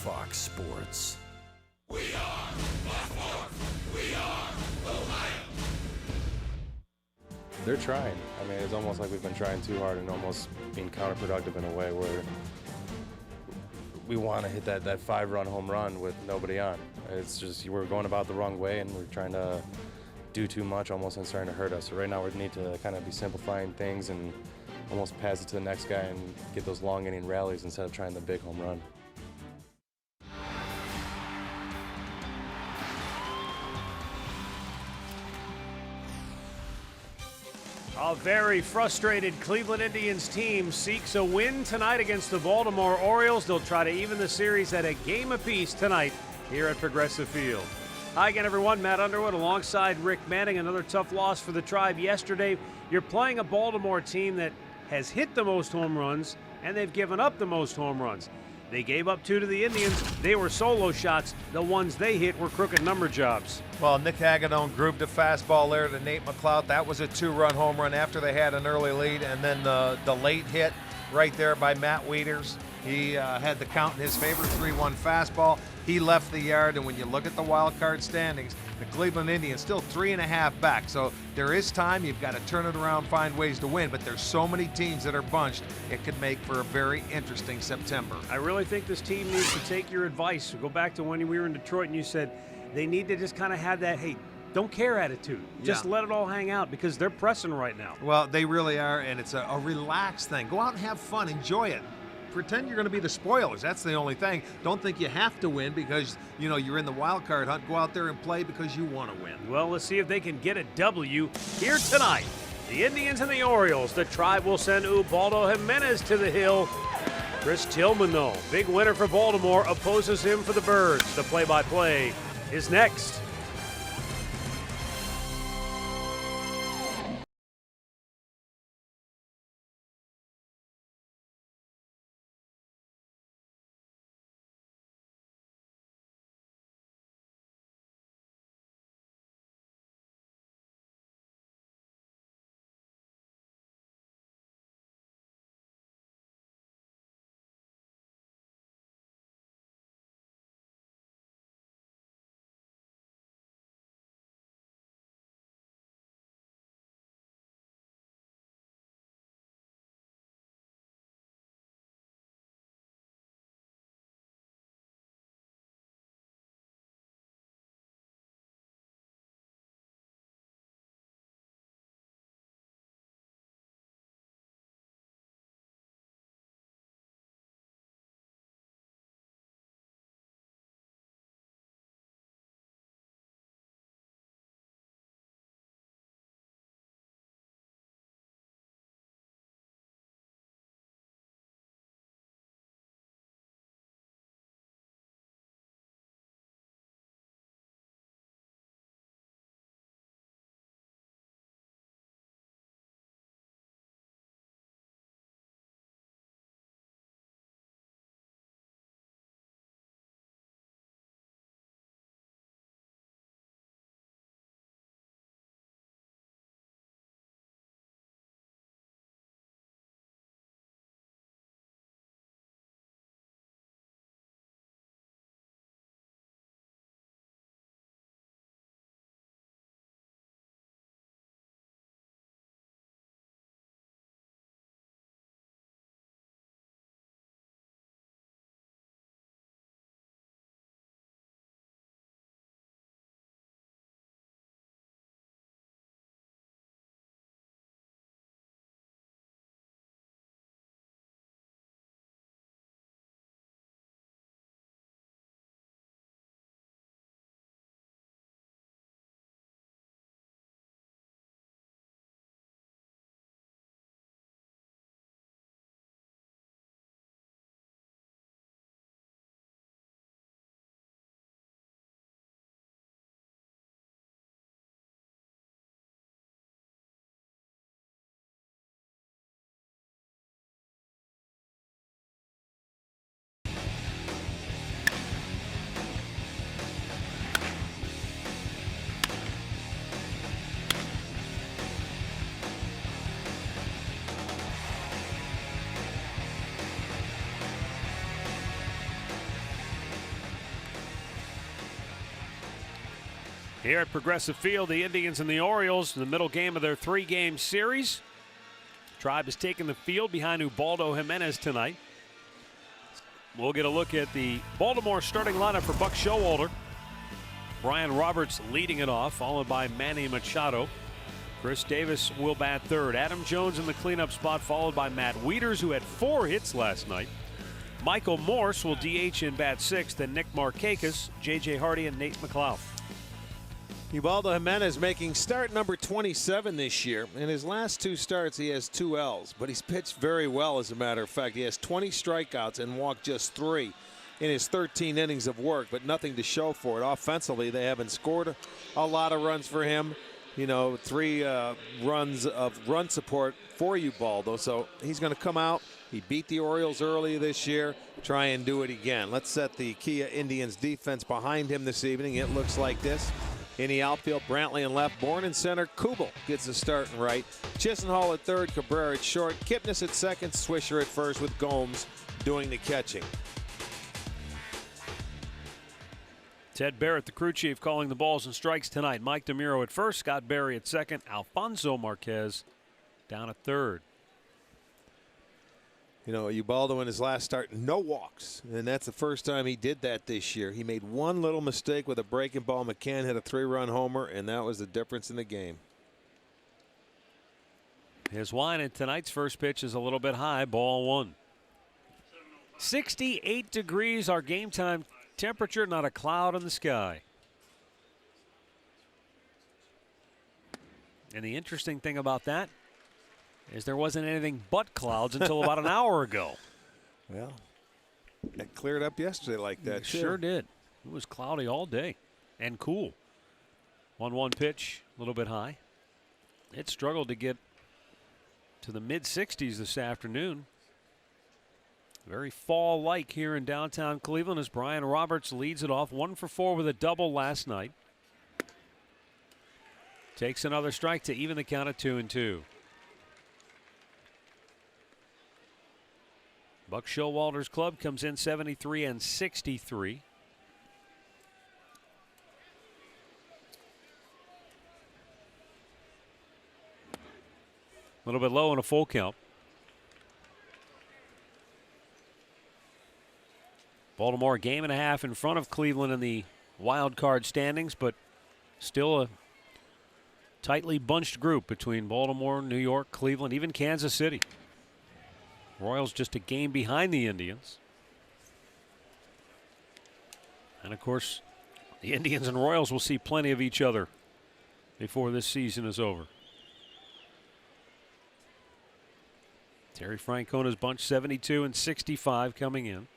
Fox Sports. We are Fox Sports. We are Ohio. They're trying. I mean, it's almost like we've been trying too hard and almost being counterproductive in a way where we want to hit that 5-run home run with nobody on. It's just we're going about the wrong way and we're trying to do too much almost and starting to hurt us. So right now we need to kind of be simplifying things and almost pass it to the next guy and get those long inning rallies instead of trying the big home run. A very frustrated Cleveland Indians team seeks a win tonight against the Baltimore Orioles. They'll try to even the series at a game apiece tonight here at Progressive Field. Hi again, everyone. Matt Underwood alongside Rick Manning. Another tough loss for the Tribe yesterday. You're playing a Baltimore team that has hit the most home runs, and they've given up the most home runs. They gave up 2 to the Indians. They were solo shots. The ones they hit were crooked number jobs. Well, Nick Hagedorn grooved a fastball there to Nate McLeod. That was a 2-run home run after they had an early lead. And then the late hit right there by Matt Wieters. He had the count in his favor, 3-1 fastball. He left the yard, and when you look at the wild card standings, the Cleveland Indians still 3.5 back. So there is time. You've got to turn it around, find ways to win. But there's so many teams that are bunched, it could make for a very interesting September. I really think this team needs to take your advice. So go back to when we were in Detroit and you said they need to just kind of have that, hey, don't care attitude. Just let it all hang out because they're pressing right now. Well, they really are, and it's a relaxed thing. Go out and have fun. Enjoy it. Pretend you're going to be the spoilers. That's the only thing. Don't think you have to win because, you're in the wild card hunt. Go out there and play because you want to win. Well, let's see if they can get a W here tonight. The Indians and the Orioles. The Tribe will send Ubaldo Jimenez to the hill. Chris Tillman, though, big winner for Baltimore, opposes him for the Birds. The play-by-play is next. Here at Progressive Field, the Indians and the Orioles in the middle game of their 3-game series. Tribe has taken the field behind Ubaldo Jimenez tonight. We'll get a look at the Baltimore starting lineup for Buck Showalter. Brian Roberts leading it off, followed by Manny Machado. Chris Davis will bat third. Adam Jones in the cleanup spot, followed by Matt Wieters, who had 4 hits last night. Michael Morse will DH in bat sixth, and Nick Markakis, J.J. Hardy, and Nate McLeod. Ubaldo Jimenez making start number 27 this year. In his last 2 starts, he has 2 L's, but he's pitched very well, as a matter of fact. He has 20 strikeouts and walked just 3 in his 13 innings of work, but nothing to show for it. Offensively, they haven't scored a lot of runs for him. You know, 3 runs of run support for Ubaldo, so he's going to come out. He beat the Orioles early this year. Try and do it again. Let's set the Kia Indians defense behind him this evening. It looks like this. In the outfield, Brantley in left, Bourne in center, Kubel gets the start in right, Chisenhall at third, Cabrera at short, Kipnis at second, Swisher at first, with Gomes doing the catching. Ted Barrett, the crew chief, calling the balls and strikes tonight. Mike DeMuro at first, Scott Berry at second, Alfonso Marquez down at third. You know, Ubaldo in his last start, no walks, and that's the first time he did that this year. He made one little mistake with a breaking ball. McCann hit a 3-run homer, and that was the difference in the game. His line in tonight's first pitch is a little bit high, ball 1. 68 degrees, our game time temperature, not a cloud in the sky. And the interesting thing about that is there wasn't anything but clouds until about an hour ago. Well, it cleared up yesterday like that. It sure did. It was cloudy all day and cool. 1-1 pitch, a little bit high. It struggled to get to the mid-60s this afternoon. Very fall-like here in downtown Cleveland as Brian Roberts leads it off. 1 for 4 with a double last night. Takes another strike to even the count at 2-2. Buck Showalter's club comes in 73 and 63. A little bit low in a full count. Baltimore a game and a half in front of Cleveland in the wild card standings, but still a tightly bunched group between Baltimore, New York, Cleveland, even Kansas City. Royals just a game behind the Indians. And of course, the Indians and Royals will see plenty of each other before this season is over. Terry Francona's bunch 72 and 65 coming in.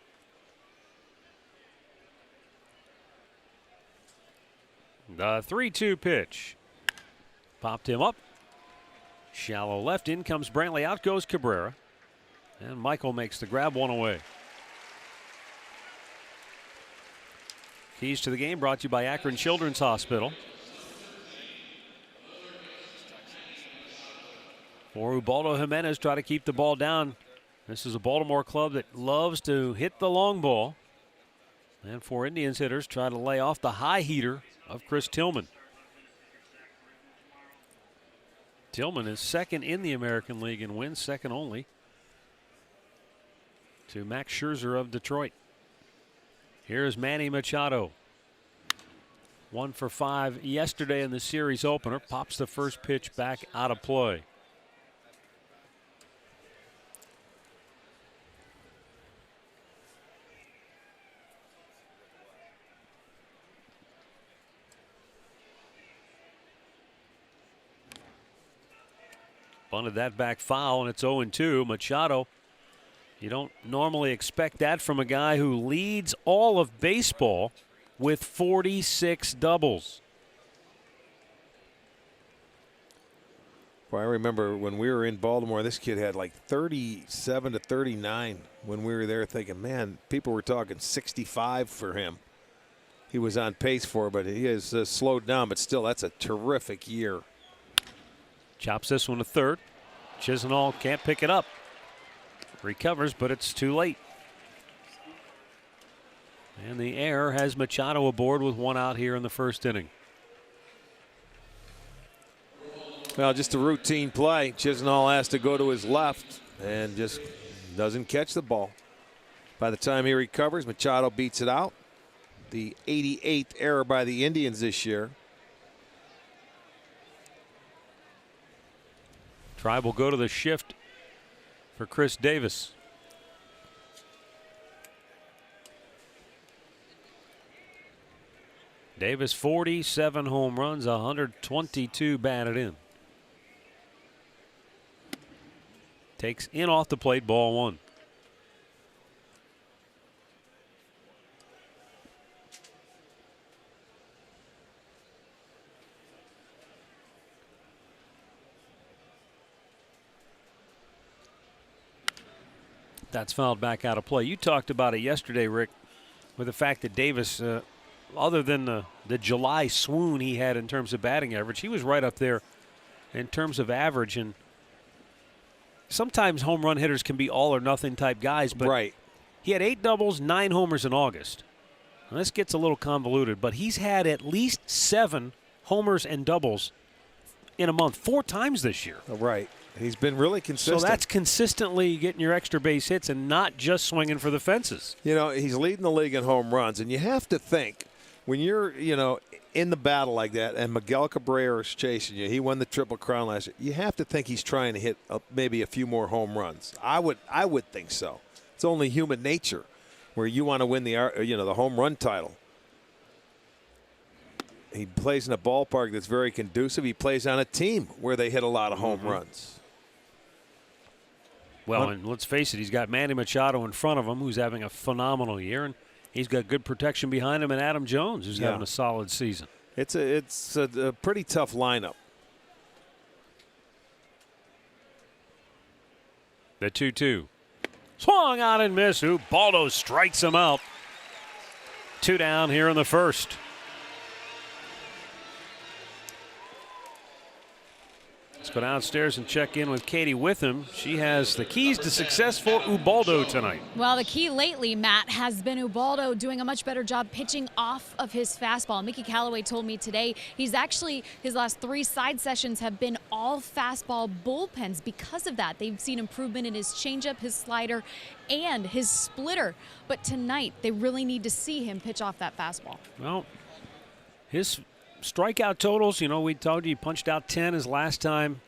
The 3-2 pitch. Popped him up. Shallow left. In comes Brantley. Out goes Cabrera. And Michael makes the grab, 1 away. Keys to the game brought to you by Akron Children's Hospital. For Ubaldo Jimenez, try to keep the ball down. This is a Baltimore club that loves to hit the long ball. And for Indians hitters, try to lay off the high heater of Chris Tillman. Tillman is second in the American League in wins, second only to Max Scherzer of Detroit. Here's Manny Machado. 1 for 5 yesterday in the series opener. Pops the first pitch back out of play. Bunted that back foul, and it's 0-2. Machado, you don't normally expect that from a guy who leads all of baseball with 46 doubles. Well, I remember when we were in Baltimore, this kid had like 37 to 39 when we were there, thinking, man, people were talking 65 for him. He was on pace for, but he has slowed down, but still, that's a terrific year. Chops this one to third. Chisenhall can't pick it up. Recovers, but it's too late. And the error has Machado aboard with 1 out here in the first inning. Well, just a routine play. Chisenhall has to go to his left and just doesn't catch the ball. By the time he recovers, Machado beats it out. The 88th error by the Indians this year. Tribe will go to the shift for Chris Davis. Davis 47 home runs, 122 batted in. Takes in off the plate, ball one. That's fouled back out of play. You talked about it yesterday, Rick, with the fact that Davis, other than the July swoon he had in terms of batting average, he was right up there in terms of average. And sometimes home run hitters can be all or nothing type guys, but right. He had 8 doubles, 9 homers in August. Now, this gets a little convoluted, but he's had at least 7 homers and doubles in a month 4 times this year. Right. He's been really consistent. So that's consistently getting your extra base hits and not just swinging for the fences. You know, he's leading the league in home runs, and you have to think when you're, in the battle like that, and Miguel Cabrera is chasing you. He won the Triple Crown last year. You have to think he's trying to hit maybe a few more home runs. I would think so. It's only human nature, where you want to win the home run title. He plays in a ballpark that's very conducive. He plays on a team where they hit a lot of home runs. Well, and let's face it, he's got Manny Machado in front of him, who's having a phenomenal year, and he's got good protection behind him, and Adam Jones, who's having a solid season. It's a pretty tough lineup. The 2-2. Swung out and missed. Ubaldo strikes him out. 2 down here in the first. Let's go downstairs and check in with Katie Witham. She has the keys to success for Ubaldo tonight. Well, the key lately, Matt, has been Ubaldo doing a much better job pitching off of his fastball. Mickey Callaway told me today his last 3 side sessions have been all fastball bullpens. Because of that, they've seen improvement in his changeup, his slider, and his splitter. But tonight, they really need to see him pitch off that fastball. Well, his strikeout totals, we told you he punched out 10 his last time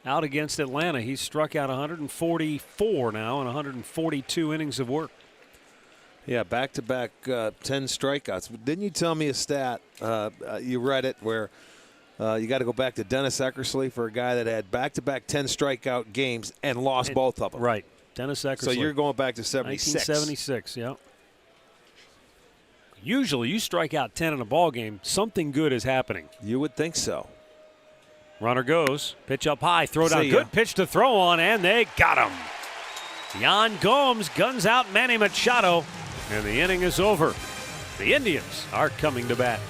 out against Atlanta. He's struck out 144 now in 142 innings of work. Yeah, back-to-back 10 strikeouts. Didn't you tell me a stat? You read it where you got to go back to Dennis Eckersley for a guy that had back-to-back 10 strikeout games and lost both of them. Right, Dennis Eckersley. So you're going back to 76. 1976, yeah. Usually you strike out 10 in a ball game, something good is happening. You would think so. Runner goes, pitch up high, throw down, good pitch to throw on, and they got him. Yan Gomes guns out Manny Machado, and the inning is over. The Indians are coming to bat.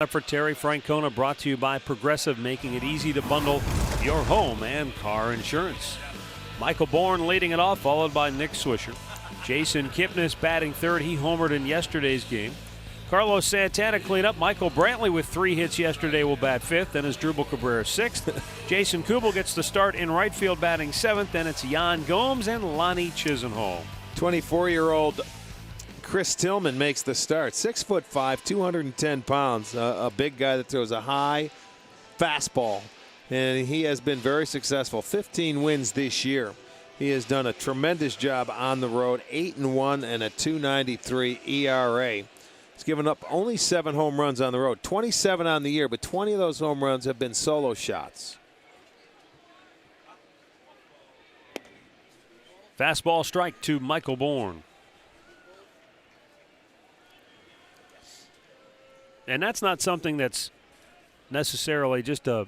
For Terry Francona, brought to you by Progressive, making it easy to bundle your home and car insurance. Michael Bourne leading it off, followed by Nick Swisher. Jason Kipnis batting third. He homered in yesterday's game. Carlos Santana clean up. Michael Brantley with 3 hits yesterday will bat fifth. Then is Drupal Cabrera sixth. Jason Kubel gets the start in right field batting seventh. Then it's Jan Gomes and Lonnie Chisenhall. 24-year-old Chris Tillman makes the start. 6'5", 210 pounds. A big guy that throws a high fastball. And he has been very successful. 15 wins this year. He has done a tremendous job on the road. 8-1 and a 2.93 ERA. He's given up only 7 home runs on the road. 27 on the year, but 20 of those home runs have been solo shots. Fastball strike to Michael Bourne. And that's not something that's necessarily just a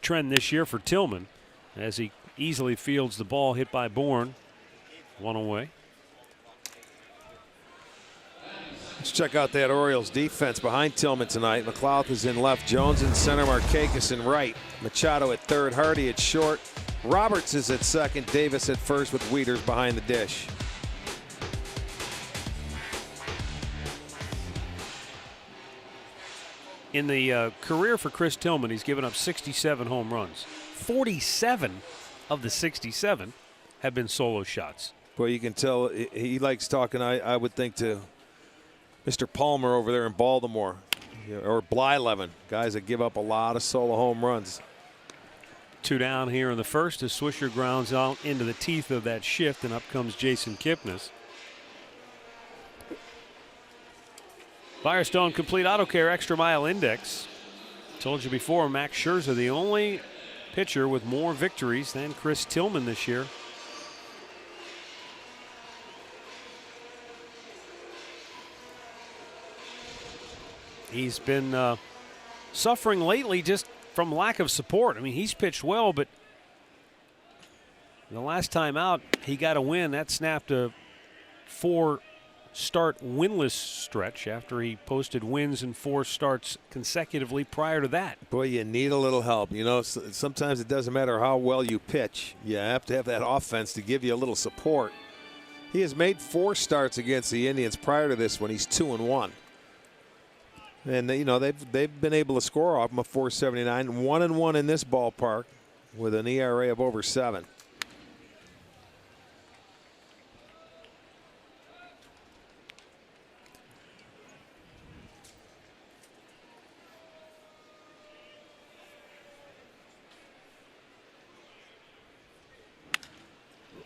trend this year for Tillman, as he easily fields the ball hit by Bourne. One away. Let's check out that Orioles defense behind Tillman tonight. McLeod is in left, Jones in center, Markakis in right. Machado at third, Hardy at short. Roberts is at second, Davis at first with Wieters behind the dish. In the career for Chris Tillman, he's given up 67 home runs. 47 of the 67 have been solo shots. Well, you can tell he likes talking, I would think, to Mr. Palmer over there in Baltimore, or Blyleven, guys that give up a lot of solo home runs. 2 down here in the first as Swisher grounds out into the teeth of that shift, and up comes Jason Kipnis. Firestone Complete Auto Care Extra Mile Index. Told you before, Max Scherzer, the only pitcher with more victories than Chris Tillman this year. He's been suffering lately just from lack of support. I mean, he's pitched well, but the last time out, he got a win. That snapped a 4-start winless stretch after he posted wins in 4 starts consecutively prior to that. Boy, you need a little help. You know, sometimes it doesn't matter how well you pitch. You have to have that offense to give you a little support. He has made 4 starts against the Indians prior to this when he's 2-1. And you know, they've been able to score off him a 4.79, 1-1 in this ballpark with an ERA of over 7.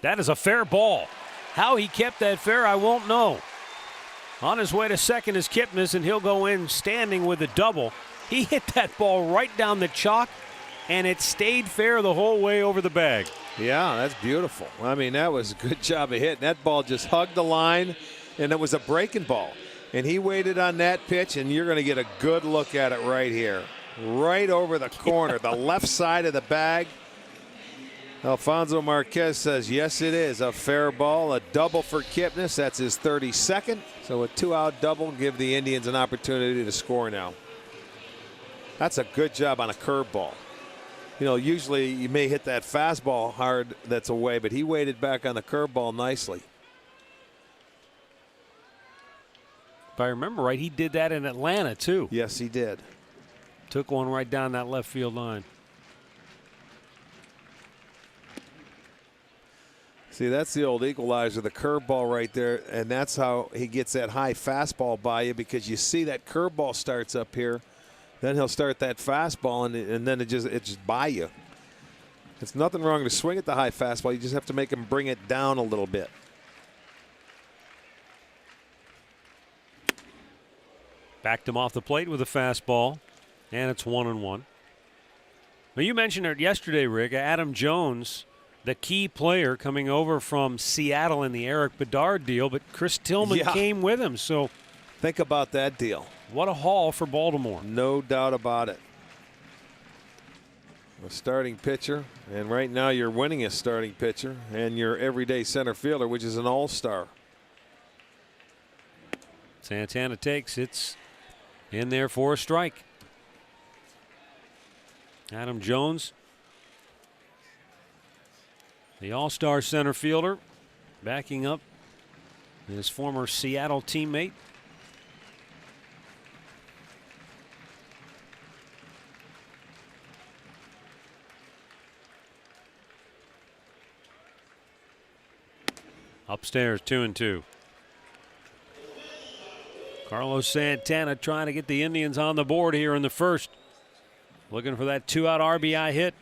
That is a fair ball. How he kept that fair, I won't know. On his way to second is Kipnis, and he'll go in standing with a double. He hit that ball right down the chalk, and it stayed fair the whole way over the bag. Yeah, that's beautiful. I mean, that was a good job of hitting. That ball just hugged the line, and it was a breaking ball. And he waited on that pitch, and you're going to get a good look at it right here. Right over the corner, the left side of the bag. Alfonso Marquez says, yes, it is a fair ball. A double for Kipnis. That's his 32nd. So a 2-out double give the Indians an opportunity to score now. That's a good job on a curveball. You know, usually you may hit that fastball hard that's away, but he waited back on the curveball nicely. If I remember right, he did that in Atlanta, too. Yes, he did. Took one right down that left field line. See, that's the old equalizer, the curveball right there, and that's how he gets that high fastball by you, because you see that curveball starts up here, then he'll start that fastball, and then it just by you. It's nothing wrong to swing at the high fastball. You just have to make him bring it down a little bit. Backed him off the plate with a fastball, and it's 1-1. Now, you mentioned it yesterday, Rick. Adam Jones, the key player coming over from Seattle in the Eric Bedard deal, but Chris Tillman came with him. So think about that deal. What a haul for Baltimore. No doubt about it. A starting pitcher, and right now you're winningest starting pitcher, and your everyday center fielder, which is an all-star. Santana takes. It's in there for a strike. Adam Jones, the all-star center fielder, backing up his former Seattle teammate. Upstairs, 2-2. Carlos Santana trying to get the Indians on the board here in the first. Looking for that 2-out RBI hit.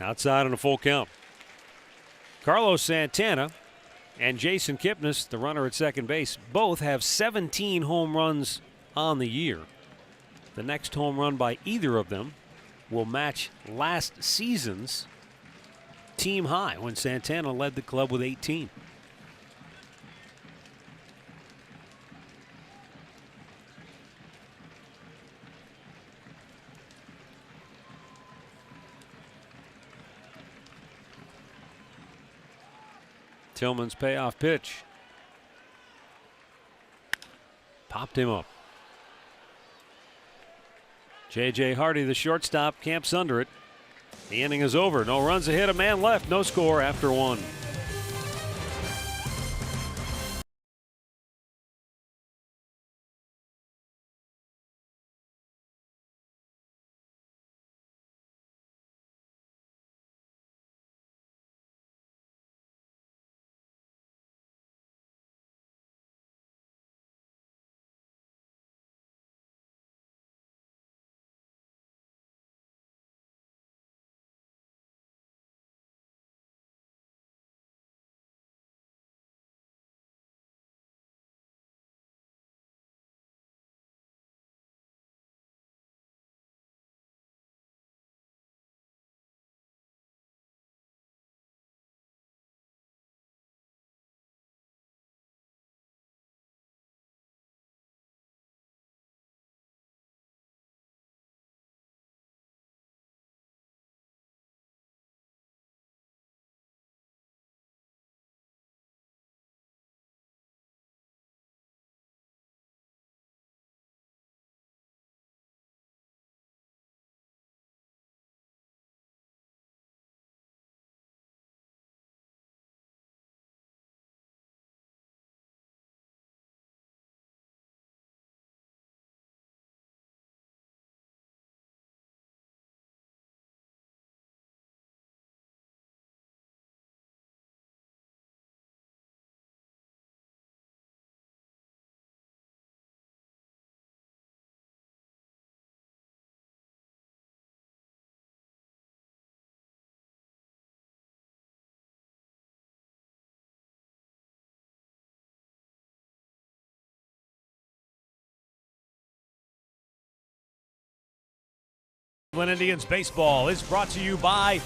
Outside on a full count. Carlos Santana and Jason Kipnis, the runner at second base, both have 17 home runs on the year. The next home run by either of them will match last season's team high when Santana led the club with 18. Tillman's payoff pitch. Popped him up. J.J. Hardy, the shortstop, camps under it. The inning is over. No runs ahead, a man left. No score after one. Cleveland Indians baseball is brought to you by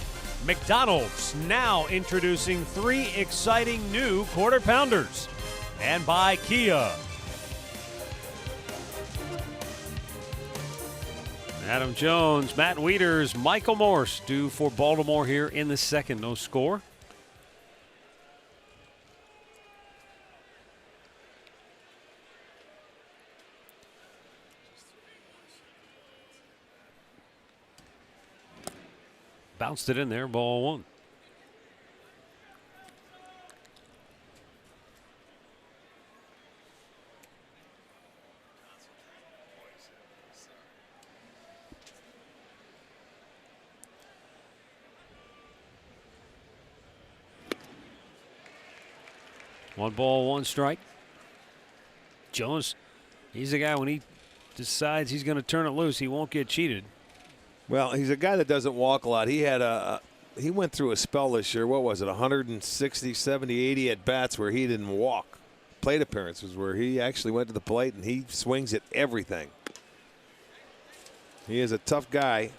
McDonald's, now introducing 3 exciting new quarter pounders, and by Kia. Adam Jones, Matt Wieters, Michael Morse due for Baltimore here in the second. No score. Bounced it in there, ball 1. One ball, one strike. Jones, he's a guy when he decides he's going to turn it loose, he won't get cheated. Well, he's a guy that doesn't walk a lot. He had he went through a spell this year. What was it? 160, 70, 80 at bats where he didn't walk. Plate appearances where he actually went to the plate and he swings at everything. He is a tough guy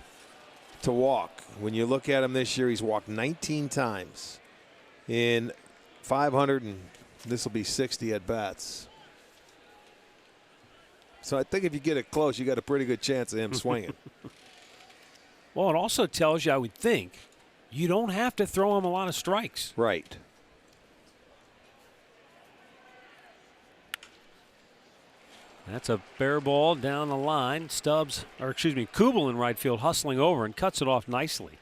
to walk. When you look at him this year, he's walked 19 times in 500 and this will be 60 at bats. So I think if you get it close, you got a pretty good chance of him swinging. Well, it also tells you, I would think, you don't have to throw him a lot of strikes. Right. That's a fair ball down the line. Kubel in right field hustling over and cuts it off nicely.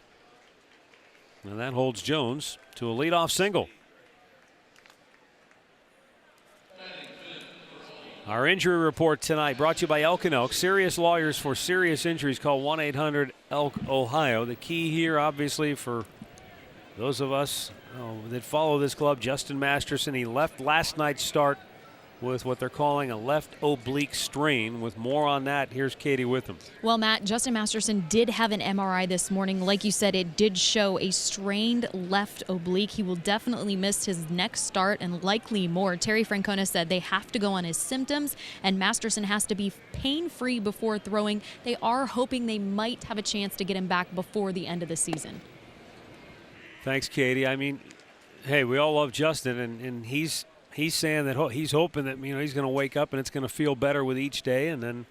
And that holds Jones to a leadoff single. Our injury report tonight brought to you by Elk & Elk. Serious lawyers for serious injuries. Call 1-800-ELK-OHIO. The key here, obviously, for those of us that follow this club, Justin Masterson, he left last night's start with what they're calling a left oblique strain. With more on that, here's Katie with him. Well, Matt, Justin Masterson did have an MRI this morning. Like you said, it did show a strained left oblique. He will definitely miss his next start and likely more. Terry Francona said they have to go on his symptoms, and Masterson has to be pain-free before throwing. They are hoping they might have a chance to get him back before the end of the season. Thanks, Katie. I mean, hey, we all love Justin, and he's saying that he's hoping that he's going to wake up and it's going to feel better with each day, and then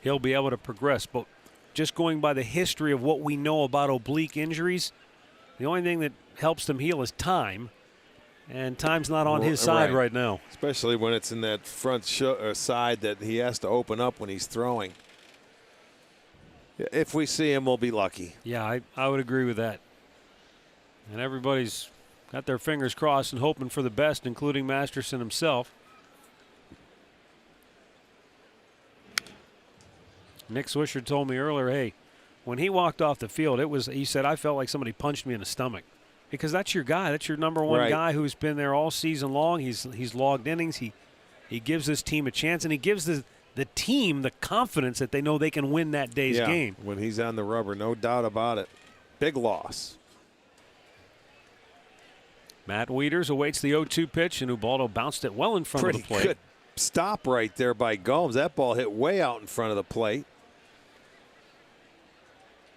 he'll be able to progress. But just going by the history of what we know about oblique injuries, the only thing that helps them heal is time, and time's not on his side right now. Especially when it's in that front side that he has to open up when he's throwing. If we see him, we'll be lucky. Yeah, I would agree with that. And everybody's got their fingers crossed and hoping for the best, including Masterson himself. Nick Swisher told me earlier, hey, when he walked off the field, he said, I felt like somebody punched me in the stomach. Because that's your guy. That's your number one guy who's been there all season long. He's logged innings. He gives this team a chance, and he gives the team the confidence that they know they can win that day's game. When he's on the rubber, no doubt about it. Big loss. Matt Wieters awaits the 0-2 pitch, and Ubaldo bounced it well in front of the plate. Good stop right there by Gomes. That ball hit way out in front of the plate.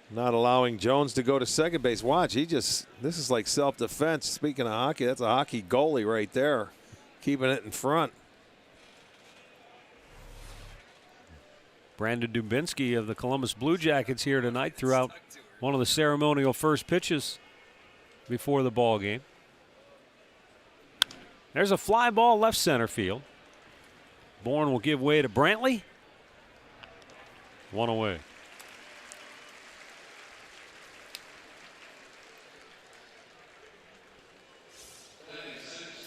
Not allowing Jones to go to second base. Watch, this is like self-defense. Speaking of hockey, that's a hockey goalie right there, keeping it in front. Brandon Dubinsky of the Columbus Blue Jackets here tonight threw out one of the ceremonial first pitches before the ball game. There's a fly ball left center field. Bourne will give way to Brantley. One away.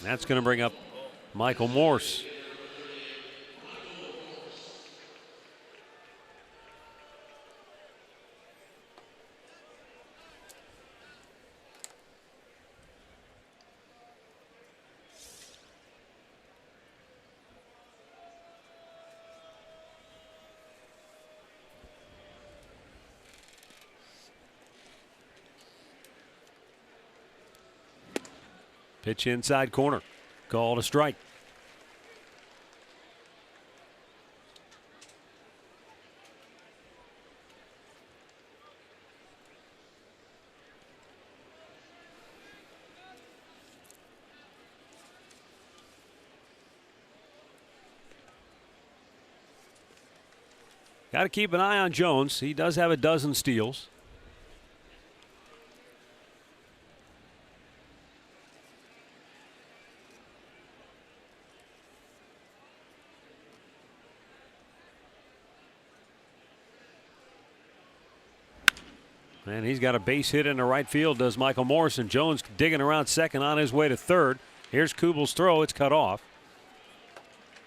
That's going to bring up Michael Morse. Pitch inside corner. Called a strike. Got to keep an eye on Jones. He does have a dozen steals. And he's got a base hit in the right field, does Michael Morrison. Jones digging around second on his way to third. Here's Kubel's throw. It's cut off.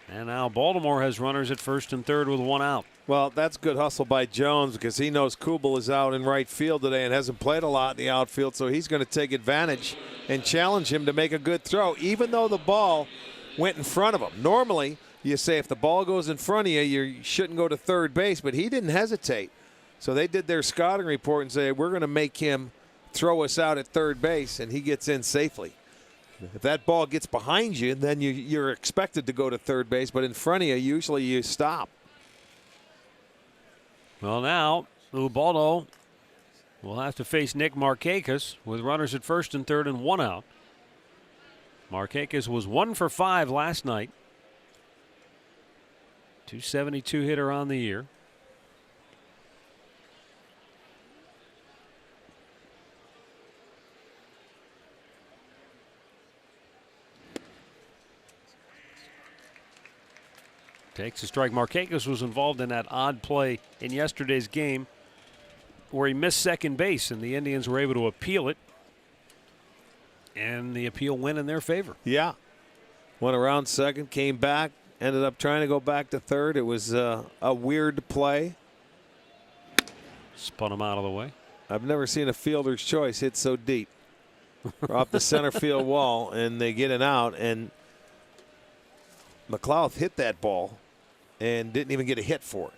And now Baltimore has runners at first and third with one out. Well, that's good hustle by Jones because he knows Kubel is out in right field today and hasn't played a lot in the outfield, so he's going to take advantage and challenge him to make a good throw, even though the ball went in front of him. Normally, you say if the ball goes in front of you, you shouldn't go to third base, but he didn't hesitate. So they did their scouting report and say, we're going to make him throw us out at third base, and he gets in safely. If that ball gets behind you, then you're expected to go to third base, but in front of you, usually you stop. Well, now Ubaldo will have to face Nick Markakis with runners at first and third and one out. Markakis was 1 for 5 last night. .272 hitter on the year. Takes a strike. Markakis was involved in that odd play in yesterday's game where he missed second base, and the Indians were able to appeal it. And the appeal went in their favor. Yeah. Went around second, came back, ended up trying to go back to third. It was a weird play. Spun him out of the way. I've never seen a fielder's choice hit so deep off the center field wall, and they get an out, and McLeod hit that ball and didn't even get a hit for it.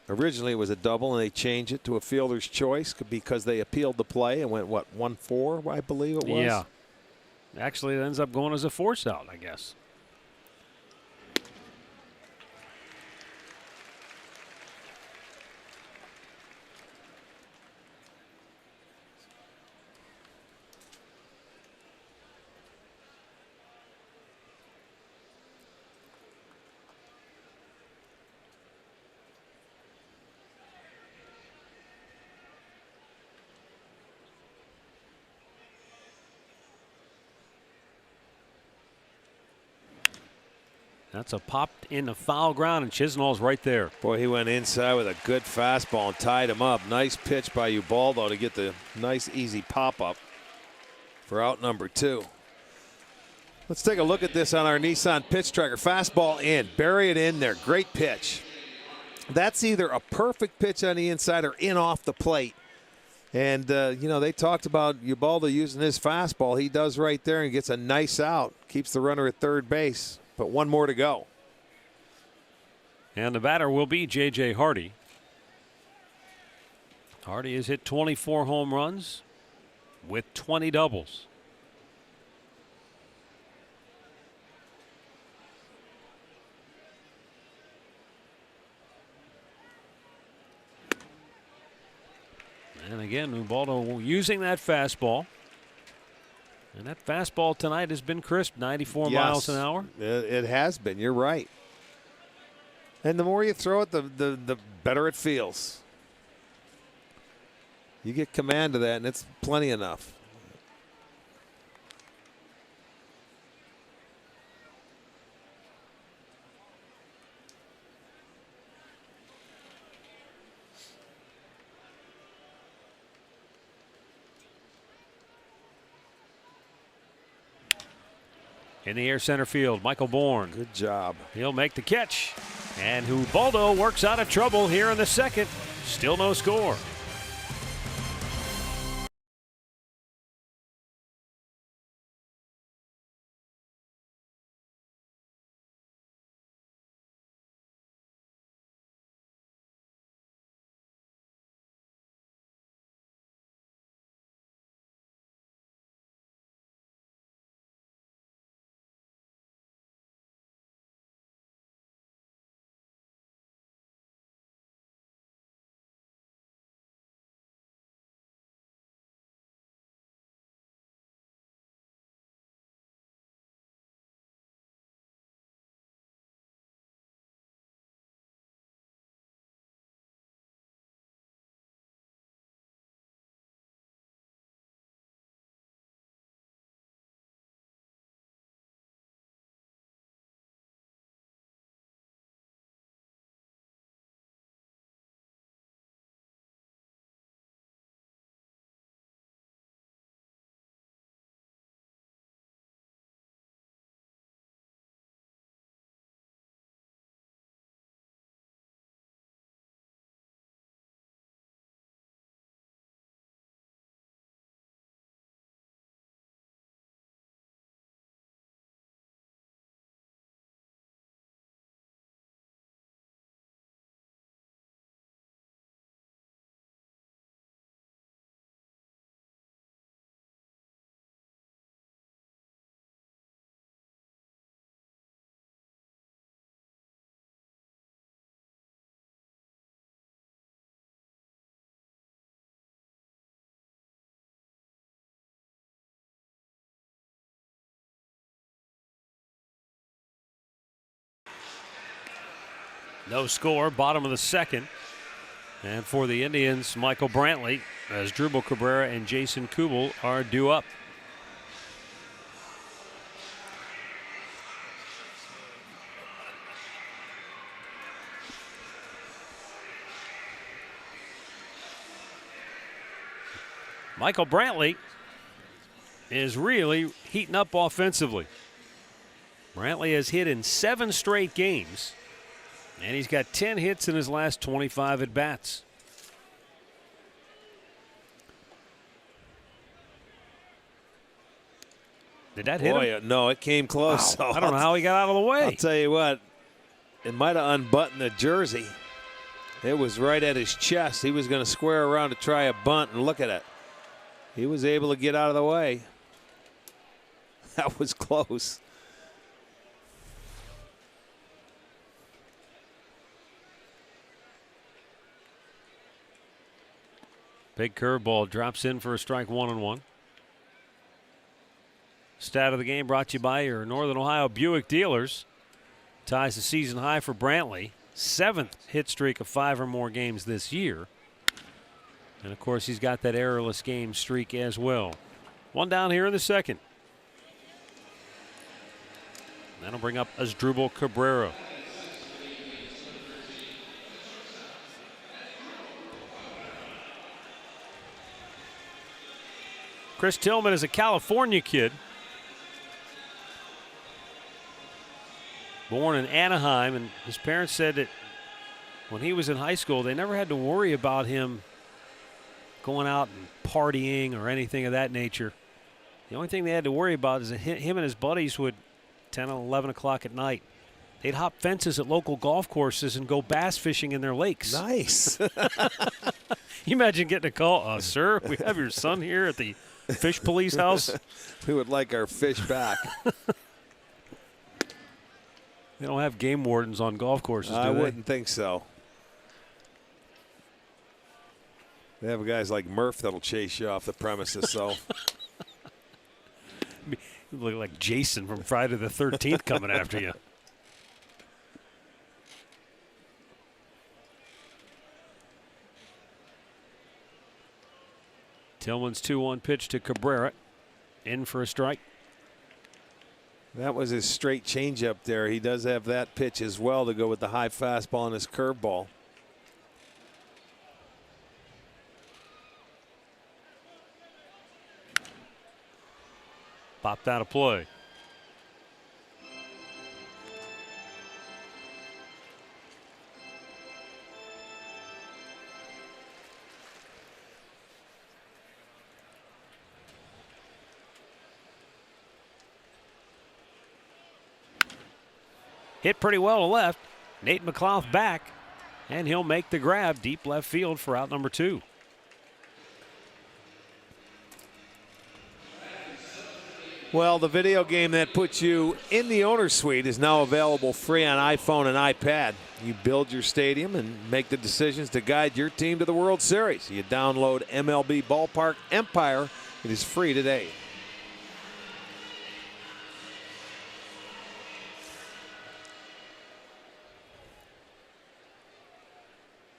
Originally it was a double, and they changed it to a fielder's choice because they appealed the play and went, what, 1-4, I believe it was? Yeah. Actually, it ends up going as a force out, I guess. That's a popped in the foul ground, and Chisnall's right there. Boy, he went inside with a good fastball and tied him up. Nice pitch by Ubaldo to get the nice, easy pop-up for out number 2. Let's take a look at this on our Nissan pitch tracker. Fastball in. Bury it in there. Great pitch. That's either a perfect pitch on the inside or in off the plate. And, you know, they talked about Ubaldo using his fastball. He does right there and gets a nice out. Keeps the runner at third base. But one more to go. And the batter will be J.J. Hardy. Hardy has hit 24 home runs with 20 doubles. And again, Ubaldo using that fastball. And that fastball tonight has been crisp, 94 miles an hour. It has been. You're right. And the more you throw it, the better it feels. You get command of that, and it's plenty enough. In the air center field, Michael Bourne. Good job. He'll make the catch. And Ubaldo works out of trouble here in the second. Still no score. No score, bottom of the second. And for the Indians, Michael Brantley, as Drupal Cabrera and Jason Kubel are due up. Michael Brantley is really heating up offensively. Brantley has hit in 7 straight games, and he's got 10 hits in his last 25 at-bats. Did that hit him? No, it came close. Wow. I don't know how he got out of the way. I'll tell you what, it might have unbuttoned the jersey. It was right at his chest. He was going to square around to try a bunt, and look at it. He was able to get out of the way. That was close. Big curveball drops in for a strike, 1-1. Stat of the game brought to you by your Northern Ohio Buick dealers. Ties the season high for Brantley. 7th hit streak of 5 or more games this year. And of course, he's got that errorless game streak as well. One down here in the second. That'll bring up Asdrubal Cabrera. Chris Tillman is a California kid. Born in Anaheim, and his parents said that when he was in high school, they never had to worry about him going out and partying or anything of that nature. The only thing they had to worry about is that him and his buddies would, 10 or 11 o'clock at night, they'd hop fences at local golf courses and go bass fishing in their lakes. Nice. You imagine getting a call, sir, we have your son here at the fish police house. We would like our fish back. They don't have game wardens on golf courses, do they? I wouldn't think so. They have guys like Murph that'll chase you off the premises, so. You look like Jason from Friday the 13th coming after you. Tillman's 2-1 pitch to Cabrera. In for a strike. That was his straight changeup there. He does have that pitch as well to go with the high fastball and his curveball. Popped out of play. Hit pretty well to left. Nate McLouth back, and he'll make the grab deep left field for out number 2. Well, the video game that puts you in the owner's suite is now available free on iPhone and iPad. You build your stadium and make the decisions to guide your team to the World Series. You download MLB Ballpark Empire. It is free today.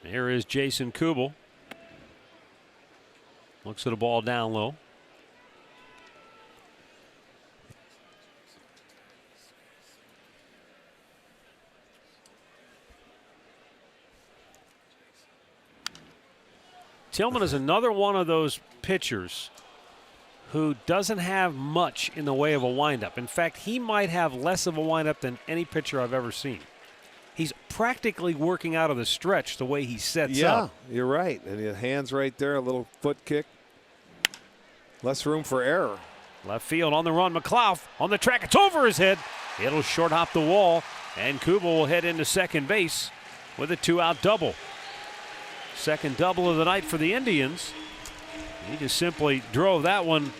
Here is Jason Kubel. Looks at a ball down low. Tillman is another one of those pitchers who doesn't have much in the way of a windup. In fact, he might have less of a windup than any pitcher I've ever seen. He's practically working out of the stretch the way he sets up. Yeah, you're right. And his hands right there, a little foot kick. Less room for error. Left field on the run. McLouth on the track. It's over his head. It'll short hop the wall. And Kubel will head into second base with a 2-out double. Second double of the night for the Indians. He just simply drove that one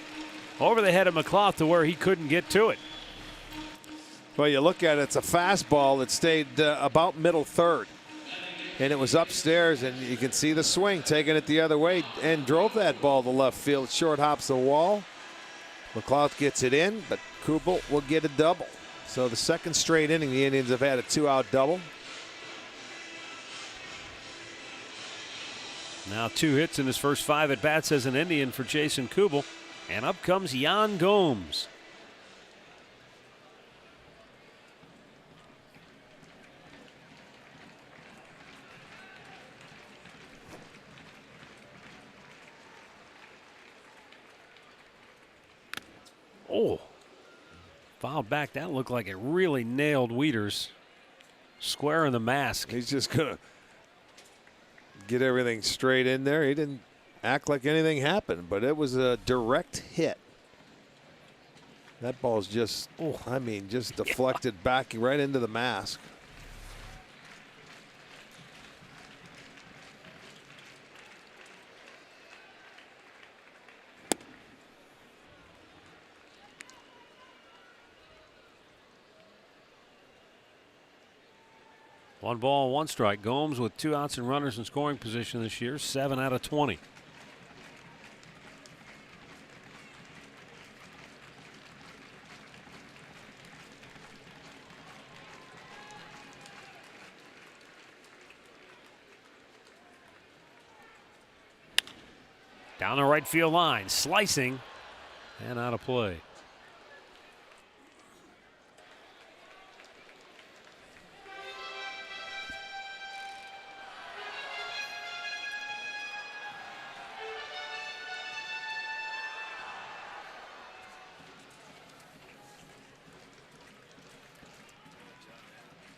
over the head of McLouth to where he couldn't get to it. Well, you look at it, it's a fastball that stayed about middle third. And it was upstairs, and you can see the swing, taking it the other way, and drove that ball to left field. Short hops the wall. McLouth gets it in, but Kubel will get a double. So the second straight inning, the Indians have had a 2-out double. Now 2 hits in his first 5 at bats as an Indian for Jason Kubel. And up comes Yan Gomes. Oh, fouled back. That looked like it really nailed Wieters square in the mask. He's just going to get everything straight in there. He didn't act like anything happened, but it was a direct hit. That ball's just, I mean, just deflected back right into the mask. One ball, 1 strike. Gomes with 2 outs and runners in scoring position this year, 7 out of 20. Down the right field line, slicing, and out of play.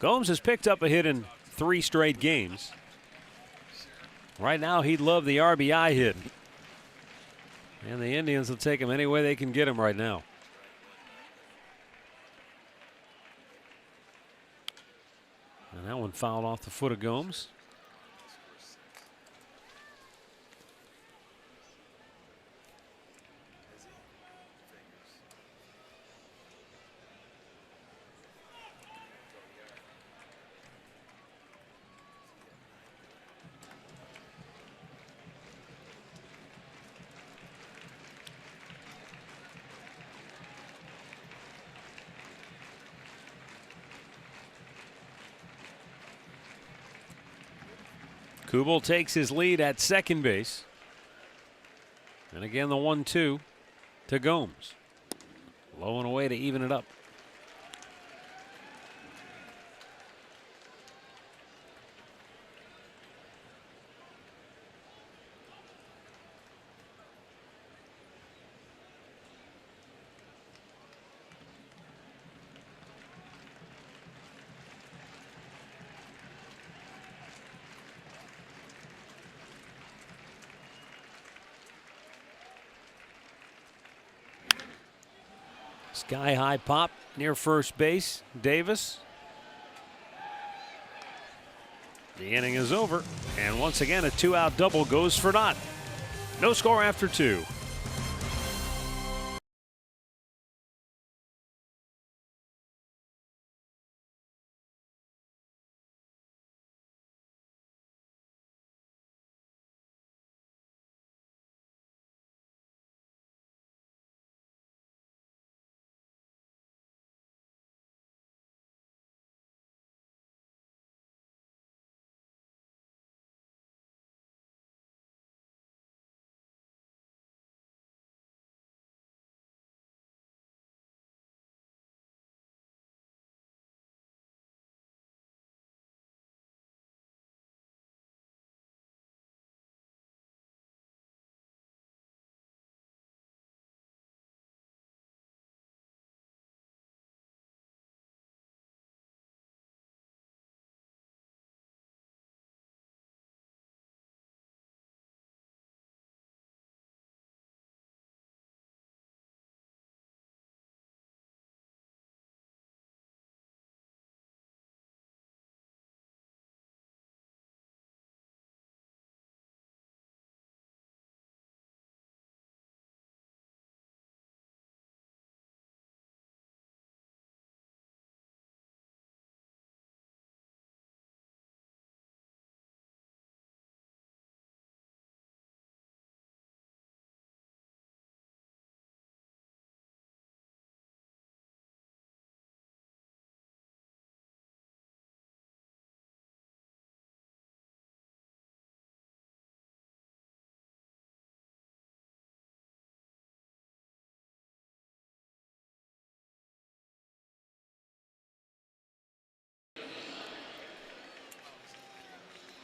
Gomes has picked up a hit in 3 straight games. Right now, he'd love the RBI hit. And the Indians will take him any way they can get him right now. And that one fouled off the foot of Gomes. Kubel takes his lead at second base. And again, the 1-2 to Gomes. Low and away to even it up. Sky high pop near first base. Davis. The inning is over. And once again, a 2-out double goes for naught. No score after 2.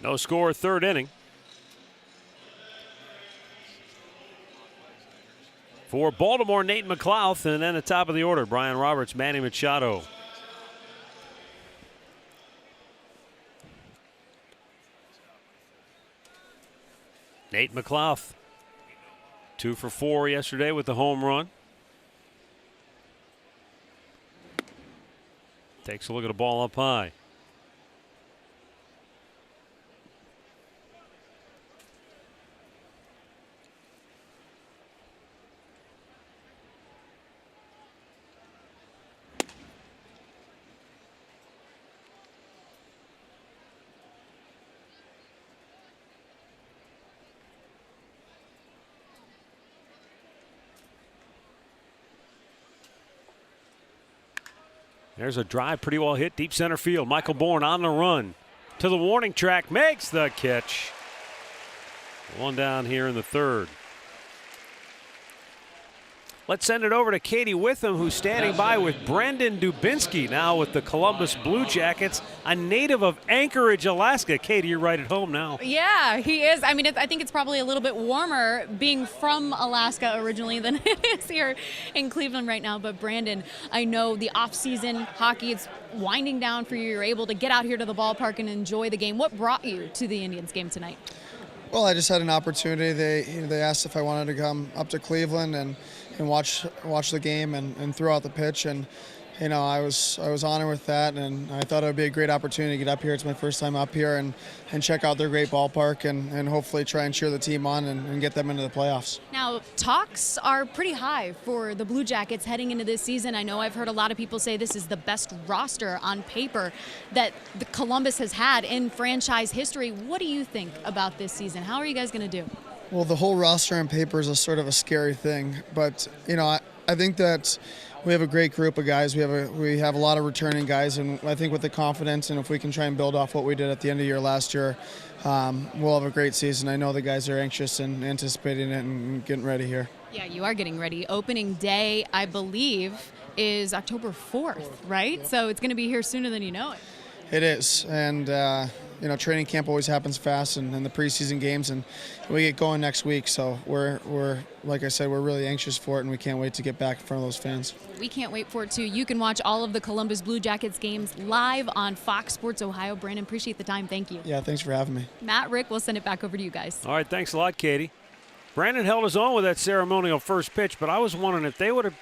No score, third inning. For Baltimore, Nate McLouth, and then at the top of the order, Brian Roberts, Manny Machado. Nate McLouth, 2 for 4 yesterday with the home run. Takes a look at a ball up high. There's a drive, pretty well hit, deep center field. Michael Bourne on the run to the warning track, makes the catch. One down here in the third. Let's send it over to Katie Witham, who's standing by with Brandon Dubinsky, now with the Columbus Blue Jackets, a native of Anchorage, Alaska. Katie, you're right at home now. Yeah, he is. I mean, I think it's probably a little bit warmer being from Alaska originally than it is here in Cleveland right now. But Brandon, I know the off-season hockey, it's winding down for you. You're able to get out here to the ballpark and enjoy the game. What brought you to the Indians game tonight? Well, I just had an opportunity. They asked if I wanted to come up to Cleveland and watch the game and throw out the pitch, and I was honored with that, and I thought it would be a great opportunity to get up here. It's my first time up here and check out their great ballpark and hopefully try and cheer the team on and get them into the playoffs. Now, talks are pretty high for the Blue Jackets heading into this season. I know I've heard a lot of people say this is the best roster on paper that the Columbus has had in franchise history. What do you think about this season? How are you guys going to do? Well, the whole roster on paper is a sort of a scary thing, but I think that we have a great group of guys. We have a lot of returning guys, and I think with the confidence and if we can try and build off what we did at the end of the year last year, we'll have a great season. I know the guys are anxious and anticipating it and getting ready here. Yeah, you are getting ready. Opening day, I believe, is October 4th, right? Yeah. So it's going to be here sooner than you know it. It is, and training camp always happens fast, and the preseason games, and we get going next week. So we're like I said, we're really anxious for it, and we can't wait to get back in front of those fans. We can't wait for it too. You can watch all of the Columbus Blue Jackets games live on Fox Sports Ohio. Brandon, appreciate the time. Thank you. Yeah, thanks for having me. Matt, Rick, we'll send it back over to you guys. All right, thanks a lot, Katie. Brandon held his own with that ceremonial first pitch, but I was wondering if they would have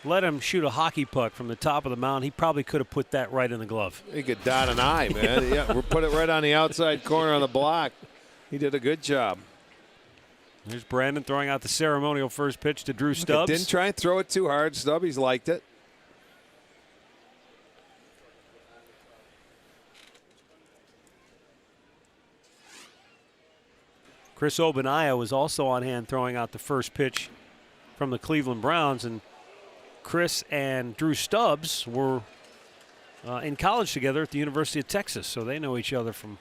let him shoot a hockey puck from the top of the mound, he probably could have put that right in the glove. He could dot an I, man. Yeah, we'll put it right on the outside corner of the block. He did a good job. There's Brandon throwing out the ceremonial first pitch to Drew Stubbs. Didn't try and throw it too hard. Stubbies liked it. Chris Obanaya was also on hand throwing out the first pitch from the Cleveland Browns, and Chris and Drew Stubbs were in college together at the University of Texas, so they know each other from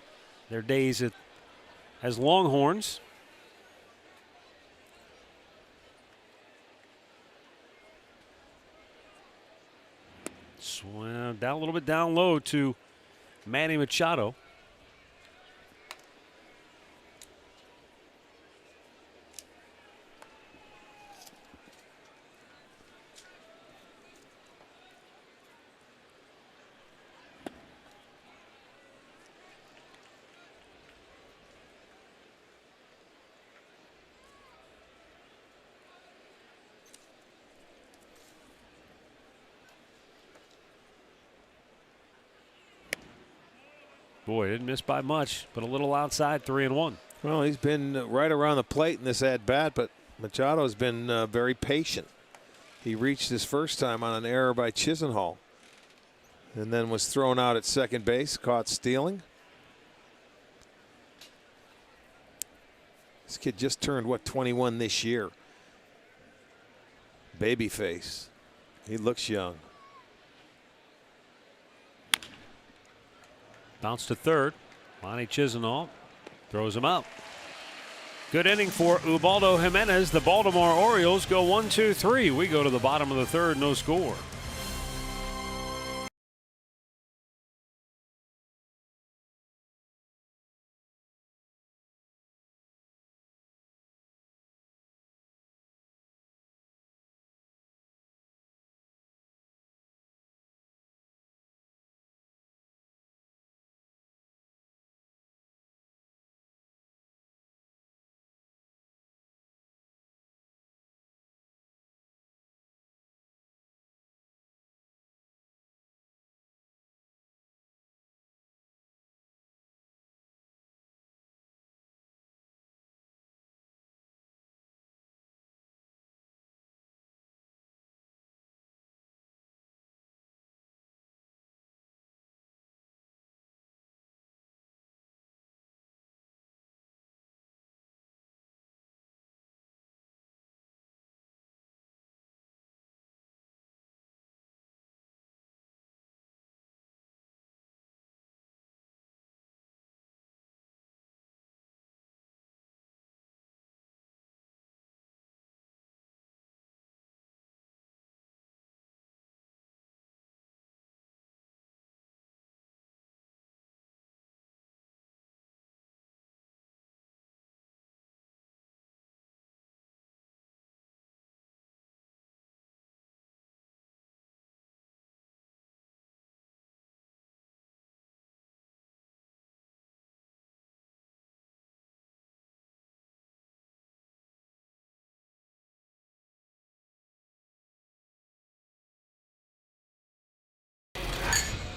their days as Longhorns. Swam down a little bit down low to Manny Machado. Boy, didn't miss by much, but a little outside, 3-1. Well, he's been right around the plate in this at-bat, but Machado's been very patient. He reached his first time on an error by Chisenhall and then was thrown out at second base, caught stealing. This kid just turned, 21 this year. Baby face. He looks young. Bounce to third. Lonnie Chisenhall throws him out. Good inning for Ubaldo Jimenez. The Baltimore Orioles go 1-2-3. We go to the bottom of the third, no score.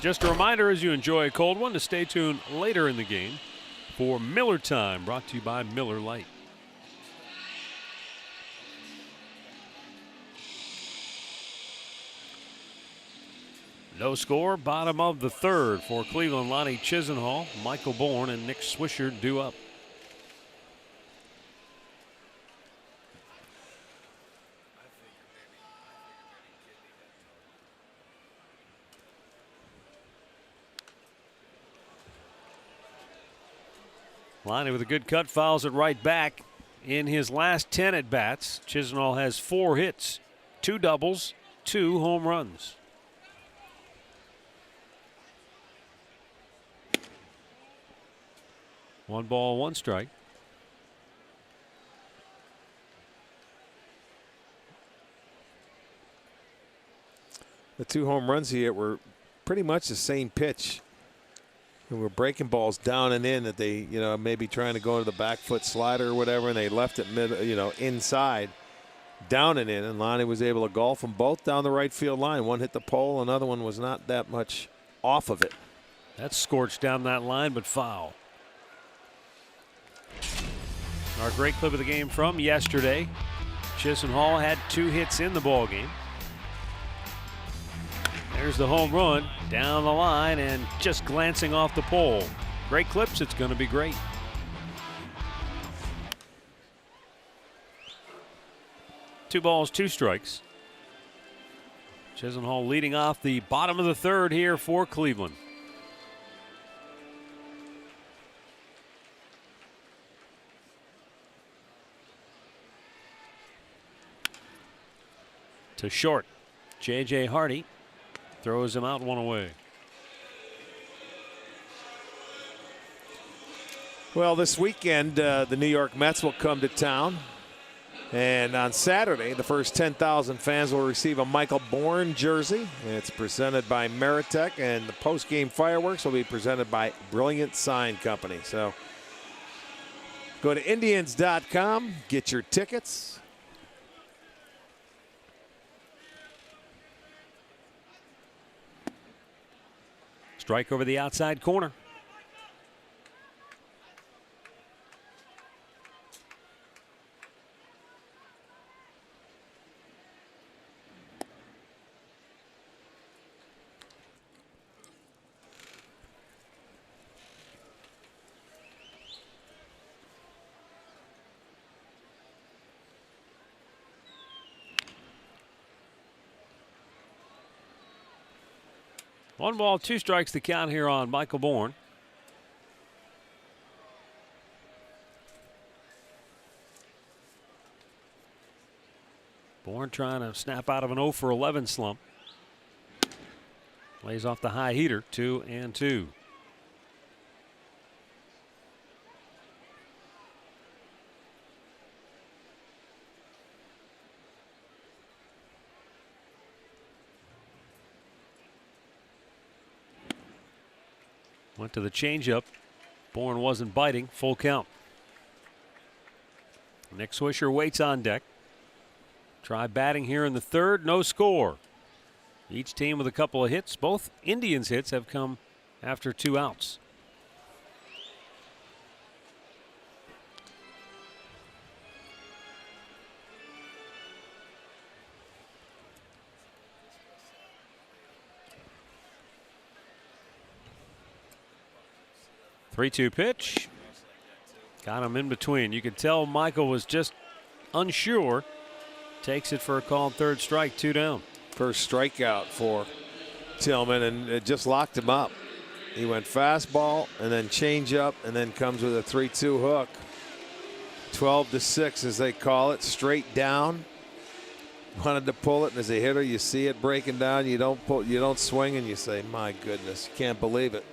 Just a reminder as you enjoy a cold one to stay tuned later in the game for Miller Time, brought to you by Miller Lite. No score, bottom of the third for Cleveland. Lonnie Chisenhall, Michael Bourne, and Nick Swisher due up. Lonnie with a good cut, fouls it right back. In his last 10 at bats, Chisenhall has 4 hits, 2 doubles, 2 home runs. One ball, one strike. The 2 home runs he hit were pretty much the same pitch. And we're breaking balls down and in that they, maybe trying to go into the back foot slider or whatever, and they left it inside, down and in. And Lonnie was able to golf them both down the right field line. One hit the pole, another one was not that much off of it. That's scorched down that line, but foul. Our great clip of the game from yesterday. Chisenhall had 2 hits in the ball game. There's the home run down the line and just glancing off the pole. Great clips. It's going to be great. Two balls, 2 strikes. Chisenhall leading off the bottom of the third here for Cleveland. To short. J.J. Hardy throws him out, 1 away. Well, this weekend, the New York Mets will come to town. And on Saturday, the first 10,000 fans will receive a Michael Bourne jersey. It's presented by Meritech, and the post-game fireworks will be presented by Brilliant Sign Company. So go to Indians.com, get your tickets. Strike over the outside corner. One ball, 2 strikes to count here on Michael Bourne. Bourne trying to snap out of an 0 for 11 slump. Lays off the high heater, 2-2. Went to the changeup. Bourne wasn't biting. Full count. Nick Swisher waits on deck. Try batting here in the third. No score. Each team with a couple of hits. Both Indians' hits have come after 2 outs. Three-two pitch. Got him in between. You could tell Michael was just unsure. Takes it for a called third strike, 2 down. First strikeout for Tillman, and it just locked him up. He went fastball and then changeup, and then comes with a 3-2 hook. 12-6 as they call it, straight down. Wanted to pull it, and as a hitter, you see it breaking down. You don't pull, you don't swing, and you say, "My goodness, you can't believe it."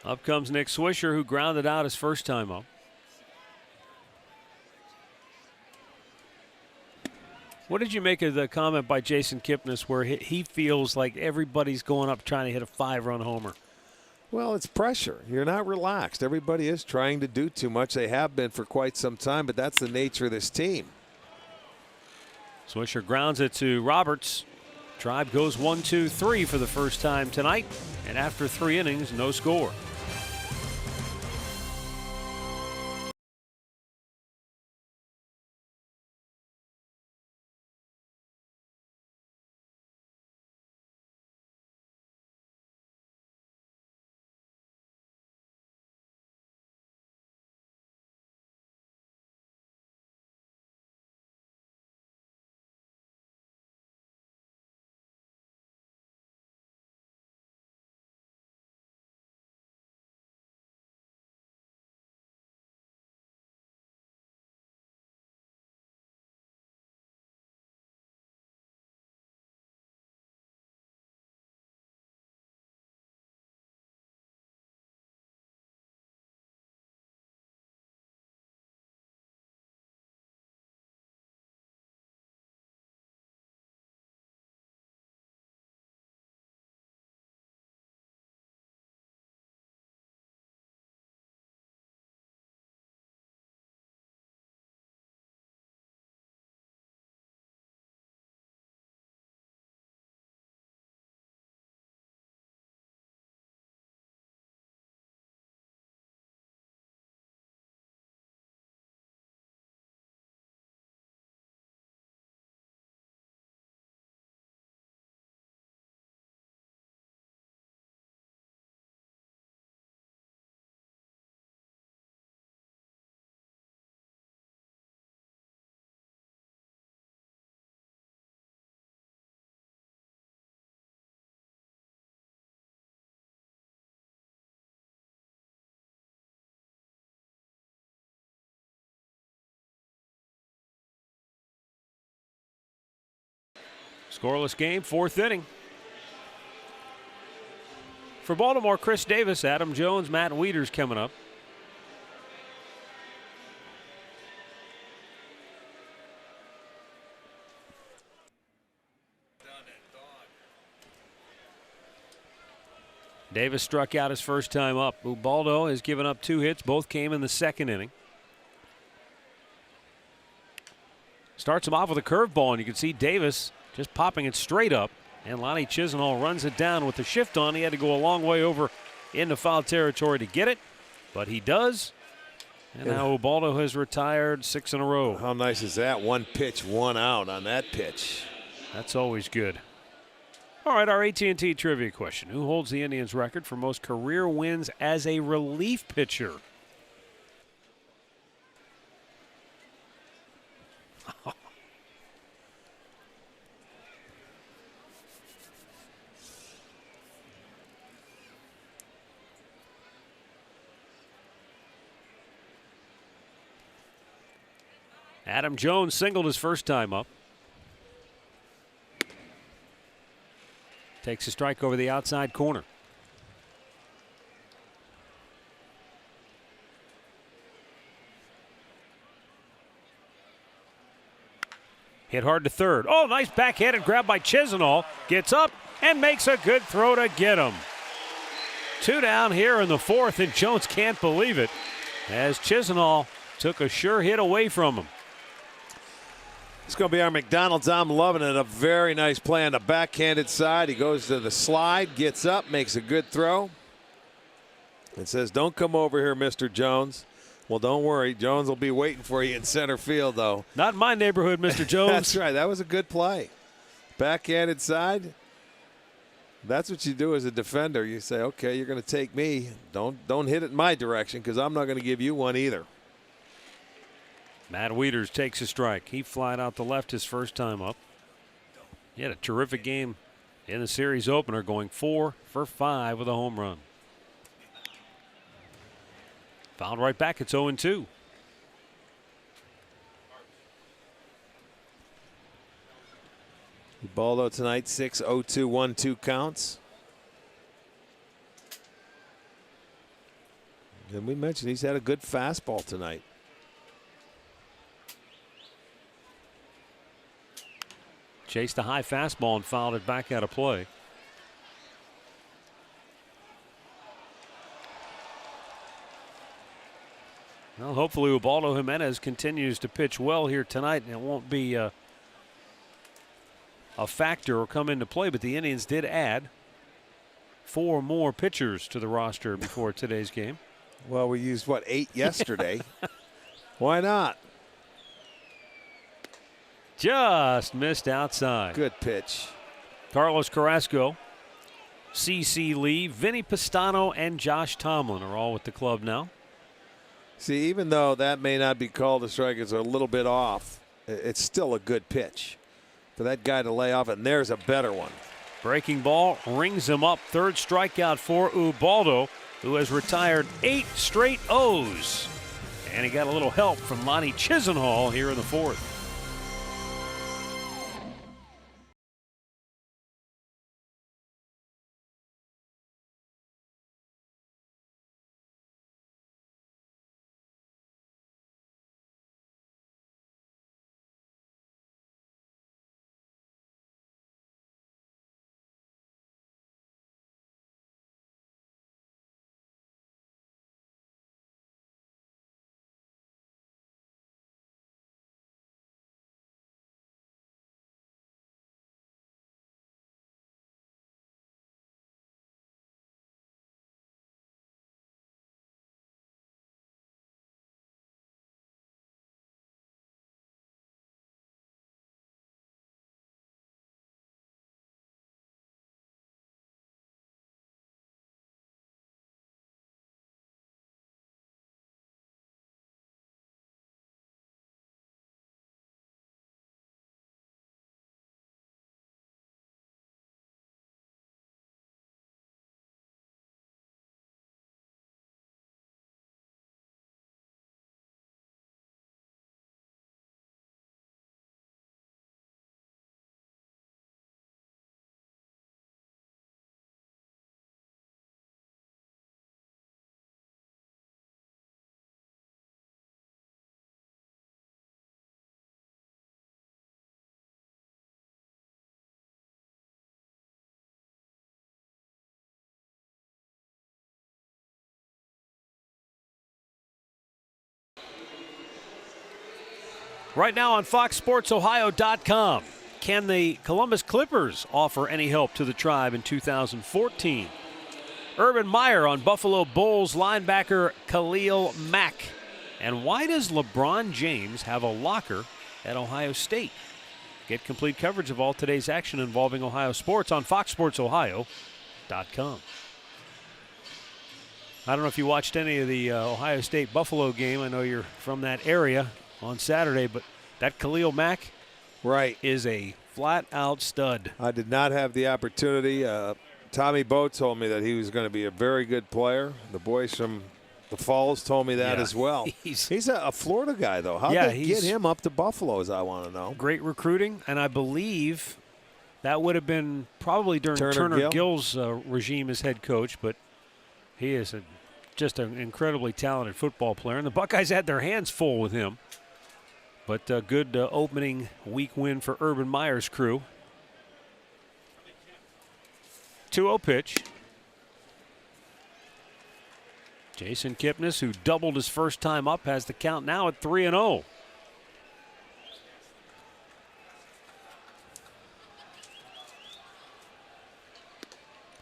Up comes Nick Swisher, who grounded out his first time up. What did you make of the comment by Jason Kipnis where he feels like everybody's going up trying to hit a 5-run homer? Well, it's pressure. You're not relaxed. Everybody is trying to do too much. They have been for quite some time, but that's the nature of this team. Swisher grounds it to Roberts. Tribe goes 1-2-3 for the first time tonight, and after 3 innings, no score. Scoreless game, 4th inning. For Baltimore, Chris Davis, Adam Jones, Matt Wieters coming up. Davis struck out his first time up. Ubaldo has given up 2 hits. Both came in the 2nd inning. Starts him off with a curveball, and you can see Davis just popping it straight up. And Lonnie Chisenhall runs it down with the shift on. He had to go a long way over into foul territory to get it, but he does. And now Ubaldo has retired 6 in a row. How nice is that? 1 pitch, 1 out on that pitch. That's always good. All right, our AT&T trivia question. Who holds the Indians record for most career wins as a relief pitcher? Adam Jones singled his first time up. Takes a strike over the outside corner. Hit hard to third. Oh, nice backhanded grab by Chisenhall. Gets up and makes a good throw to get him. 2 down here in the 4th, and Jones can't believe it as Chisenhall took a sure hit away from him. It's going to be our McDonald's. I'm loving it. A very nice play on the backhanded side. He goes to the slide, gets up, makes a good throw. It says, "Don't come over here, Mr. Jones." Well, don't worry. Jones will be waiting for you in center field, though. Not in my neighborhood, Mr. Jones. That's right. That was a good play. Backhanded side. That's what you do as a defender. You say, okay, you're going to take me. Don't hit it in my direction because I'm not going to give you one either. Matt Wieters takes a strike. He flied out the left his first time up. He had a terrific game in the series opener, going 4 for 5 with a home run. Fouled right back. It's 0-2. Ubaldo tonight, 6-0-2, 1-2 counts. And we mentioned he's had a good fastball tonight. Chased a high fastball and fouled it back out of play. Well, hopefully Ubaldo Jimenez continues to pitch well here tonight, and it won't be a factor or come into play, but the Indians did add 4 more pitchers to the roster before today's game. Well, we used, what, 8 yesterday? Why not? Just missed outside. Good pitch. Carlos Carrasco, C.C. Lee, Vinny Pistano, and Josh Tomlin are all with the club now. See, even though that may not be called a strike, it's a little bit off, it's still a good pitch for that guy to lay off, and there's a better one. Breaking ball rings him up. 3rd strikeout for Ubaldo, who has retired 8 straight O's. And he got a little help from Lonnie Chisenhall here in the 4th. Right now on FoxSportsOhio.com, can the Columbus Clippers offer any help to the Tribe in 2014? Urban Meyer on Buffalo Bulls linebacker Khalil Mack. And why does LeBron James have a locker at Ohio State? Get complete coverage of all today's action involving Ohio sports on FoxSportsOhio.com. I don't know if you watched any of the Ohio State-Buffalo game. I know you're from that area on Saturday, but that Khalil Mack is a flat-out stud. I did not have the opportunity. Tommy Bowe told me that he was going to be a very good player. The boys from the Falls told me that as well. He's a Florida guy, though. How did they get him up to Buffalo, as I want to know? Great recruiting, and I believe that would have been probably during Turner Gill's regime as head coach, but he is just an incredibly talented football player, and the Buckeyes had their hands full with him. But a good opening week win for Urban Meyer's crew. 2-0 pitch. Jason Kipnis, who doubled his first time up, has the count now at 3-0.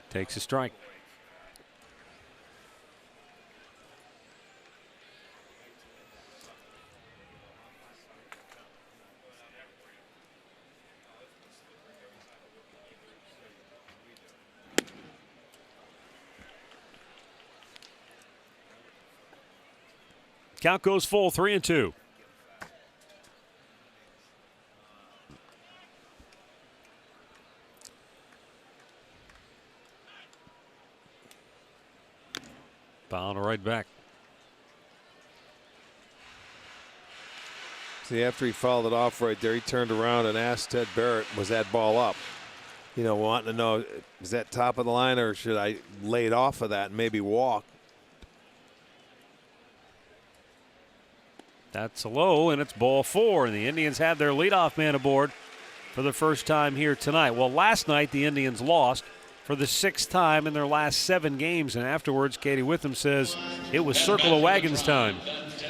Takes a strike. Count goes full, 3-2. Bound right back. See, after he fouled it off right there, he turned around and asked Ted Barrett, was that ball up? You know, wanting to know, is that top of the line or should I lay it off of that and maybe walk? That's low, and it's ball 4, and the Indians had their leadoff man aboard for the first time here tonight. Well, last night the Indians lost for the 6th time in their last 7 games, and afterwards Katie Witham says it was circle of wagons time.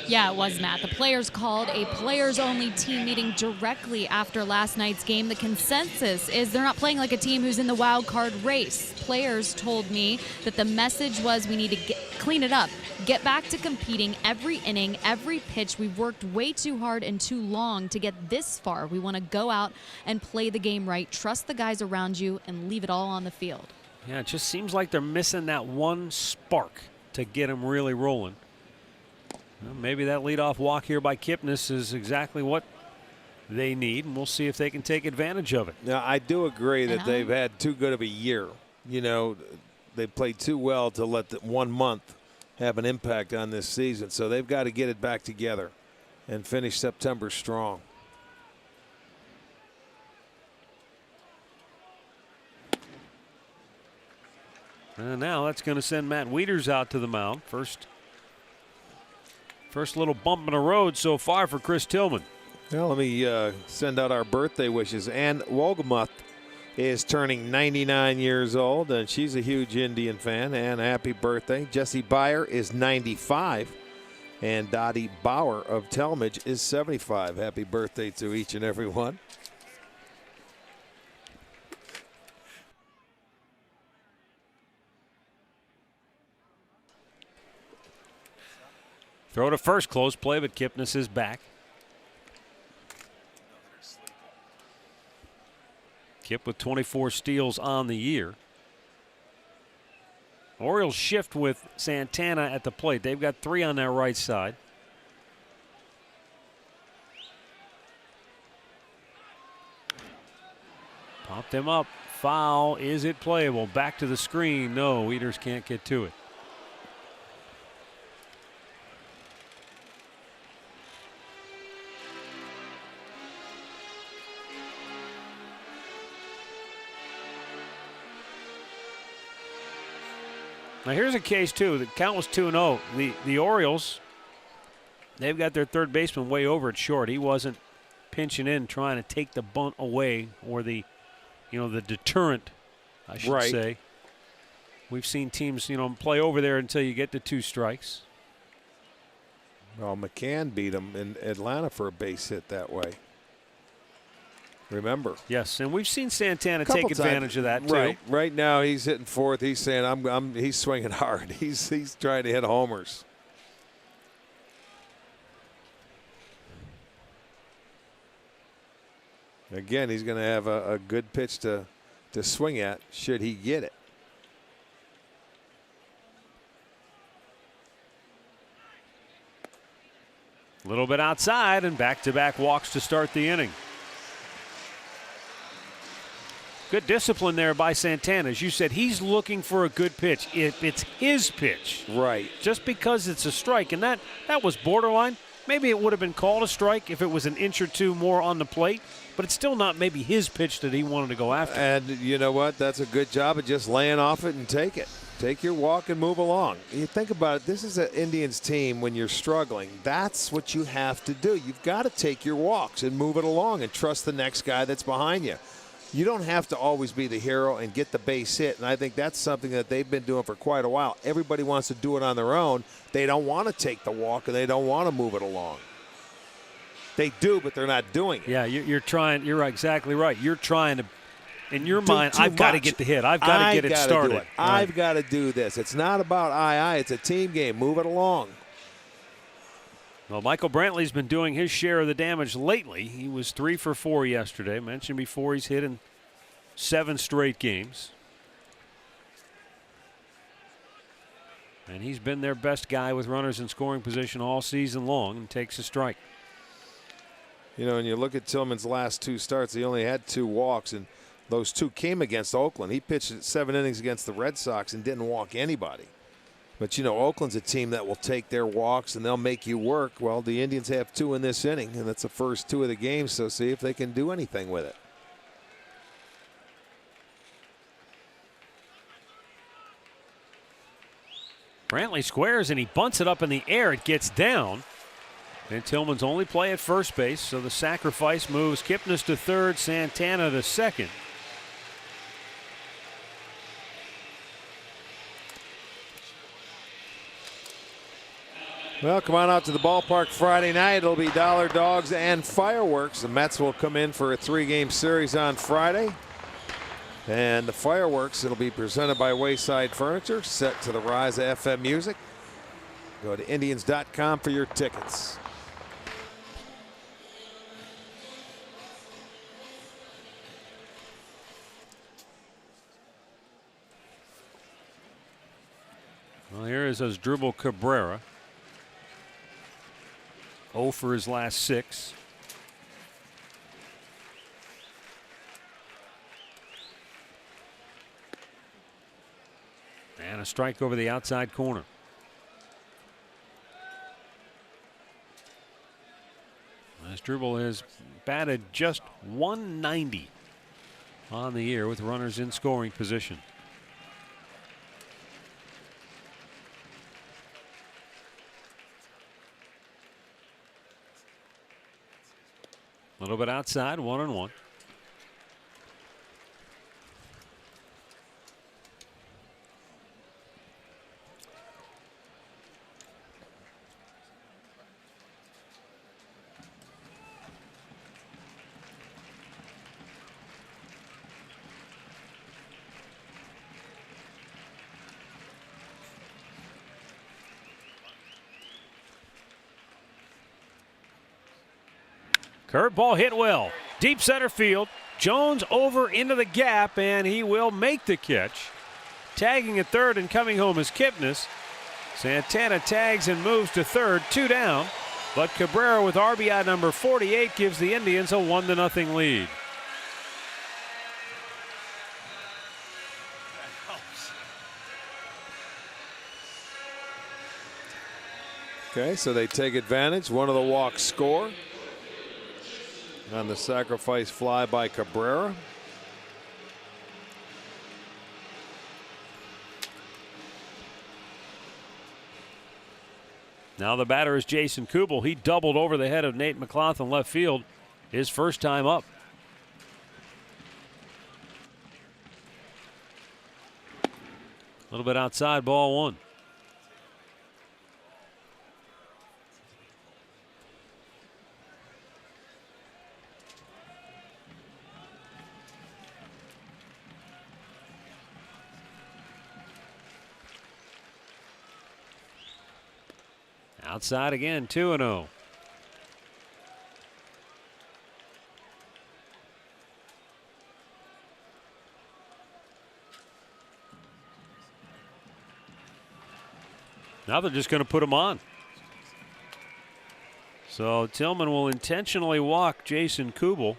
Yeah, it was, Matt. The players called a players-only team meeting directly after last night's game. The consensus is they're not playing like a team who's in the wild card race. Players told me that the message was we need to clean it up, get back to competing every inning, every pitch. We've worked way too hard and too long to get this far. We want to go out and play the game right, trust the guys around you, and leave it all on the field. Yeah, it just seems like they're missing that one spark to get them really rolling. Well, maybe that leadoff walk here by Kipnis is exactly what they need, and we'll see if they can take advantage of it. Now, I do agree that they've had too good of a year. You know, they played too well to let the 1 month have an impact on this season. So they've got to get it back together and finish September strong. And now that's going to send Matt Wieters out to the mound. First little bump in the road so far for Chris Tillman. Well, let me send out our birthday wishes. Ann Wolgamuth is turning 99 years old, and she's a huge Indian fan. And happy birthday. Jesse Beyer is 95, and Dottie Bauer of Talmadge is 75. Happy birthday to each and every one. Throw to first, close play, but Kipnis is back. Kip with 24 steals on the year. Orioles shift with Santana at the plate. They've got 3 on that right side. Popped him up. Foul. Is it playable? Back to the screen. No, Wieters can't get to it. Now here's a case too. The count was 2-0. The Orioles, they've got their third baseman way over at short. He wasn't pinching in trying to take the bunt away, or the deterrent, I should say. We've seen teams, play over there until you get to 2 strikes. Well, McCann beat him in Atlanta for a base hit that way. Remember? Yes, and we've seen Santana take advantage of that too. Right now he's hitting fourth. He's saying he's swinging hard. He's trying to hit homers. Again, he's going to have a good pitch to swing at should he get it. A little bit outside, and back-to-back walks to start the inning. Good discipline there by Santana. As you said, he's looking for a good pitch. It's his pitch. Right. Just because it's a strike, and that was borderline. Maybe it would have been called a strike if it was an inch or two more on the plate, but it's still not maybe his pitch that he wanted to go after. And you know what? That's a good job of just laying off it and take it. Take your walk and move along. You think about it, this is an Indians team when you're struggling. That's what you have to do. You've got to take your walks and move it along and trust the next guy that's behind you. You don't have to always be the hero and get the base hit, and I think that's something that they've been doing for quite a while. Everybody wants to do it on their own. They don't want to take the walk, and they don't want to move it along. They do, but they're not doing it. Yeah, you're trying. You're exactly right. You're trying to, in your mind, I've got to get the hit. I've got to get it started. I've got to do this. It's not about I. It's a team game. Move it along. Well, Michael Brantley's been doing his share of the damage lately. He was 3 for 4 yesterday. Mentioned before, he's hit in 7 straight games. And he's been their best guy with runners in scoring position all season long, and takes a strike. You know, when you look at Tillman's last 2 starts, he only had 2 walks, and those 2 came against Oakland. He pitched 7 innings against the Red Sox and didn't walk anybody. But, you know, Oakland's a team that will take their walks and they'll make you work. Well, the Indians have 2 in this inning, and that's the first 2 of the game, so see if they can do anything with it. Brantley squares, and he bunts it up in the air. It gets down. And Tillman's only play at first base, so the sacrifice moves Kipnis to third, Santana to second. Well, come on out to the ballpark Friday night. It'll be Dollar Dogs and fireworks. The Mets will come in for a 3-game series on Friday. And the fireworks, it'll be presented by Wayside Furniture, set to the rise of FM music. Go to Indians.com for your tickets. Well, here is Asdrubal Cabrera. 0 for his last 6. And a strike over the outside corner. Asdrubal has batted just 190 on the year with runners in scoring position. A little bit outside, 1-1. Curveball hit well. Deep center field. Jones over into the gap, and he will make the catch. Tagging at third and coming home is Kipnis. Santana tags and moves to third, 2 down. But Cabrera with RBI number 48 gives the Indians a 1-0 lead. Okay, so they take advantage. One of the walks score on the sacrifice fly by Cabrera. Now the batter is Jason Kubel. He doubled over the head of Nate McLaughlin in left field his first time up. A little bit outside, ball 1. Outside again, 2-0. Now they're just going to put him on. So Tillman will intentionally walk Jason Kubel.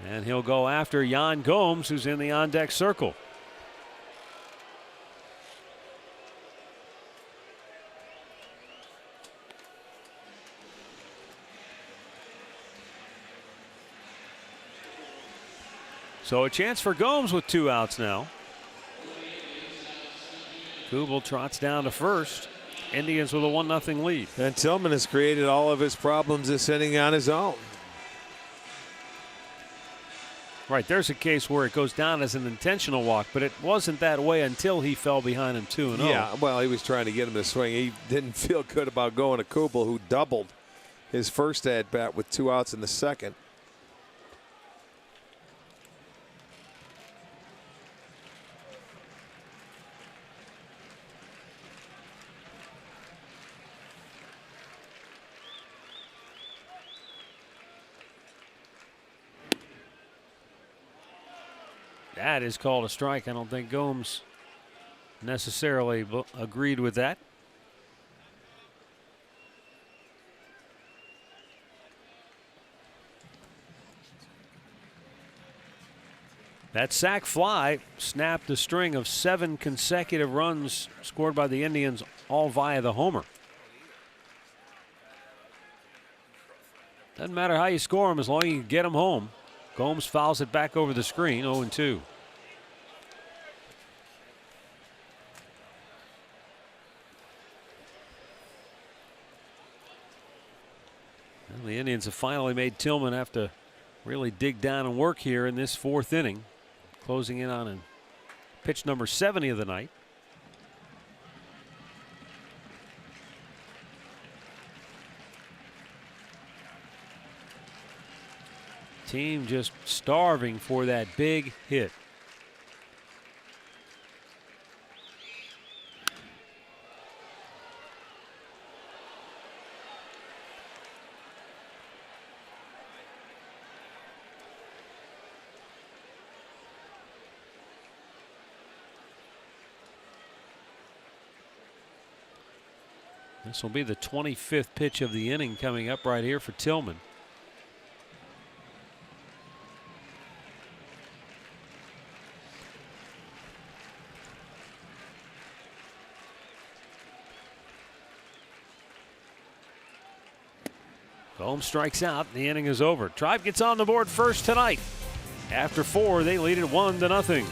And he'll go after Yan Gomes, who's in the on-deck circle. So a chance for Gomes with 2 outs now. Kubel trots down to first. Indians with a 1-0 lead. And Tillman has created all of his problems this inning on his own. Right, there's a case where it goes down as an intentional walk, but it wasn't that way until he fell behind him 2-0. Yeah, well, he was trying to get him to swing. He didn't feel good about going to Kubel, who doubled his first at-bat with 2 outs in the second. That is called a strike. I don't think Gomes necessarily agreed with that. That sac fly snapped a string of 7 consecutive runs scored by the Indians, all via the homer. Doesn't matter how you score them as long as you can get them home. Gomes fouls it back over the screen, 0-2. Well, the Indians have finally made Tillman have to really dig down and work here in this 4th inning, closing in on pitch number 70 of the night. Team just starving for that big hit. This will be the 25th pitch of the inning coming up right here for Tillman. Holmes strikes out. The inning is over. Tribe gets on the board first tonight. After 4, they lead it 1-0.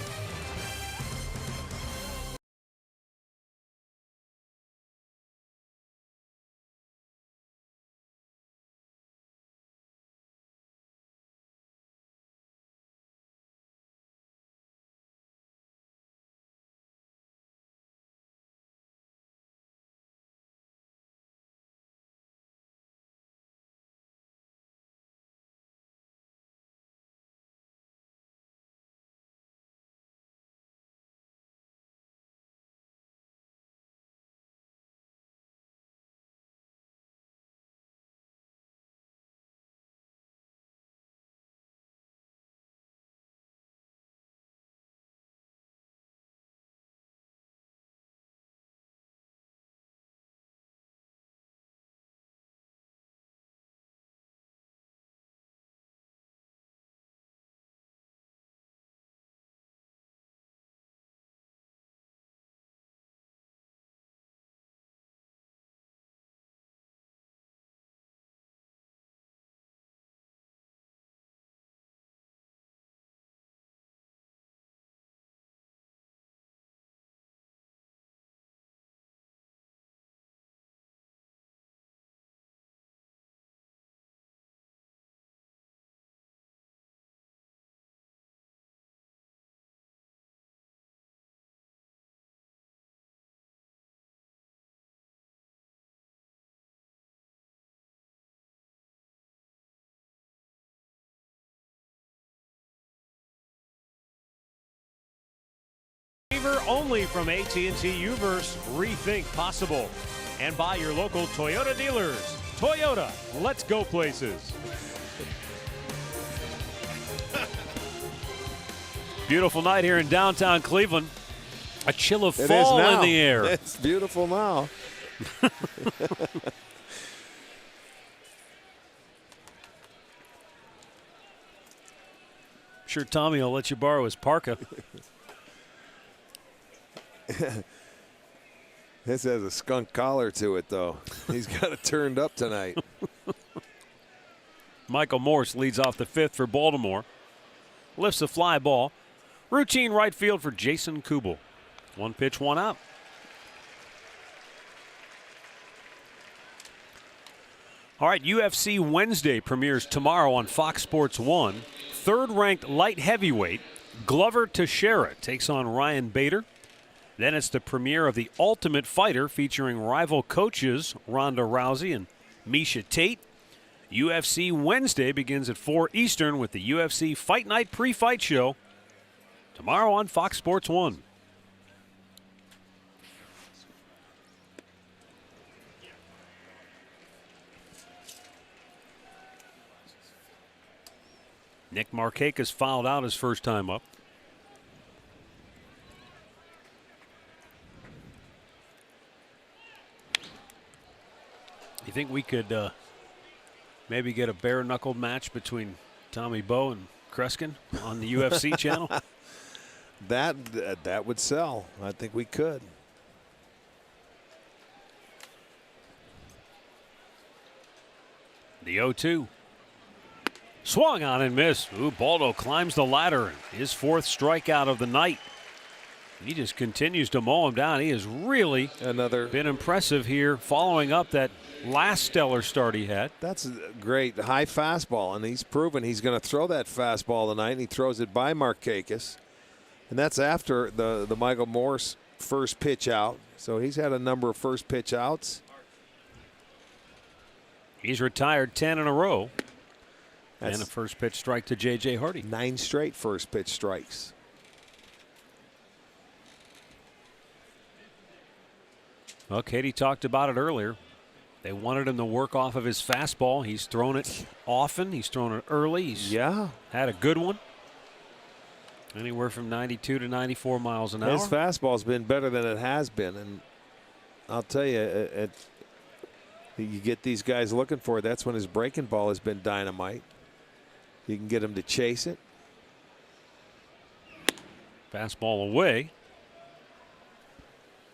Only from AT&T Uverse. Rethink possible. And by your local Toyota dealers. Toyota, let's go places. Beautiful night here in downtown Cleveland. A chill of fall in the air. It's beautiful now. Sure, Tommy will let you borrow his parka. This has a skunk collar to it, though. He's got it turned up tonight. Michael Morse leads off the 5th for Baltimore. Lifts a fly ball. Routine right field for Jason Kubel. 1 pitch, 1 out. All right, UFC Wednesday premieres tomorrow on Fox Sports 1. Third-ranked light heavyweight Glover Teixeira takes on Ryan Bader. Then it's the premiere of The Ultimate Fighter featuring rival coaches Ronda Rousey and Miesha Tate. UFC Wednesday begins at 4 Eastern with the UFC Fight Night pre-fight show tomorrow on Fox Sports 1. Nick Markakis fouled out his first time up. You think we could maybe get a bare-knuckled match between Tommy Bowe and Kreskin on the UFC channel? That would sell. I think we could. The 0-2. Swung on and missed. Baldo climbs the ladder. His 4th strikeout of the night. He just continues to mow him down. He has really been impressive here following up that last stellar start he had. That's a great high fastball, and he's proven he's going to throw that fastball tonight, and he throws it by Markakis. And that's after the Michael Morse first pitch out. So he's had a number of first pitch outs. He's retired 10 in a row. And a first pitch strike to J.J. Hardy. 9 straight first pitch strikes. Well, Katie talked about it earlier. They wanted him to work off of his fastball. He's thrown it often. He's thrown it early. He's had a good one. Anywhere from 92 to 94 miles an hour. His fastball's been better than it has been. And I'll tell you, you get these guys looking for it. That's when his breaking ball has been dynamite. You can get him to chase it. Fastball away.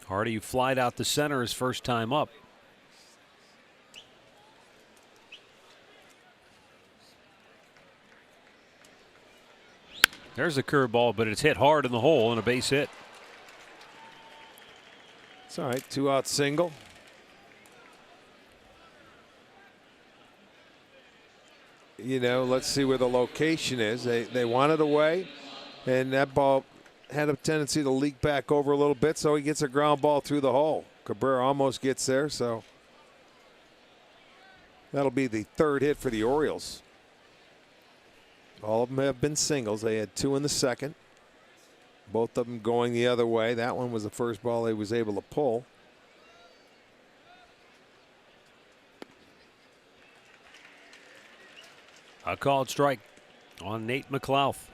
Hardy flied out the center his first time up. There's a curveball, but it's hit hard in the hole and a base hit. It's all right. 2-out single. You know, let's see where the location is. They want it away, and that ball had a tendency to leak back over a little bit, so he gets a ground ball through the hole. Cabrera almost gets there, so that'll be the 3rd hit for the Orioles. All of them have been singles. They had 2 in the 2nd. Both of them going the other way. That one was the first ball he was able to pull. A called strike on Nate McLouth.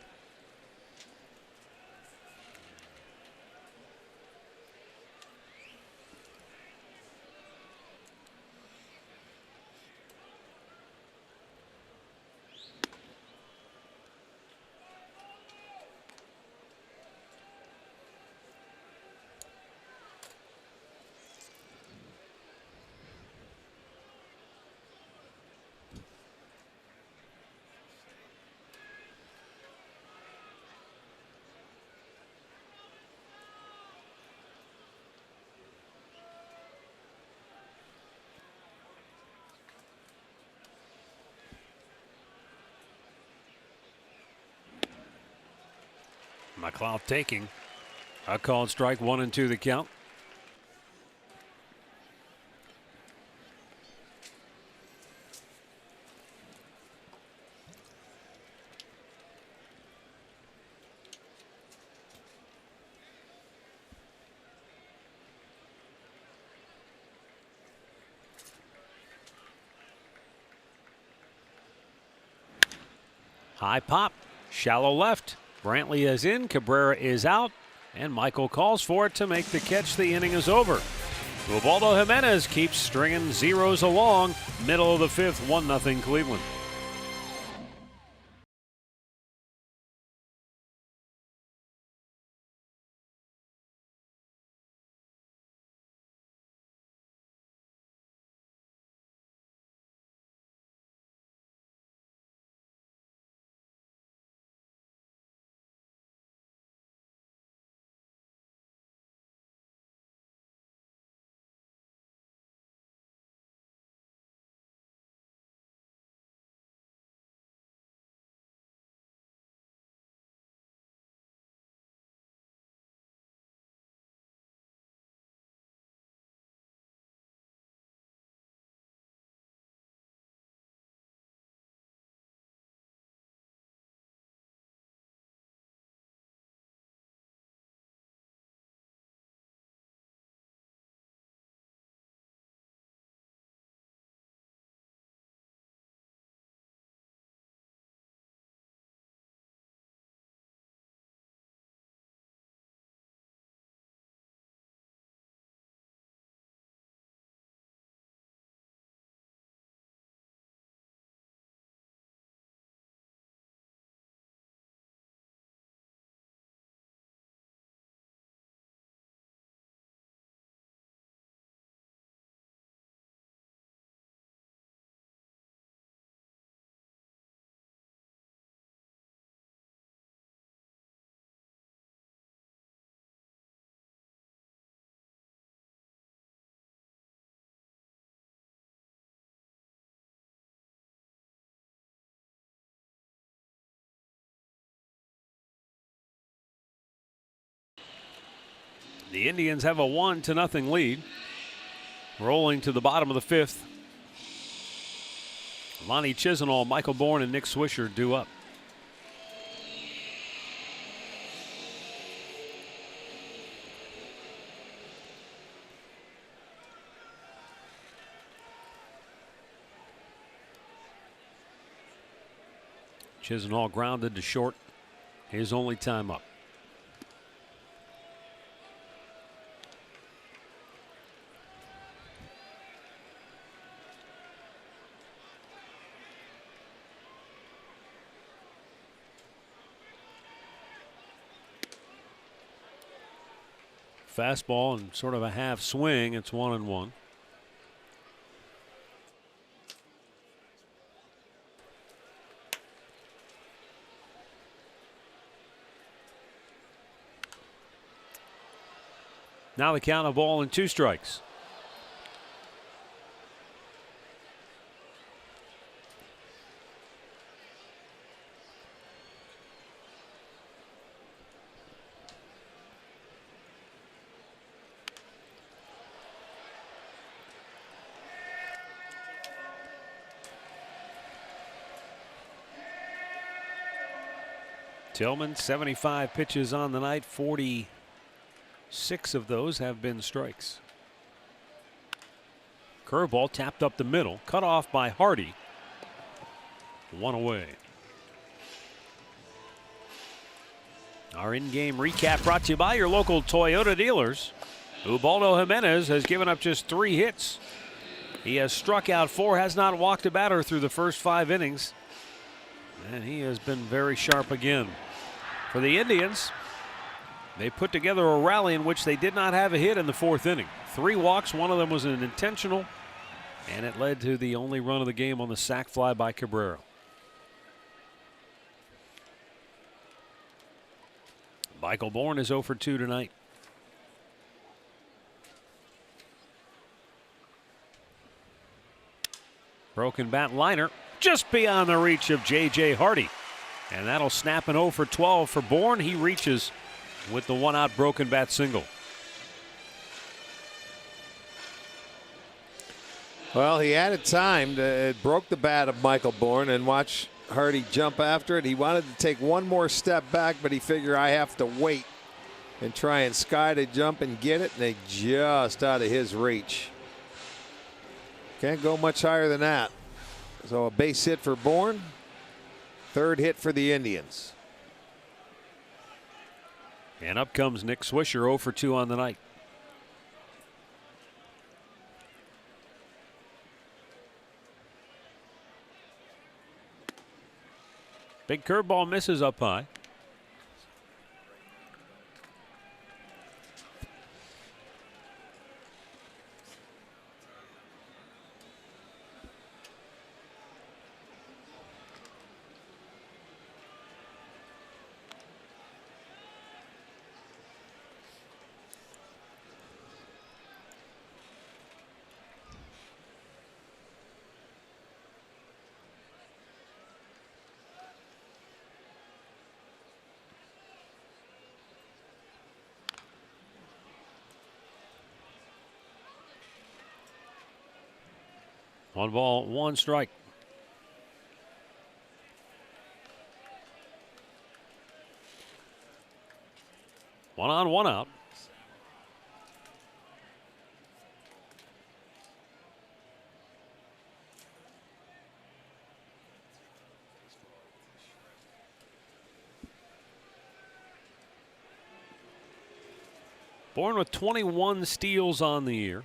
McLouth taking a called strike, 1-2 the count. High pop, shallow left. Brantley is in, Cabrera is out, and Michael calls for it to make the catch. The inning is over. Ubaldo Jimenez keeps stringing zeros along. Middle of the 5th, 1-0 Cleveland. The Indians have a 1-0 lead. Rolling to the bottom of the 5th. Lonnie Chisenhall, Michael Bourne, and Nick Swisher due up. Chisenhall grounded to short. His only time up. Fastball and sort of a half swing. It's 1-1. Now the count of ball and 2 strikes. Tillman, 75 pitches on the night, 46 of those have been strikes. Curveball tapped up the middle, cut off by Hardy. 1 away. Our in-game recap brought to you by your local Toyota dealers. Ubaldo Jimenez has given up just 3 hits. He has struck out 4, has not walked a batter through the first 5 innings. And he has been very sharp again. For the Indians, they put together a rally in which they did not have a hit in the 4th inning. 3 walks, one of them was an intentional, and it led to the only run of the game on the sac fly by Cabrera. Michael Bourne is 0 for 2 tonight. Broken bat liner just beyond the reach of J.J. Hardy. And that'll snap an 0 for 12 for Bourne. He reaches with the 1-out broken bat single. Well, he added time. It broke the bat of Michael Bourne, and watch Hardy jump after it. He wanted to take one more step back, but he figured I have to wait and try and sky to jump and get it, and they just out of his reach. Can't go much higher than that. So a base hit for Bourne. 3rd hit for the Indians. And up comes Nick Swisher, 0 for 2 on the night. Big curveball misses up high. One ball, 1 strike. One on, 1 out. Bourne with 21 steals on the year.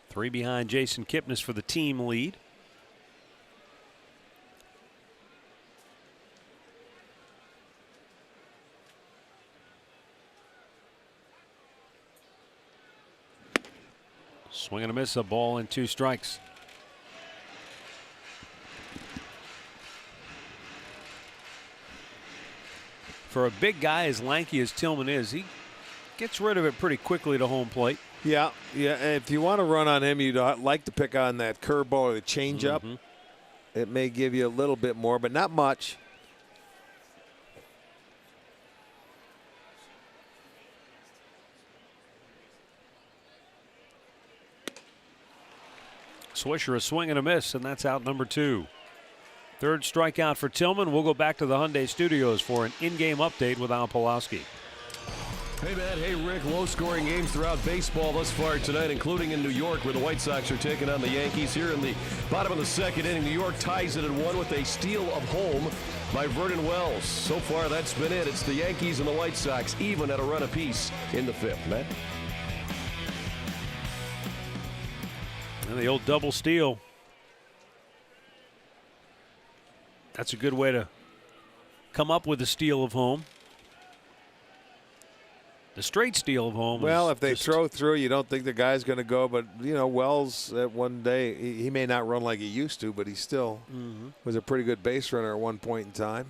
3 behind Jason Kipnis for the team lead. Swing and a miss, a ball and 2 strikes. For a big guy as lanky as Tillman is, he gets rid of it pretty quickly to home plate. Yeah. If you want to run on him, you'd like to pick on that curveball or the changeup. It may give you a little bit more, but not much. Swisher a swing and a miss, and that's out number 2. Third strikeout for Tillman. We'll go back to the Hyundai Studios for an in-game update with Al Pawlowski. Hey, Matt. Hey, Rick. Low-scoring games throughout baseball thus far tonight, including in New York, where the White Sox are taking on the Yankees. Here in the bottom of the second inning, New York ties it at 1 with a steal of home by Vernon Wells. So far, that's been it. It's the Yankees and the White Sox even at a run apiece in the 5th. Matt? And the old double steal. That's a good way to come up with a steal of home. The straight steal of home. Well, if they throw through, you don't think the guy's going to go. But, you know, Wells at one day, he may not run like he used to, but he still was a pretty good base runner at one point in time.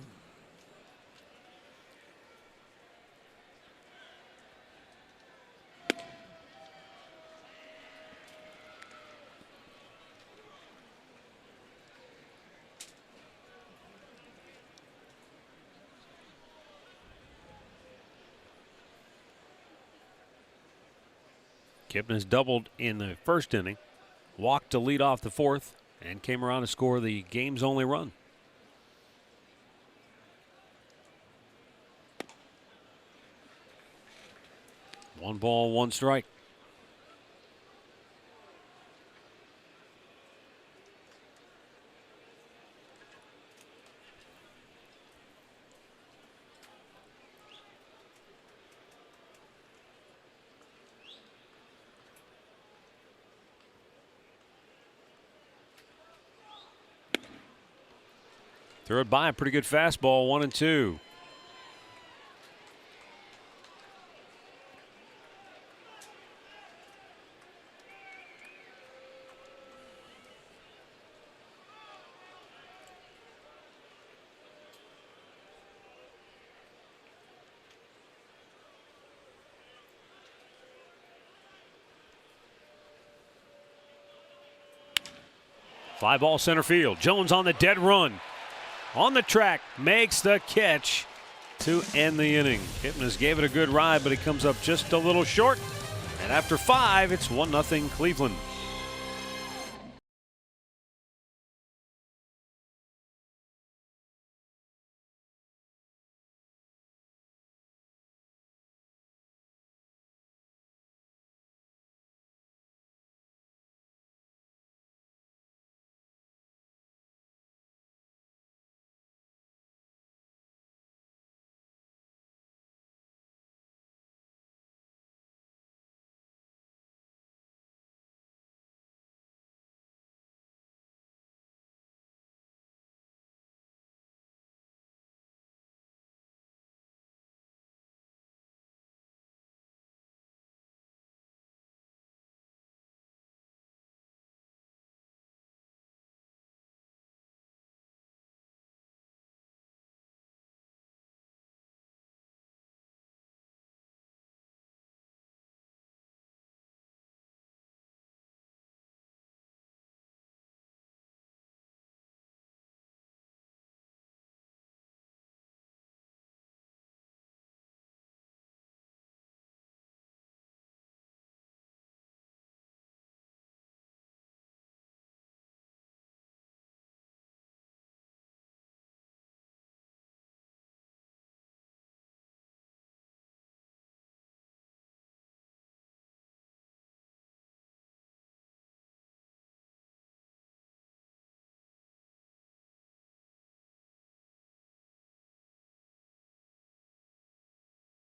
Kipnis doubled in the first inning, walked to lead off the 4th, and came around to score the game's only run. One ball, one strike. Threw it by, a pretty good fastball, 1-2. Fly ball center field. Jones on the dead run. On the track, makes the catch to end the inning. Kipnis gave it a good ride, but he comes up just a little short. And after 5, it's 1-0 Cleveland.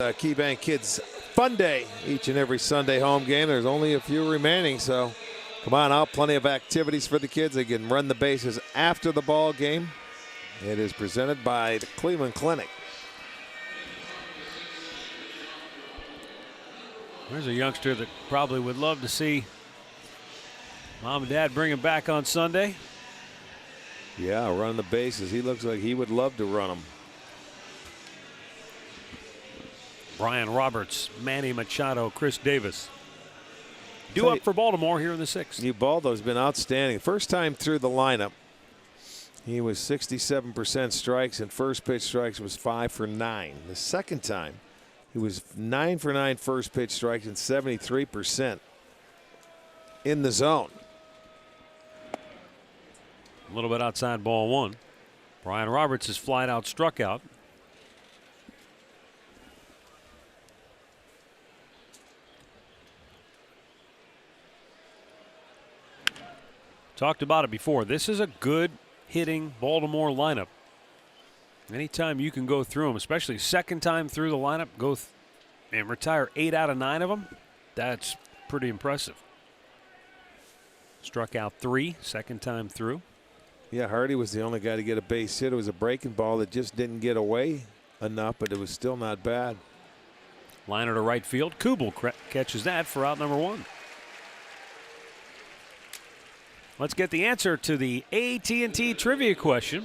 KeyBank Kids Fun Day each and every Sunday home game. There's only a few remaining, so come on out. Plenty of activities for the kids. They can run the bases after the ball game. It is presented by the Cleveland Clinic. There's a youngster that probably would love to see Mom and Dad bring him back on Sunday. Yeah, run the bases. He looks like he would love to run them. Brian Roberts, Manny Machado, Chris Davis. Due up for Baltimore here in the 6th. Ubaldo's been outstanding. First time through the lineup, he was 67% strikes, and first pitch strikes was 5 for 9. The second time, he was 9 for 9 first pitch strikes and 73% in the zone. A little bit outside ball one. Brian Roberts is flied out, struck out. Talked about it before. This is a good hitting Baltimore lineup. Anytime you can go through them, especially second time through the lineup, and retire 8 out of 9 of them, that's pretty impressive. Struck out 3 second time through. Yeah, Hardy was the only guy to get a base hit. It was a breaking ball that just didn't get away enough, but it was still not bad. Liner to right field. Kubel catches that for out number 1. Let's get the answer to the AT&T trivia question.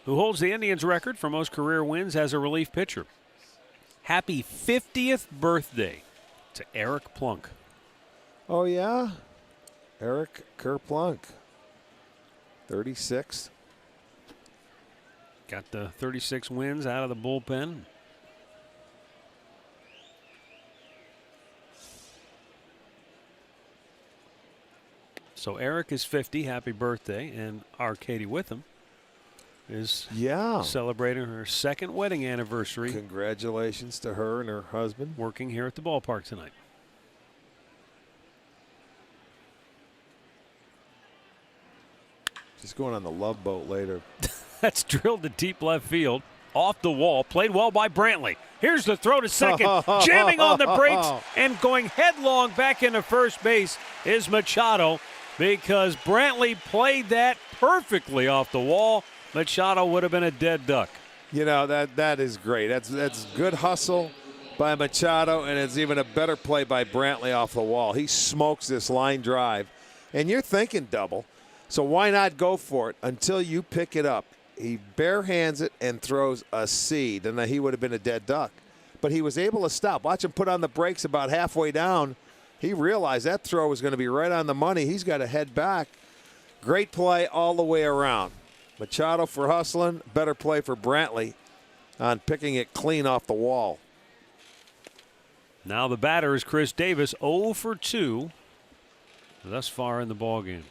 Who holds the Indians record for most career wins as a relief pitcher? Happy 50th birthday to Eric Plunk. Oh, yeah? Eric Kerplunk, 36. Got the 36 wins out of the bullpen. So Eric is 50. Happy birthday. And our Katie Witham is celebrating her second wedding anniversary. Congratulations to her and her husband. Working here at the ballpark tonight. She's going on the Love Boat later. That's drilled to deep left field. Off the wall. Played well by Brantley. Here's the throw to second. Jamming on the brakes and going headlong back into first base is Machado, because Brantley played that perfectly off the wall. Machado would have been a dead duck. You know, that is great. That's good hustle by Machado, and it's even a better play by Brantley off the wall. He smokes this line drive, and you're thinking double. So why not go for it until you pick it up? He bare hands it and throws a seed, and he would have been a dead duck. But he was able to stop. Watch him put on the brakes about halfway down. He realized that throw was going to be right on the money. He's got to head back. Great play all the way around. Machado for hustling. Better play for Brantley on picking it clean off the wall. Now the batter is Chris Davis, 0 for 2 thus far in the ballgame.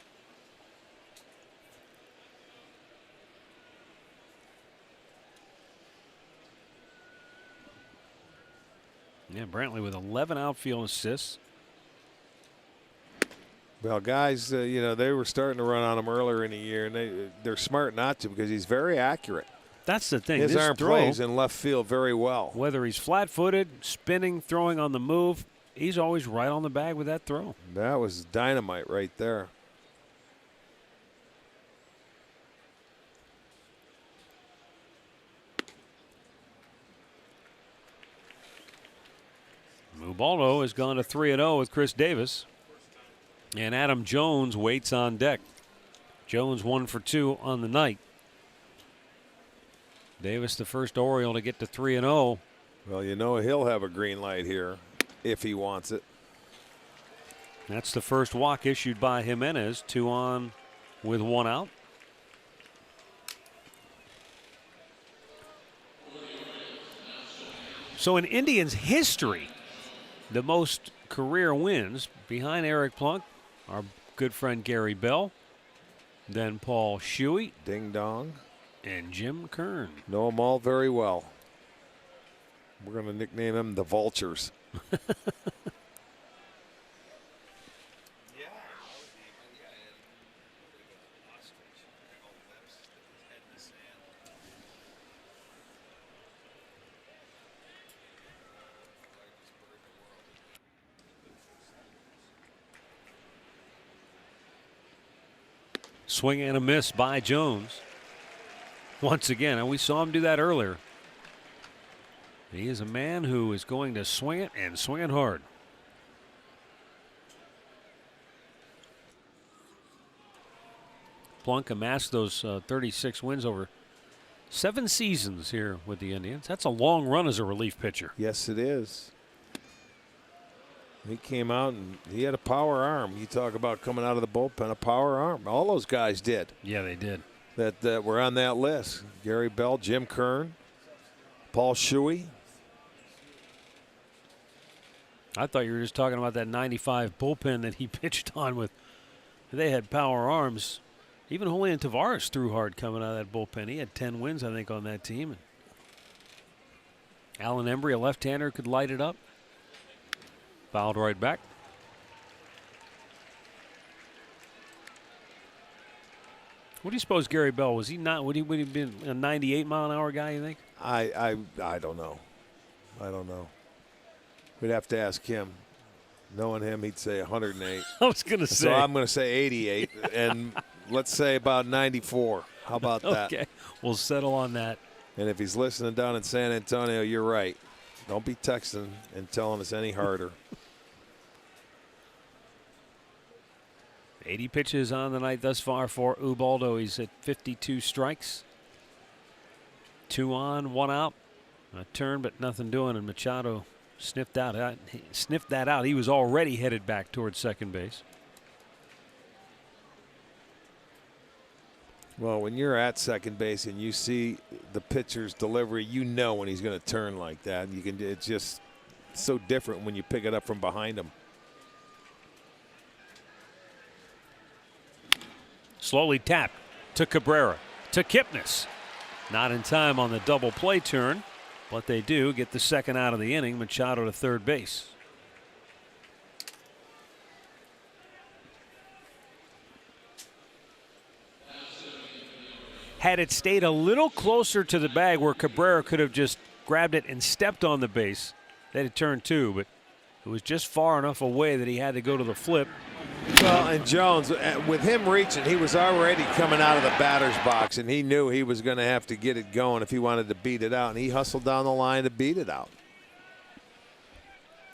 Yeah, Brantley with 11 outfield assists. Well, guys, you know, they were starting to run on him earlier in the year, and they're smart not to, because he's very accurate. That's the thing. His this arm throw, plays in left field very well. Whether he's flat-footed, spinning, throwing on the move, he's always right on the bag with that throw. That was dynamite right there. Ubaldo has gone to 3-0 with Chris Davis. And Adam Jones waits on deck. Jones 1 for 2 on the night. Davis, the first Oriole to get to 3-0. Well, you know he'll have a green light here if he wants it. That's the first walk issued by Jimenez. 2 on with 1 out. So in Indians history, the most career wins behind Eric Plunk, our good friend Gary Bell, then Paul Shuey, Ding dong, and Jim Kern. Know them all very well. We're going to nickname them the Vultures. Swing and a miss by Jones. Once again, and we saw him do that earlier. He is a man who is going to swing it and swing it hard. Plunk amassed those 36 wins over 7 seasons here with the Indians. That's a long run as a relief pitcher. Yes, it is. He came out and he had a power arm. You talk about coming out of the bullpen, a power arm. All those guys did. Yeah, they did. That were on that list. Gary Bell, Jim Kern, Paul Shuey. I thought you were just talking about that 95 bullpen that he pitched on with they had power arms. Even Julian Tavares threw hard coming out of that bullpen. He had 10 wins, I think, on that team. And Alan Embry, a left-hander, could light it up. Fouled right back. What do you suppose Gary Bell was? He not? Would he have been a 98-mile-an-hour guy? You think? I don't know. I don't know. We'd have to ask him. Knowing him, he'd say 108. I was going to say. So I'm going to say 88, and let's say about 94. How about that? Okay, we'll settle on that. And if he's listening down in San Antonio, you're right. Don't be texting and telling us any harder. 80 pitches on the night thus far for Ubaldo. He's at 52 strikes. 2 on, 1 out. A turn, but nothing doing, and Machado sniffed that out. He was already headed back towards second base. Well, when you're at second base and you see the pitcher's delivery, you know when he's going to turn like that. You can. It's just so different when you pick it up from behind him. Slowly tapped to Cabrera, to Kipnis. Not in time on the double play turn, but they do get the second out of the inning. Machado to third base. Had it stayed a little closer to the bag where Cabrera could have just grabbed it and stepped on the base, they'd have turned 2, but it was just far enough away that he had to go to the flip. Well, and Jones, with him reaching, he was already coming out of the batter's box, and he knew he was going to have to get it going if he wanted to beat it out, and he hustled down the line to beat it out.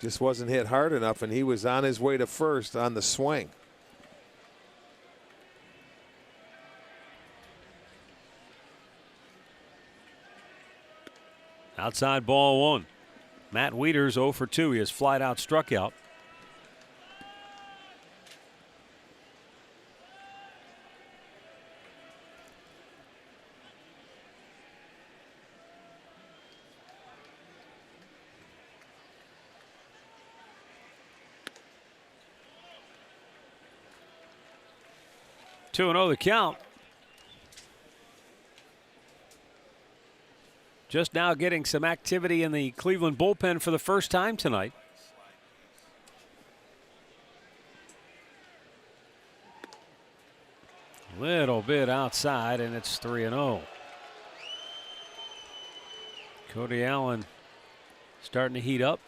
Just wasn't hit hard enough, and he was on his way to first on the swing. Outside ball 1. Matt Wieters 0 for 2. He has flied out, struck out. Two and 0 the count. Just now getting some activity in the Cleveland bullpen for the first time tonight. Little bit outside, and it's 3-0. Cody Allen starting to heat up.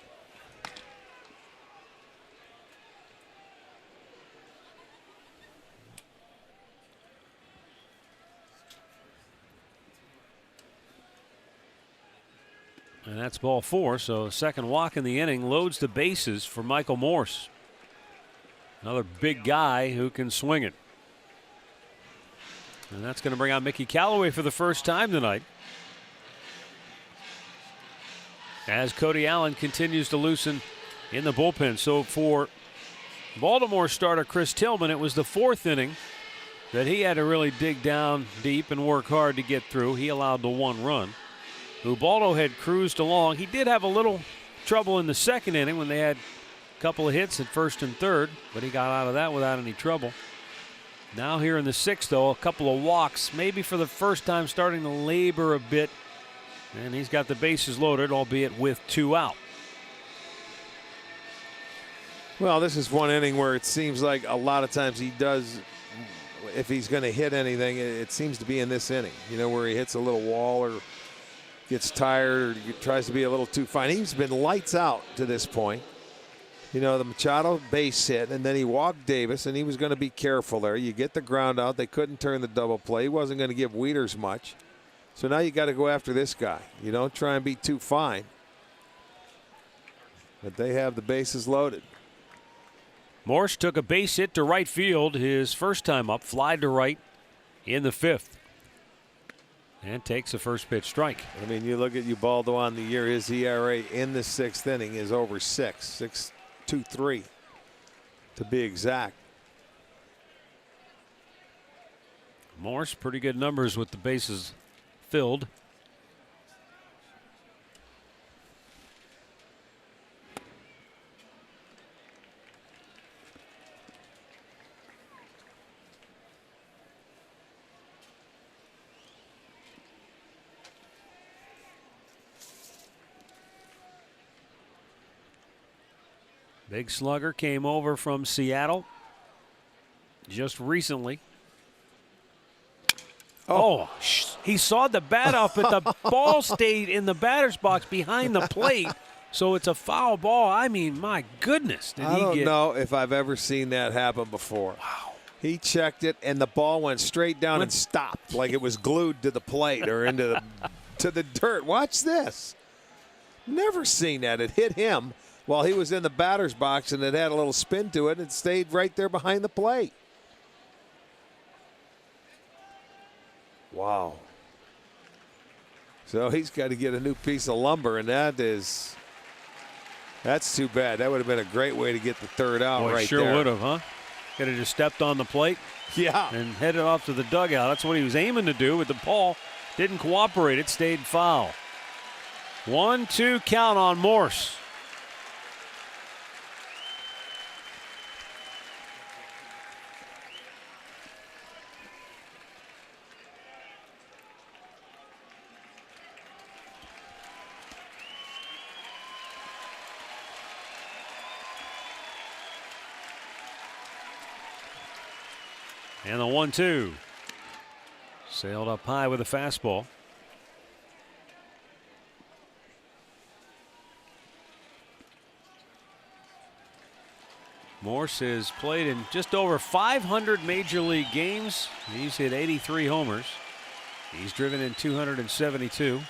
And that's ball 4, so second walk in the inning loads the bases for Michael Morse. Another big guy who can swing it. And that's going to bring out Mickey Callaway for the first time tonight. As Cody Allen continues to loosen in the bullpen. So for Baltimore starter Chris Tillman, it was the 4th inning that he had to really dig down deep and work hard to get through. He allowed the 1 run. Ubaldo had cruised along. He did have a little trouble in the 2nd inning when they had a couple of hits at 1st and 3rd, but he got out of that without any trouble. Now here in the 6th, though, a couple of walks, maybe for the first time starting to labor a bit, and he's got the bases loaded, albeit with 2 out. Well, this is one inning where it seems like a lot of times he does, if he's going to hit anything, it seems to be in this inning, you know, where he hits a little wall or gets tired or tries to be a little too fine. He's been lights out to this point. You know, the Machado base hit, and then he walked Davis, and he was going to be careful there. You get the ground out. They couldn't turn the double play. He wasn't going to give Wieters much. So now you got to go after this guy. You don't try and be too fine. But they have the bases loaded. Morse took a base hit to right field his first time up, flied to right in the 5th. And takes a first pitch strike. I mean, you look at Ubaldo on the year, his ERA in the 6th inning is over 6.23 to be exact. Morse, pretty good numbers with the bases filled. Big slugger came over from Seattle just recently. Oh, he sawed the bat off, but the ball stayed in the batter's box behind the plate. So it's a foul ball. I mean, my goodness. I don't know if I've ever seen that happen before. Wow. He checked it, and the ball went straight down and stopped like it was glued to the plate or into the dirt. Watch this. Never seen that. It hit him while he was in the batter's box, and it had a little spin to it and stayed right there behind the plate. Wow. So he's got to get a new piece of lumber, and that's too bad. That would have been a great way to get the third out. Boy, right sure there. would have, huh? Could have just stepped on the plate. Yeah. And headed off to the dugout. That's what he was aiming to do, but the ball didn't cooperate. It stayed foul. 1-2 count on Morse. And the 1-2. Sailed up high with a fastball. Morse has played in just over 500 major league games. He's hit 83 homers. He's driven in 272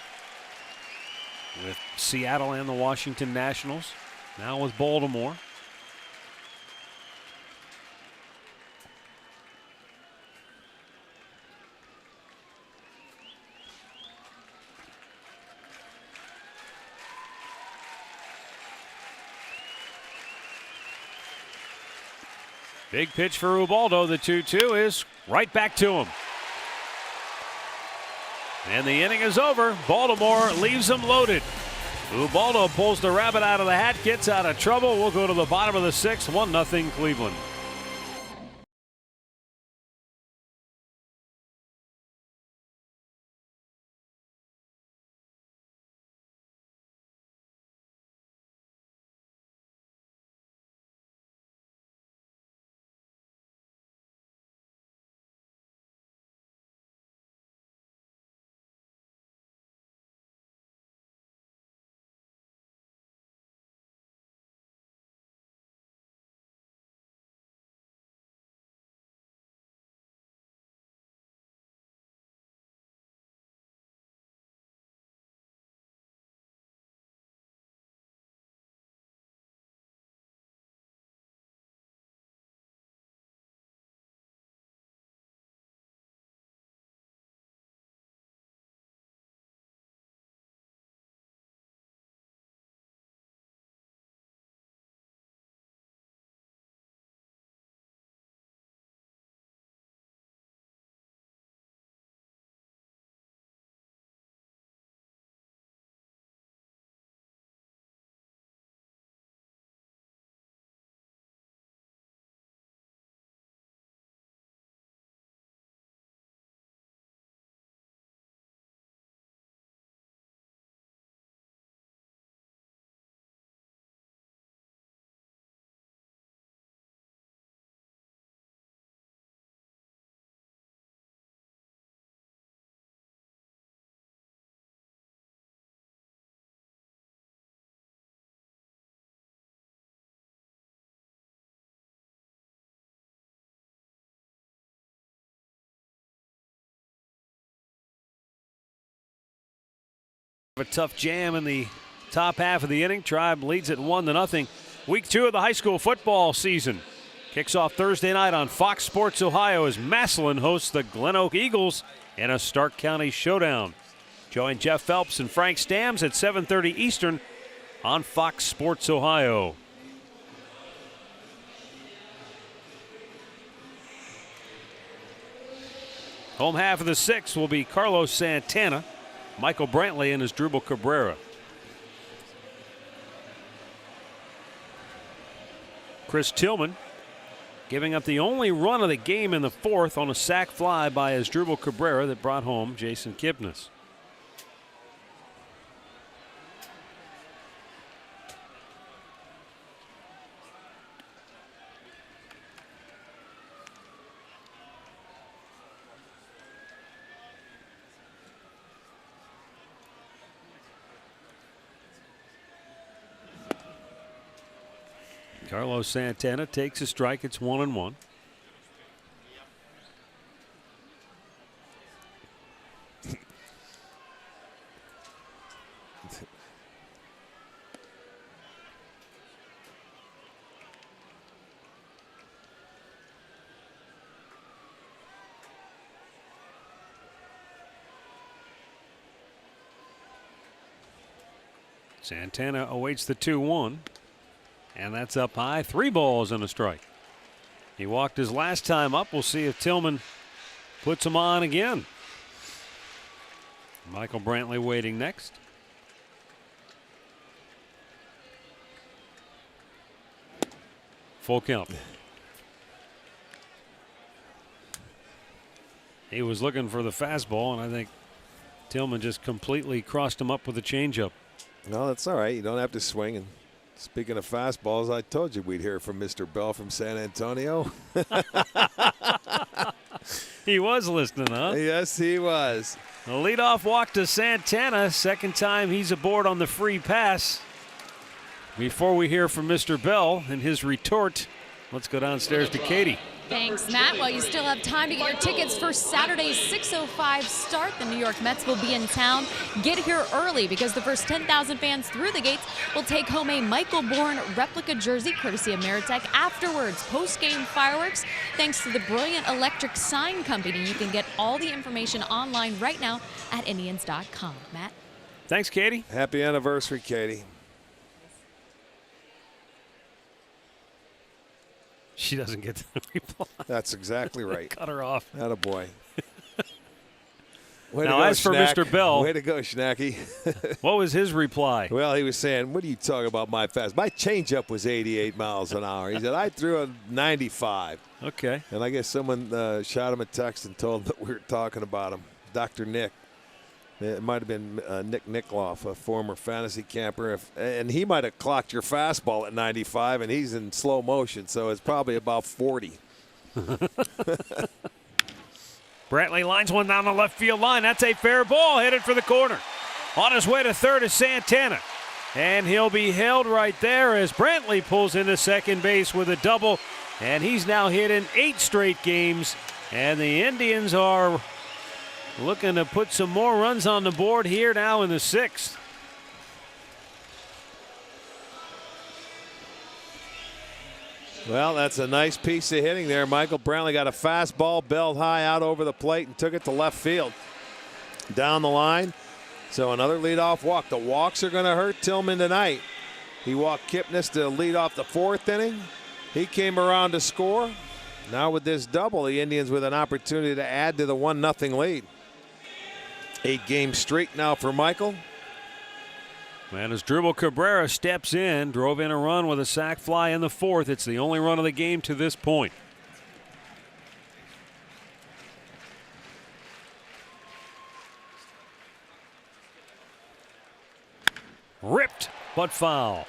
with Seattle and the Washington Nationals. Now with Baltimore. Big pitch for Ubaldo. The 2-2 is right back to him. And the inning is over. Baltimore leaves them loaded. Ubaldo pulls the rabbit out of the hat, gets out of trouble. We'll go to the bottom of the sixth. 1-0 Cleveland. A tough jam in the top half of the inning. Tribe leads it 1-0. Week 2 of the high school football season kicks off Thursday night on Fox Sports Ohio as Massillon hosts the Glen Oak Eagles in a Stark County showdown. Join Jeff Phelps and Frank Stams at 7:30 Eastern on Fox Sports Ohio. Home half of the sixth will be Carlos Santana, Michael Brantley, and Asdrubal Cabrera. Chris Tillman giving up the only run of the game in the fourth on a sac fly by Asdrubal Cabrera that brought home Jason Kipnis. Carlos Santana takes a strike. It's 1-1. Santana awaits the 2-1. And that's up high. 3 balls and a strike. He walked his last time up. We'll see if Tillman puts him on again. Michael Brantley waiting next. Full count. He was looking for the fastball, and I think Tillman just completely crossed him up with a changeup. No, that's all right. You don't have to swing. And speaking of fastballs, I told you we'd hear from Mr. Bell from San Antonio. He was listening, huh? Yes, he was. A leadoff walk to Santana. Second time he's aboard on the free pass. Before we hear from Mr. Bell and his retort, let's go downstairs to Katie. Thanks, Matt. Well, you still have time to get your tickets for Saturday's 6:05 start. The New York Mets will be in town. Get here early because the first 10,000 fans through the gates will take home a Michael Bourne replica jersey courtesy of Meritech. Afterwards, post-game fireworks thanks to the Brilliant Electric Sign Company. You can get all the information online right now at Indians.com. Matt? Thanks, Katie. Happy anniversary, Katie. She doesn't get the reply. That's exactly right. Cut her off. Attaboy. Now, as for Mr. Bell. Way to go, Schnacky. What was his reply? Well, he was saying, what are you talking about my fast? My changeup was 88 miles an hour. He said, I threw a 95. Okay. And I guess someone shot him a text and told him that we were talking about him. Dr. Nick. It might have been Nick Nickloff, a former fantasy camper. And he might have clocked your fastball at 95, and he's in slow motion, so it's probably about 40. Brantley lines one down the left field line. That's a fair ball headed for the corner. On his way to third is Santana. And he'll be held right there as Brantley pulls into second base with a double. And he's now hit in 8 straight games. And the Indians are looking to put some more runs on the board here now in the 6th. Well, that's a nice piece of hitting there. Michael Brantley got a fastball belled high out over the plate and took it to left field. Down the line. So another leadoff walk. The walks are going to hurt Tillman tonight. He walked Kipnis to lead off the 4th inning. He came around to score. Now with this double, the Indians with an opportunity to add to the 1-0 lead. 8-game streak now for Michael. And as Dribble Cabrera steps in, drove in a run with a sac fly in the 4th. It's the only run of the game to this point. Ripped, but foul.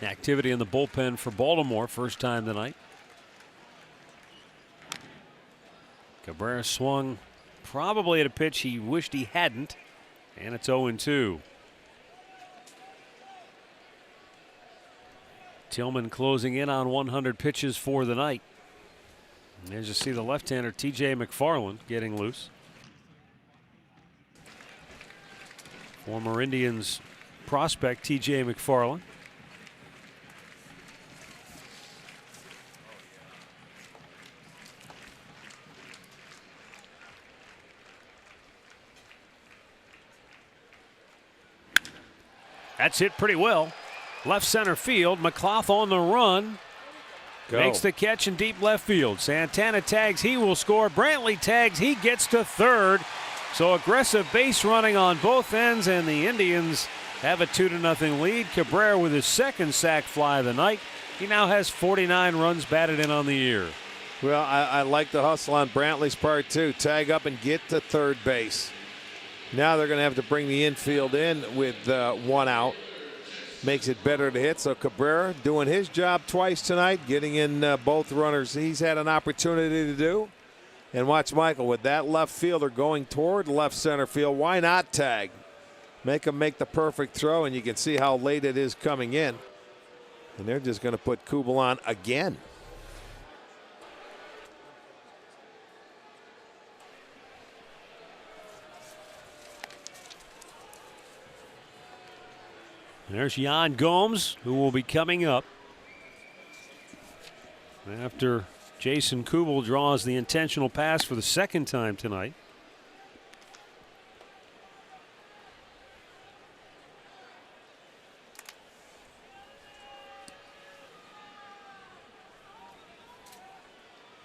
Activity in the bullpen for Baltimore, first time tonight. Cabrera swung probably at a pitch he wished he hadn't, and it's 0-2. Tillman closing in on 100 pitches for the night. And as you see, the left-hander T.J. McFarland getting loose. Former Indians prospect T.J. McFarland. That's hit pretty well. Left center field. McClough on the run. Makes the catch in deep left field. Santana tags, he will score. Brantley tags, he gets to third. So aggressive base running on both ends, and the Indians have a 2-0 lead. Cabrera with his second sac fly of the night. He now has 49 runs batted in on the year. Well, I like the hustle on Brantley's part, too. Tag up and get to third base. Now they're going to have to bring the infield in with 1 out. Makes it better to hit. So Cabrera doing his job twice tonight, getting in both runners he's had an opportunity to do. And watch Michael with that left fielder going toward left center field. Why not tag? Make him make the perfect throw, and you can see how late it is coming in. And they're just going to put Kubel on again. There's Yan Gomes, who will be coming up after Jason Kubel draws the intentional pass for the second time tonight.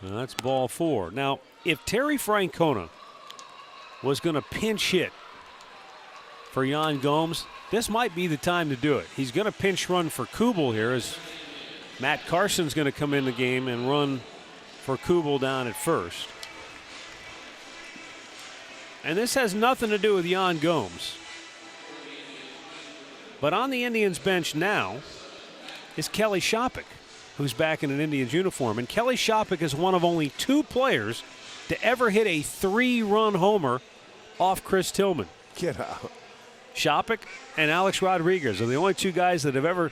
Well, that's ball 4. Now, if Terry Francona was going to pinch hit for Yan Gomes, this might be the time to do it. He's going to pinch run for Kubel here as Matt Carson's going to come in the game and run for Kubel down at first. And this has nothing to do with Yan Gomes. But on the Indians bench now is Kelly Shoppach, who's back in an Indians uniform. And Kelly Shoppach is one of only 2 players to ever hit a 3-run homer off Chris Tillman. Get out. Shoppach and Alex Rodriguez are the only 2 guys that have ever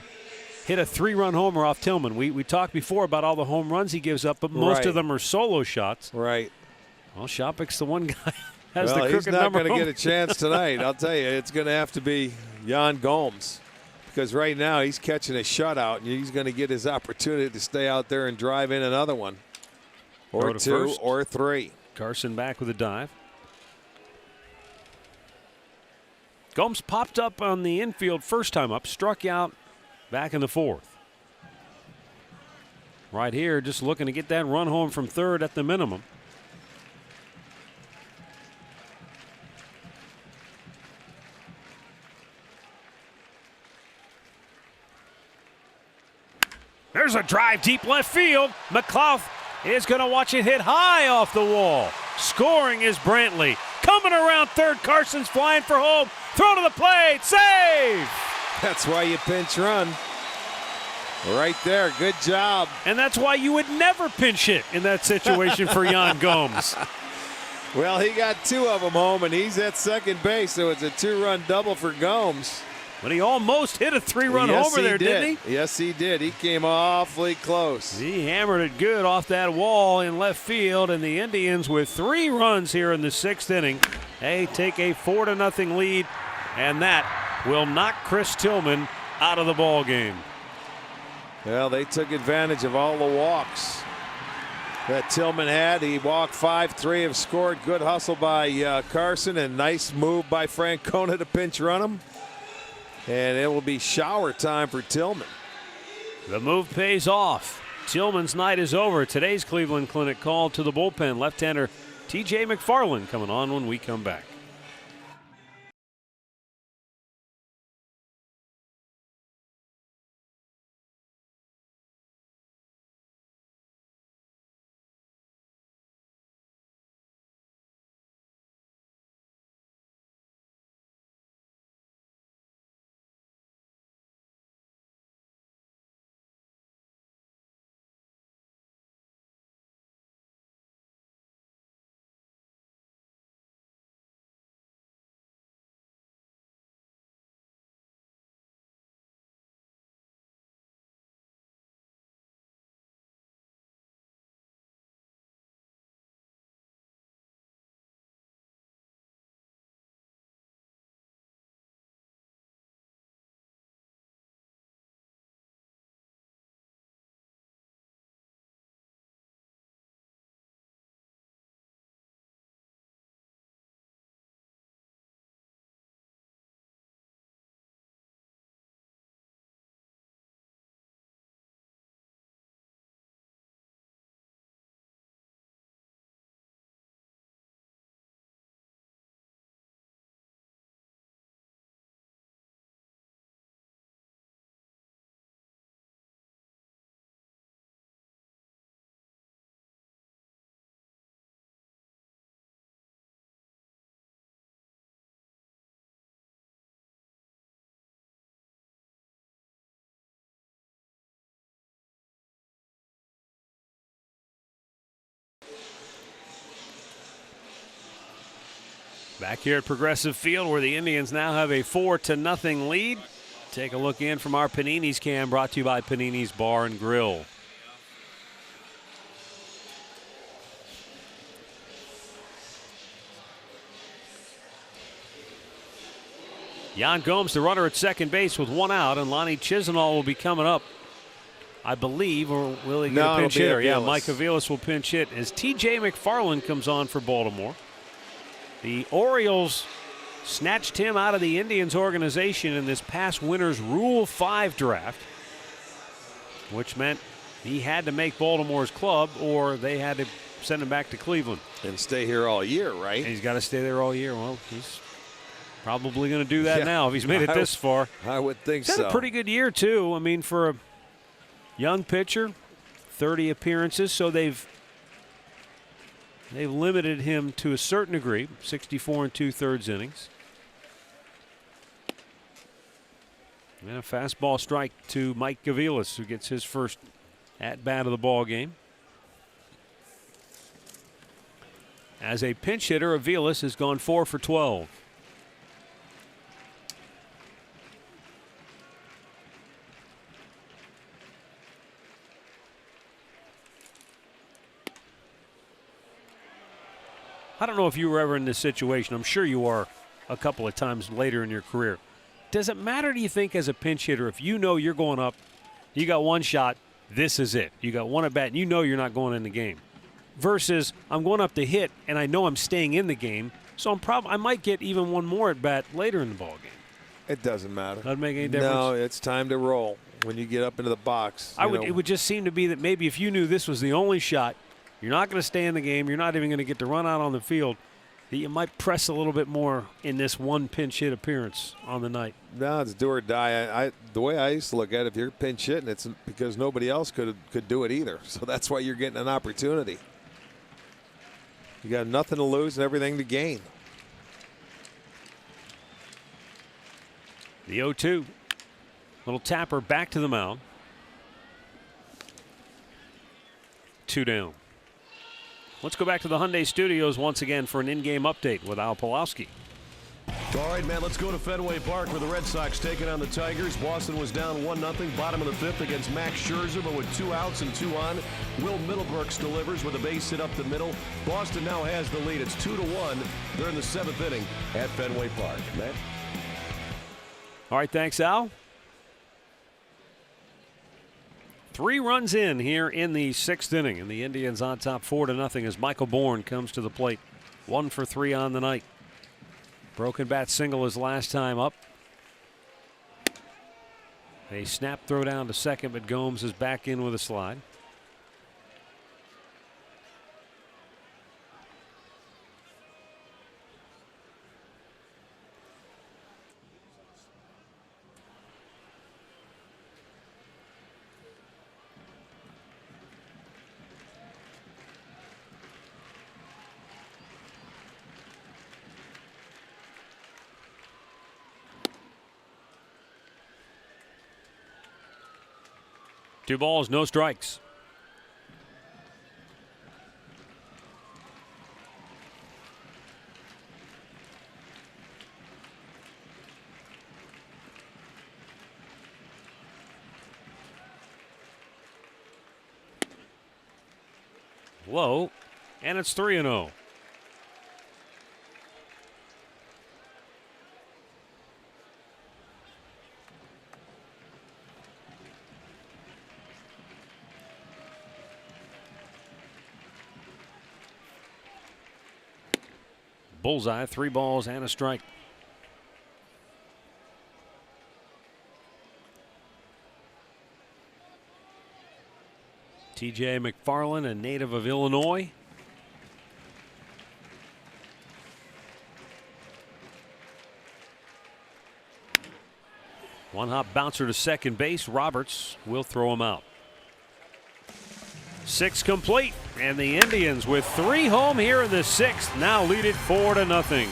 hit a 3-run homer off Tillman. We talked before about all the home runs he gives up, but most of them are solo shots. Right. Well, Shoppach's the one guy has the Well, crooked he's not number. going to get a chance tonight. I'll tell you, it's going to have to be Yan Gomes, because right now he's catching a shutout, and he's going to get his opportunity to stay out there and drive in another one, or 2 first. or 3. Carson back with a dive. Gomes popped up on the infield first time up, struck out back in the 4th. Right here, just looking to get that run home from third at the minimum. There's a drive deep left field. McLeod is going to watch it hit high off the wall. Scoring is Brantley. Coming around third, Carson's flying for home. Throw to the plate, save! That's why you pinch run. Right there, good job. And that's why you would never pinch hit in that situation for Yan Gomes. Well, he got 2 of them home, and he's at second base, so it's a 2-run double for Gomes. But he almost hit a 3-run homer there, didn't he? Yes, he did. He came awfully close. He hammered it good off that wall in left field, and the Indians with 3 runs here in the 6th inning. They take a 4-0 lead, and that will knock Chris Tillman out of the ball game. Well, they took advantage of all the walks that Tillman had. He walked 5, 3 have scored. Good hustle by Carson, and nice move by Francona to pinch run him. And it will be shower time for Tillman. The move pays off. Tillman's night is over. Today's Cleveland Clinic called to the bullpen. Left-hander T.J. McFarland coming on when we come back. Back here at Progressive Field, where the Indians now have a 4-0 lead. Take a look in from our Panini's cam, brought to you by Panini's Bar and Grill. Jan Gomes, the runner at second base with one out, and Lonnie Chisenhall will be coming up, I believe, or will he get a pinch hitter? Yeah, Mike Aviles will pinch hit as T.J. McFarland comes on for Baltimore. The Orioles snatched him out of the Indians organization in this past winter's Rule 5 draft, which meant he had to make Baltimore's club or they had to send him back to Cleveland. And stay here all year, right? And he's got to stay there all year. Well, he's probably going to do that now if he's made it this far. I would think he's so. had a pretty good year, too. I mean, for a young pitcher, 30 appearances, so they've limited him to a certain degree, 64 2/3 innings. And a fastball strike to Mike Aviles, who gets his first at-bat of the ball game. As a pinch hitter, Aviles has gone 4 for 12. I don't know if you were ever in this situation. I'm sure you are a couple of times later in your career. Does it matter, do you think, as a pinch hitter, if you know you're going up, you got one shot, this is it. You got one at bat, and you know you're not going in the game. Versus I'm going up to hit, and I know I'm staying in the game, so I might get even one more at bat later in the ball game. It doesn't matter. Doesn't make any difference. No, it's time to roll when you get up into the box. It would just seem to be that maybe if you knew this was the only shot, you're not going to stay in the game, you're not even going to get to run out on the field, that you might press a little bit more in this one pinch hit appearance on the night. No, it's do or die. The way I used to look at it, if you're pinch hitting, it's because nobody else could do it either. So that's why you're getting an opportunity. You got nothing to lose and everything to gain. The 0-2. Little tapper back to the mound. 2 down. Let's go back to the Hyundai Studios once again for an in-game update with Al Pawlowski. All right, man, let's go to Fenway Park where the Red Sox taking on the Tigers. Boston was down 1-0, bottom of the fifth against Max Scherzer, but with 2 outs and 2 on. Will Middlebrooks delivers with a base hit up the middle. Boston now has the lead. It's 2-1. They're in the 7th inning at Fenway Park. Matt? All right, thanks, Al. 3 runs in here in the 6th inning, and the Indians on top 4-0 as Michael Bourne comes to the plate. 1 for 3 on the night. Broken bat single his last time up. A snap throw down to second, but Gomes is back in with a slide. Two balls, no strikes. Low, and it's 3-0. Bullseye, 3 balls and a strike. T.J. McFarland, a native of Illinois. One hop bouncer to second base. Roberts will throw him out. 6 complete, and the Indians with 3 home here in the 6th now lead it 4-0.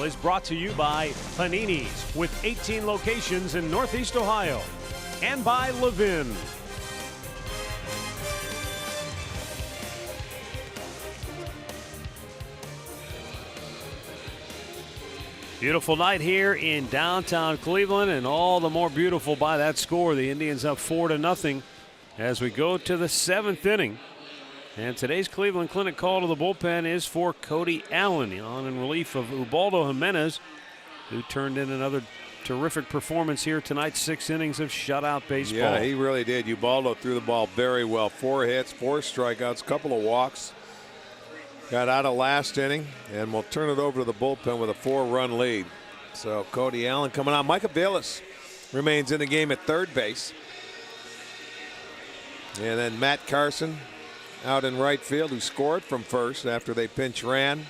Is brought to you by Panini's with 18 locations in Northeast Ohio and by Levin. Beautiful night here in downtown Cleveland, and all the more beautiful by that score. The Indians up 4-0 as we go to the 7th inning. And today's Cleveland Clinic call to the bullpen is for Cody Allen, on in relief of Ubaldo Jimenez, who turned in another terrific performance here tonight. 6 innings of shutout baseball. Yeah, he really did. Ubaldo threw the ball very well. 4 hits, 4 strikeouts, couple of walks. Got out of last inning, and we'll turn it over to the bullpen with a 4-run lead. So Cody Allen coming on. Micah Bayless remains in the game at third base. And then Matt Carson out in right field, who scored from first after they pinch ran.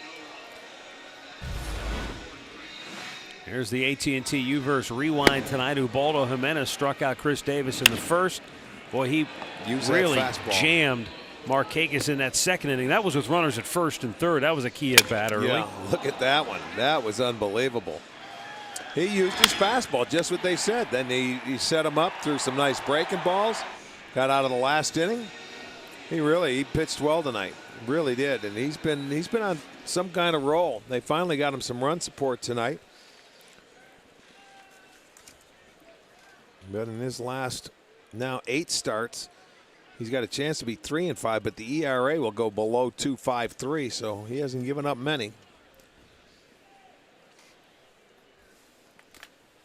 Here's the AT&T U-verse rewind tonight. Ubaldo Jimenez struck out Chris Davis in the first. Boy, he really jammed Markakis in that 2nd inning. That was with runners at first and third. That was a key at bat early. Yeah, look at that one. That was unbelievable. He used his fastball, just what they said. Then he set him up, threw some nice breaking balls, got out of the last inning. He pitched well tonight, really did, and he's been on some kind of roll. They finally got him some run support tonight. But in his last now 8 starts, he's got a chance to be 3-5, but the ERA will go below 2.53, so he hasn't given up many.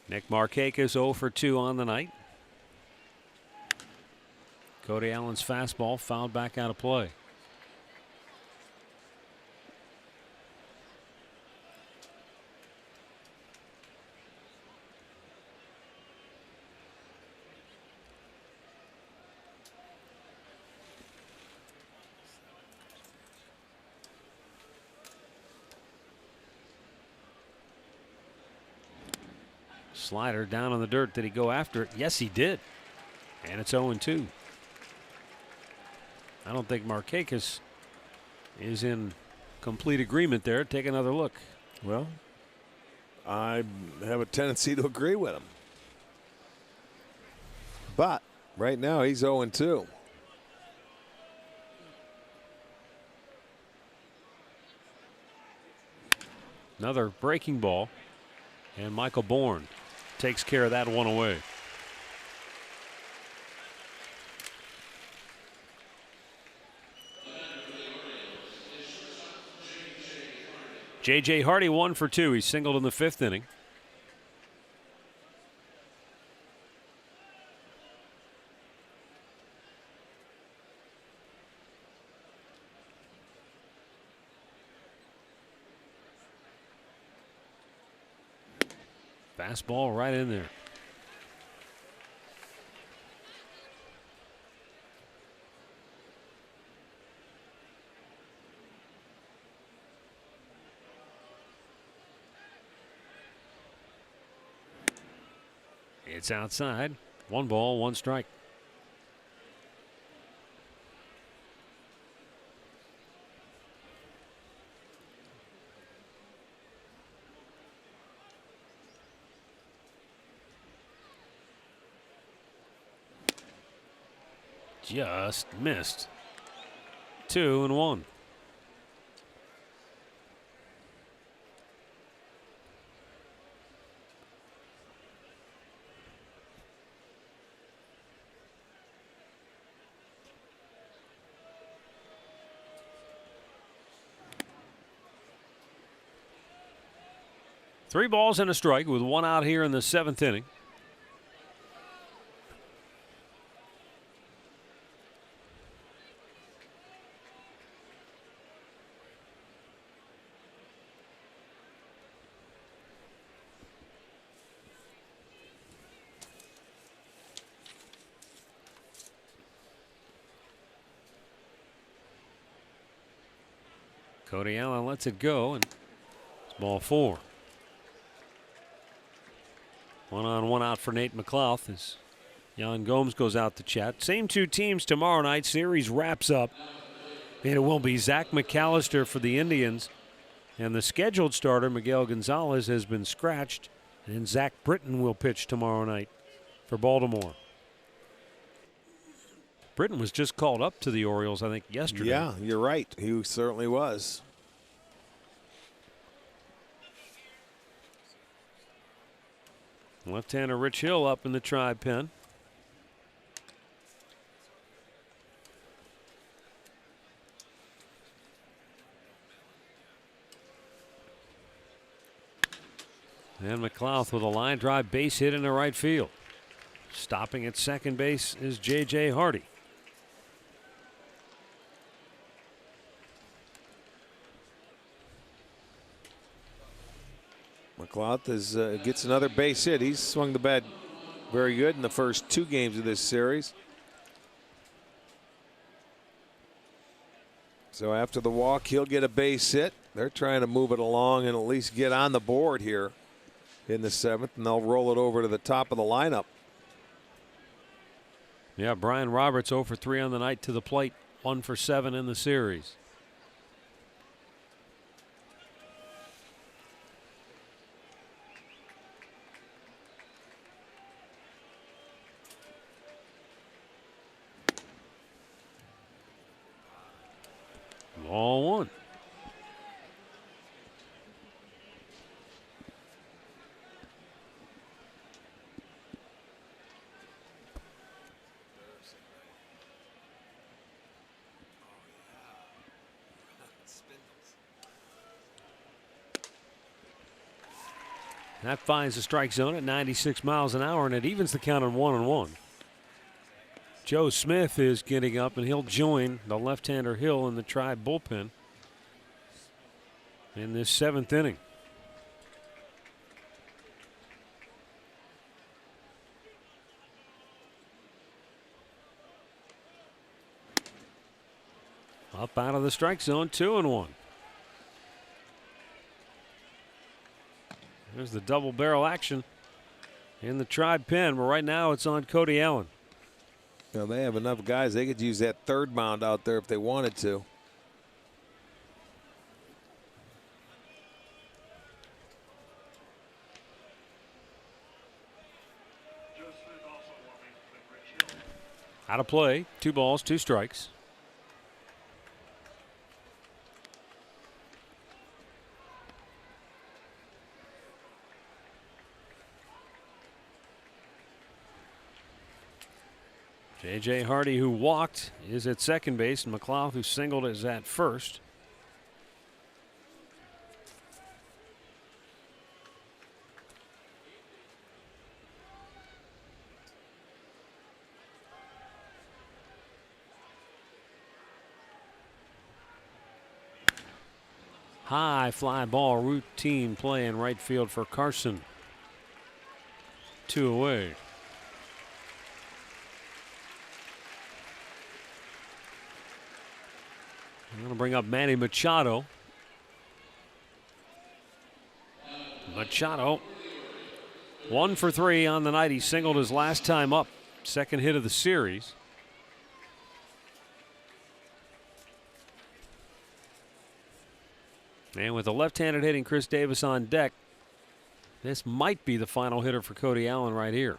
Nick Markakis 0 for 2 on the night. Cody Allen's fastball fouled back out of play. Slider down on the dirt. Did he go after it? Yes, he did. And it's 0-2. I don't think Markakis is in complete agreement there. Take another look. Well, I have a tendency to agree with him. But right now he's 0-2. Another breaking ball. And Michael Bourne takes care of that one away. J.J. Hardy 1 for 2. He singled in the 5th inning. Fastball right in there. It's outside. 1 ball, 1 strike. Just missed. 2-1. Three balls and a strike with 1 out here in the 7th inning. Cody Allen lets it go, and it's ball 4. 1 on, 1 out for Nate McLouth as Yan Gomes goes out to chat. Same 2 teams tomorrow night. Series wraps up, and it will be Zach McAllister for the Indians And the scheduled starter, Miguel Gonzalez, has been scratched, and Zach Britton will pitch tomorrow night for Baltimore. Britton was just called up to the Orioles, I think, yesterday. Yeah, you're right. He certainly was. Left-hander Rich Hill up in the Tribe pen. And McLeod with a line drive base hit into right field. Stopping at second base is J.J. Hardy. McLeod gets another base hit. He's swung the bat very good in the first 2 games of this series. So after the walk, he'll get a base hit. They're trying to move it along and at least get on the board here in the 7th, and they'll roll it over to the top of the lineup. Yeah, Brian Roberts 0 for 3 on the night to the plate, 1 for 7 in the series. Ball 1. That finds the strike zone at 96 miles an hour, and it evens the count on 1-1. Joe Smith is getting up, and he'll join the left-hander Hill in the Tribe bullpen in this 7th inning. Up out of the strike zone, 2-1. There's the double barrel action in the Tribe pen, but right now it's on Cody Allen. Now they have enough guys. They could use that 3rd mound out there if they wanted to. Out of play, 2 balls, 2 strikes. J.J. Hardy, who walked, is at second base, and McLeod, who singled, is at first. High fly ball, routine play in right field for Carson. 2 away. I'm going to bring up Manny Machado. Machado, 1 for 3 on the night. He singled his last time up. 2nd hit of the series. And with the left-handed hitting Chris Davis on deck, this might be the final hitter for Cody Allen right here.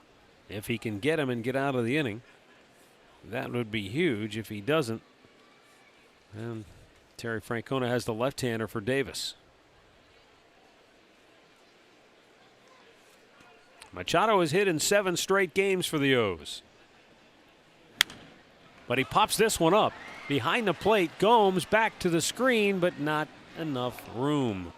If he can get him and get out of the inning, that would be huge. If he doesn't, and Terry Francona has the left-hander for Davis. Machado has hit in 7 straight games for the O's. But he pops this one up. Behind the plate, Gomes back to the screen, but not enough room.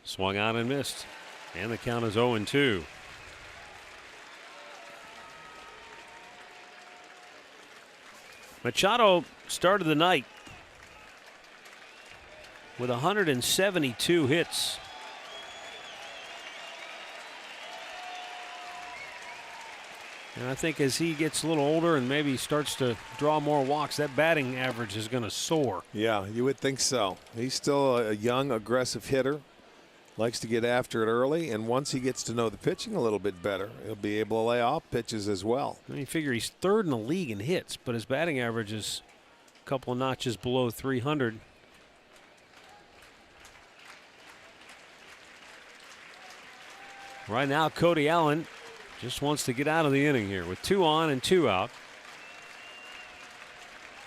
Swung on and missed. And the count is 0-2. Machado started the night with 172 hits. And I think as he gets a little older and maybe starts to draw more walks, that batting average is going to soar. Yeah, you would think so. He's still a young, aggressive hitter. Likes to get after it early, and once he gets to know the pitching a little bit better, he'll be able to lay off pitches as well. I mean, you figure he's third in the league in hits, but his batting average is a couple of notches below 300. Right now, Cody Allen just wants to get out of the inning here with 2 on and 2 out.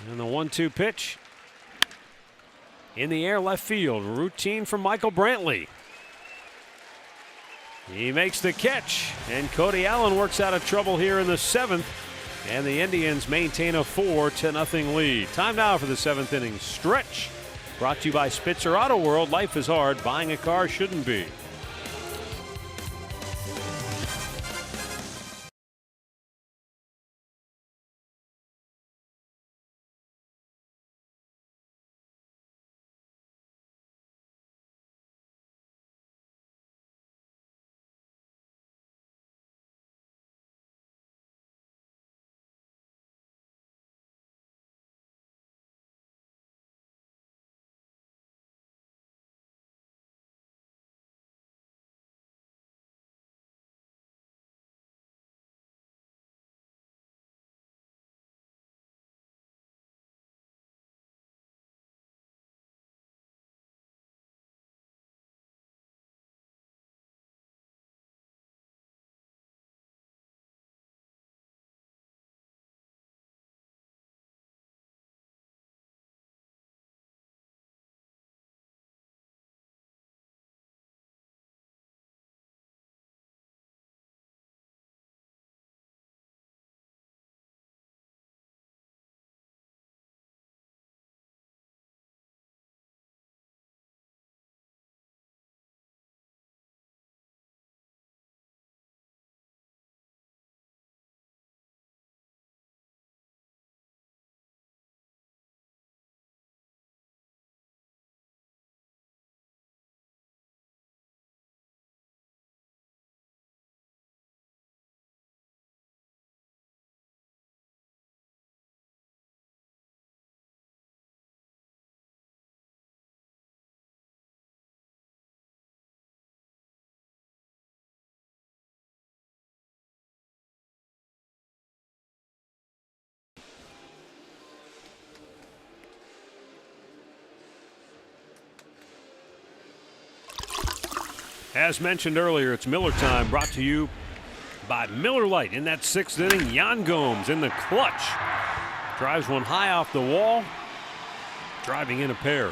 And the 1-2 pitch in the air, left field. Routine from Michael Brantley. He makes the catch, and Cody Allen works out of trouble here in the 7th, and the Indians maintain a 4-0 lead. Time now for the 7th inning stretch. Brought to you by Spitzer Auto World. Life is hard. Buying a car shouldn't be. As mentioned earlier, it's Miller time, brought to you by Miller Lite. In that 6th inning, Yan Gomes in the clutch. Drives one high off the wall, driving in a pair.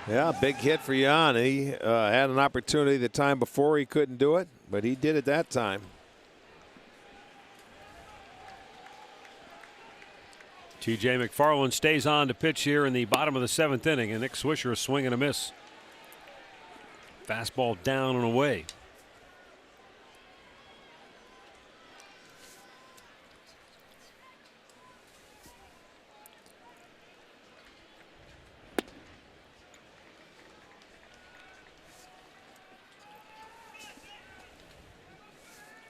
Yeah, big hit for Jan. He had an opportunity the time before. He couldn't do it, but he did it that time. T.J. McFarland stays on to pitch here in the bottom of the 7th inning, and Nick Swisher a swing and a miss. Fastball down and away.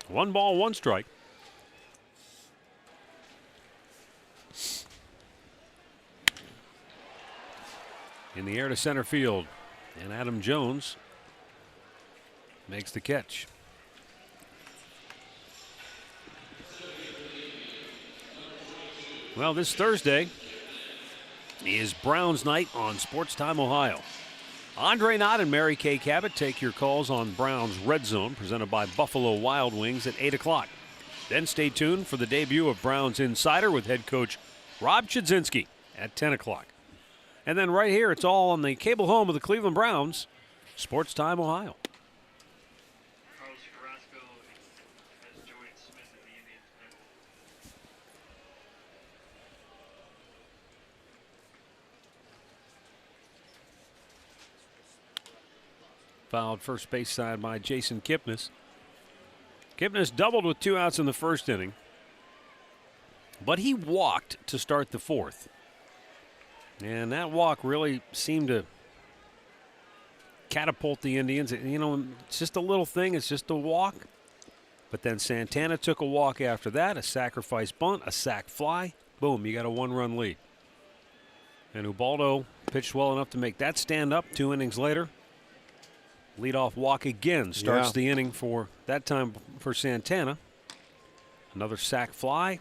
One ball, one strike. In the air to center field, and Adam Jones makes the catch. Well, this Thursday is Browns night on Sports Time Ohio. Andre Knott and Mary Kay Cabot take your calls on Browns Red Zone, presented by Buffalo Wild Wings at 8 o'clock. Then stay tuned for the debut of Browns Insider with head coach Rob Chudzinski at 10 o'clock. And then right here, it's all on the cable home of the Cleveland Browns, Sports Time Ohio. Carlos Carrasco has joined Smith in the Indians. Fouled first base side by Jason Kipnis. Kipnis doubled with 2 outs in the first inning, but he walked to start the fourth. And that walk really seemed to catapult the Indians. You know, it's just a little thing. It's just a walk. But then Santana took a walk after that, a sacrifice bunt, a sac fly. Boom, you got a 1-run lead. And Ubaldo pitched well enough to make that stand up 2 innings later. Leadoff walk again starts the inning for that time for Santana. Another sac fly.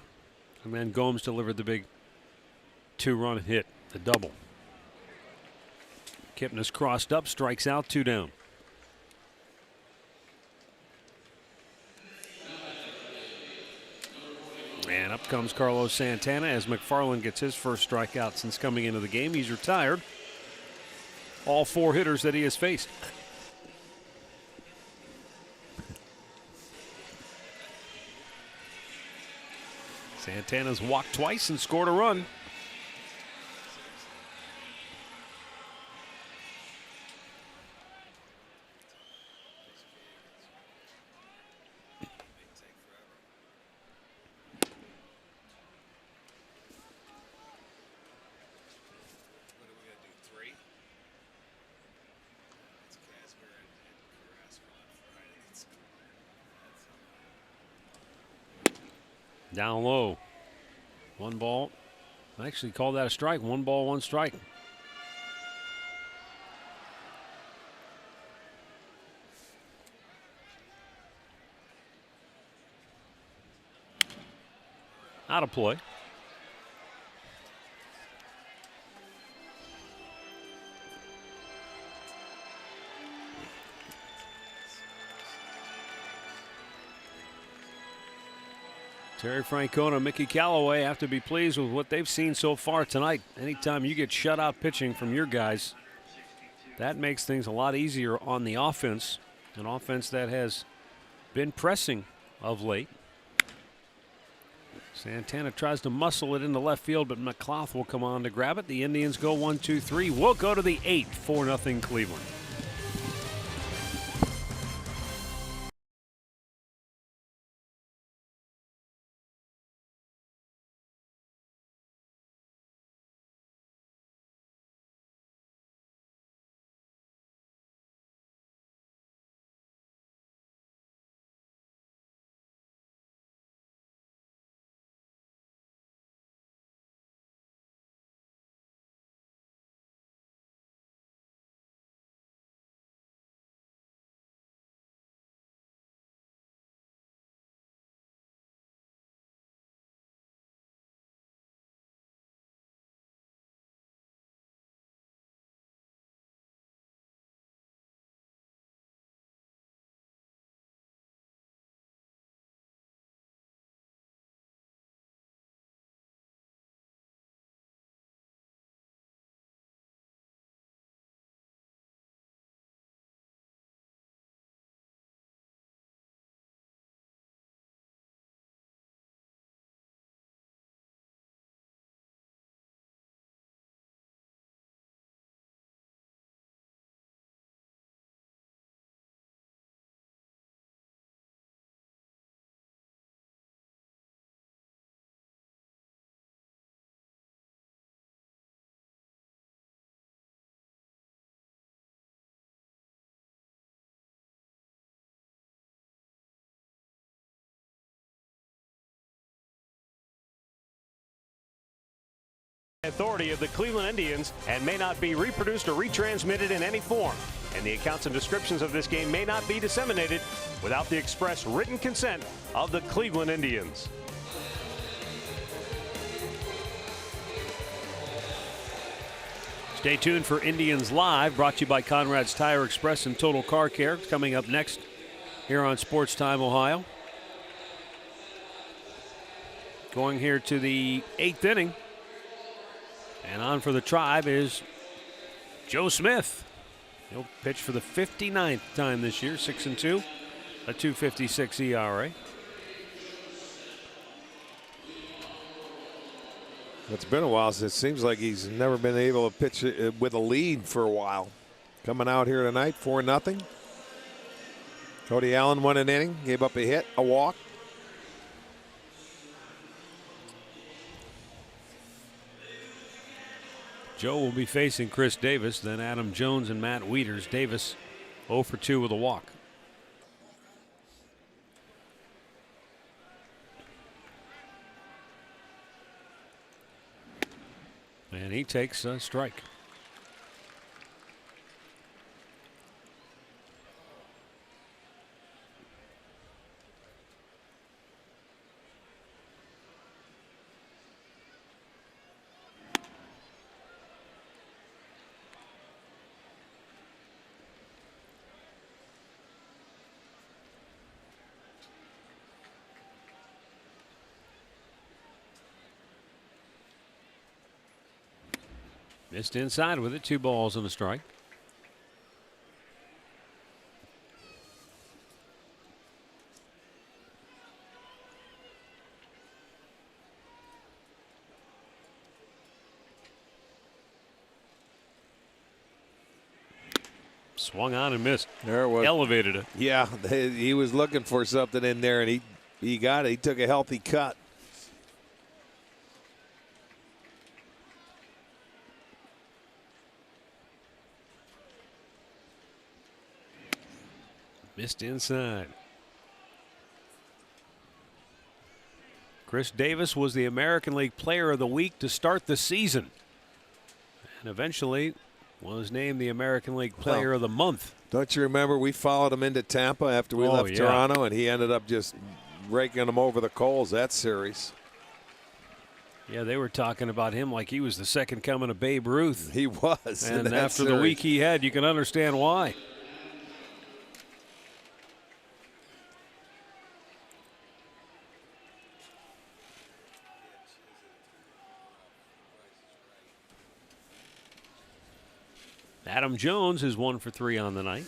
And then Gomes delivered the big 2-run hit, the double. Kipnis crossed up, strikes out, 2 down. And up comes Carlos Santana as McFarland gets his first strikeout since coming into the game. He's retired all 4 hitters that he has faced. Santana's walked twice and scored a run. Down low. 1 ball. I actually called that a strike. 1 ball, 1 strike. Out of play. Terry Francona, Mickey Callaway have to be pleased with what they've seen so far tonight. Anytime you get shutout pitching from your guys, that makes things a lot easier on the offense. An offense that has been pressing of late. Santana tries to muscle it into left field, but McLeod will come on to grab it. The Indians go 1-2-3. We'll go to the 8th, 4-0 Cleveland. Authority of the Cleveland Indians and may not be reproduced or retransmitted in any form. And the accounts and descriptions of this game may not be disseminated without the express written consent of the Cleveland Indians. Stay tuned for Indians Live, brought to you by Conrad's Tire Express and Total Car Care. Coming up next here on Sports Time Ohio. Going here to the 8th inning. And on for the Tribe is Joe Smith. He'll pitch for the 59th time this year, 6-2, a 2.56 ERA. It's been a while since it seems like he's never been able to pitch with a lead for a while. Coming out here tonight, 4-0. Cody Allen won an inning, gave up a hit, a walk. Joe will be facing Chris Davis, then Adam Jones and Matt Wieters. Davis 0 for 2 with a walk. And he takes a strike. Missed inside with it. 2 balls and a strike. Swung on and missed. There it was. Elevated it. Yeah, he was looking for something in there, and he got it. He took a healthy cut. Missed inside. Chris Davis was the American League Player of the Week to start the season, and eventually was named the American League Player of the Month. Don't you remember we followed him into Tampa after we left Toronto, and he ended up just raking them over the coals that series. Yeah, they were talking about him like he was the second coming of Babe Ruth. He was. And after the week he had, you can understand why. Adam Jones is 1 for 3 on the night.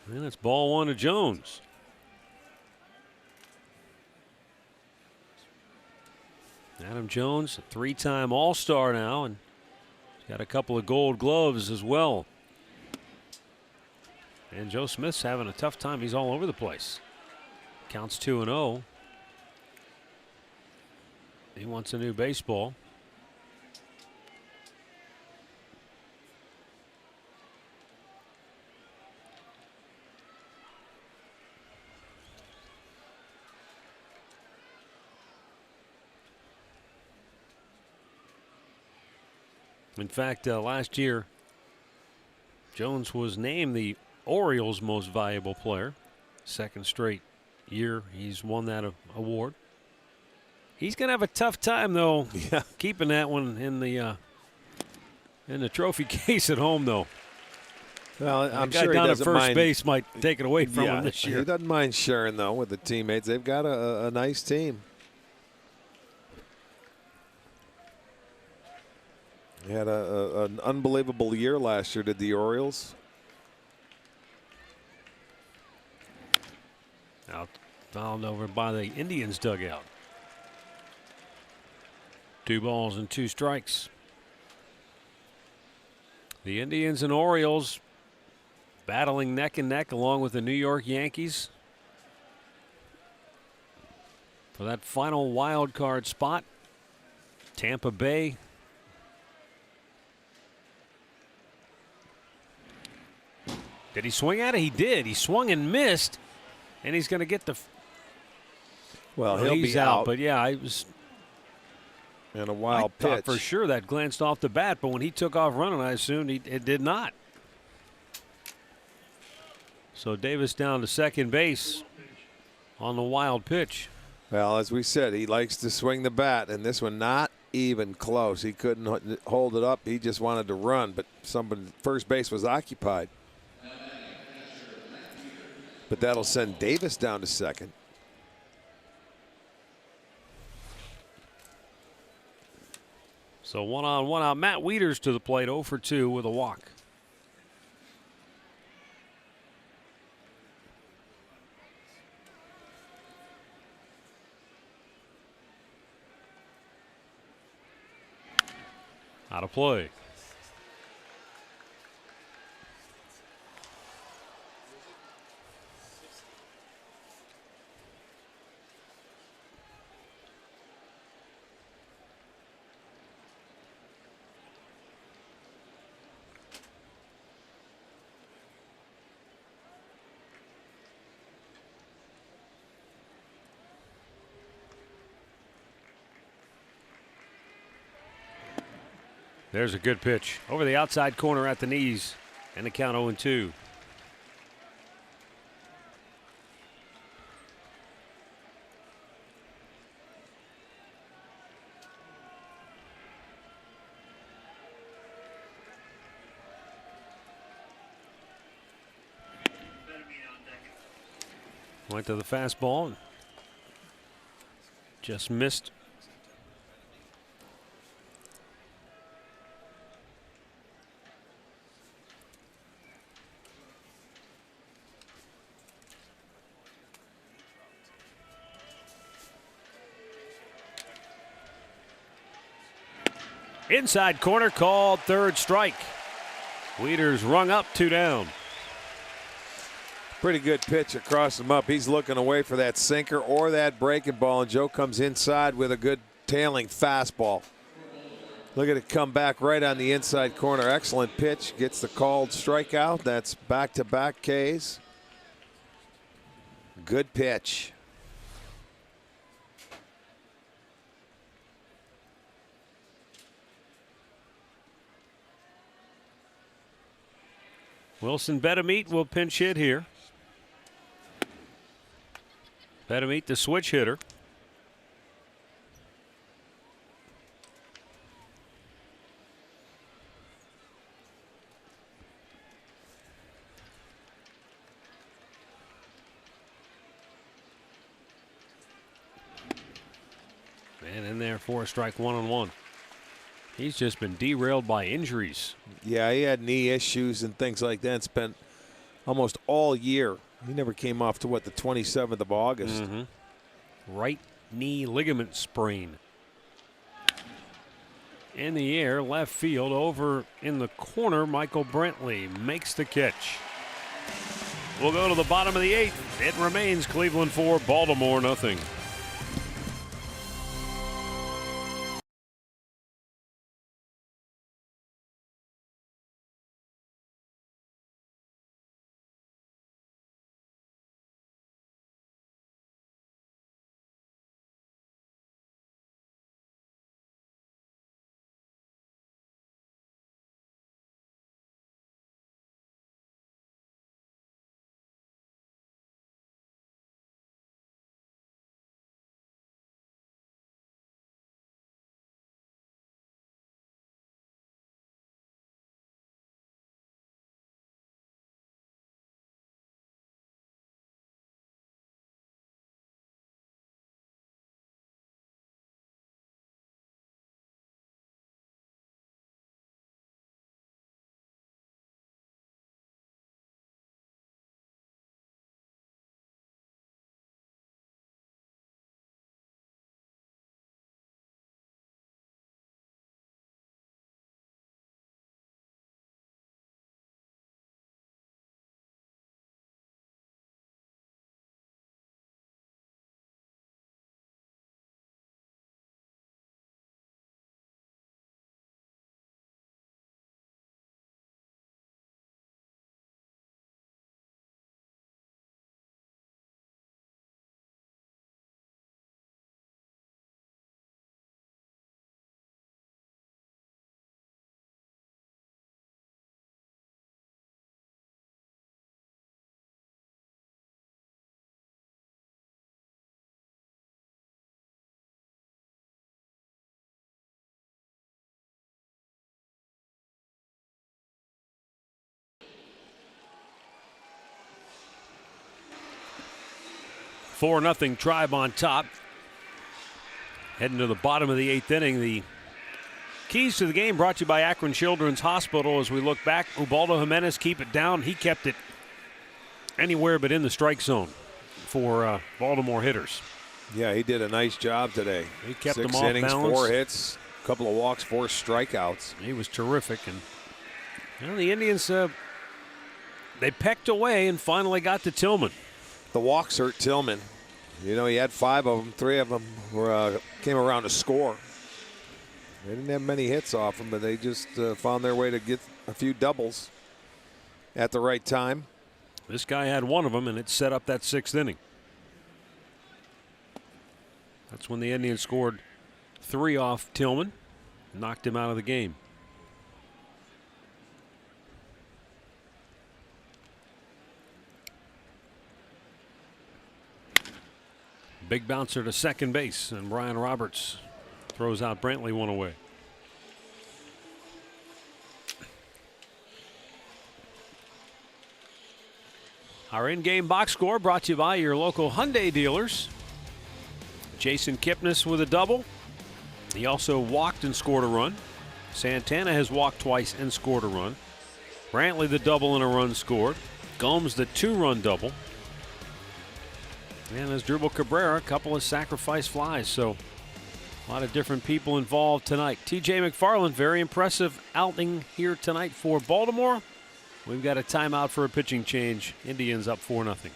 And it's ball 1 to Jones. Adam Jones, a 3-time All-Star now, and he's got a couple of Gold Gloves as well. And Joe Smith's having a tough time. He's all over the place. Counts 2-0. He wants a new baseball. In fact, last year, Jones was named the Orioles' most valuable player. Second straight year he's won that award. He's going to have a tough time, though, keeping that one in the trophy case at home, though. Well, I'm guy sure down he at doesn't first mind. base might take it away from him this year. He doesn't mind sharing, though, with the teammates. They've got a nice team. He had an unbelievable year last year, did the Orioles. Out fouled over by the Indians dugout. 2 balls and 2 strikes. The Indians and Orioles battling neck and neck along with the New York Yankees for that final wild card spot. Tampa Bay did he swing at it? He did. He swung and missed, and he's going to get the. Well, he'll he's be out. But yeah, I was. And a wild I thought pitch. for sure that glanced off the bat, but when he took off running, I assumed it did not. So Davis down to second base on the wild pitch. Well, as we said, he likes to swing the bat, and this one not even close. He couldn't hold it up. He just wanted to run, but first base was occupied. But that'll send Davis down to second. So 1 on 1 out. Matt Wieters to the plate, 0 for 2 with a walk. Out of play. There's a good pitch over the outside corner at the knees, and the count 0-2. Went to the fastball and just missed. Inside corner, called third strike. Wieters rung up, 2 down. Pretty good pitch across him up. He's looking away for that sinker or that breaking ball, and Joe comes inside with a good tailing fastball. Look at it come back right on the inside corner. Excellent pitch. Gets the called strikeout. That's back-to-back Ks. Good pitch. Wilson Betemeet will pinch hit here. Betemeet, the switch hitter. And in there for a strike, 1-1. He's just been derailed by injuries. Yeah, he had knee issues and things like that. Spent almost all year. He never came off to, what, the 27th of August. Right knee ligament sprain. In the air, left field, over in the corner, Michael Brantley makes the catch. We'll go to the bottom of the 8th. It remains Cleveland 4, Baltimore nothing. Four nothing Tribe on top. Heading to the bottom of the 8th inning. The keys to the game brought to you by Akron Children's Hospital. As we look back, Ubaldo Jimenez keep it down. He kept it anywhere but in the strike zone for Baltimore hitters. Yeah, he did a nice job today. He kept 6 them off innings, balance. 4 hits, couple of walks, 4 strikeouts. He was terrific. And the Indians, they pecked away and finally got to Tillman. The walks hurt Tillman. You know, he had 5 of them. 3 of them came around to score. They didn't have many hits off him, but they just found their way to get a few doubles at the right time. This guy had 1 of them, and it set up that 6th inning. That's when the Indians scored 3 off Tillman, knocked him out of the game. Big bouncer to second base, and Brian Roberts throws out Brantley 1 away. Our in-game box score brought to you by your local Hyundai dealers. Jason Kipnis with a double. He also walked and scored a run. Santana has walked twice and scored a run. Brantley the double and a run scored. Gomes the 2-run double. And Asdrubal Cabrera, a couple of sacrifice flies. So a lot of different people involved tonight. TJ McFarland, very impressive outing here tonight for Baltimore. We've got a timeout for a pitching change. Indians up 4-0.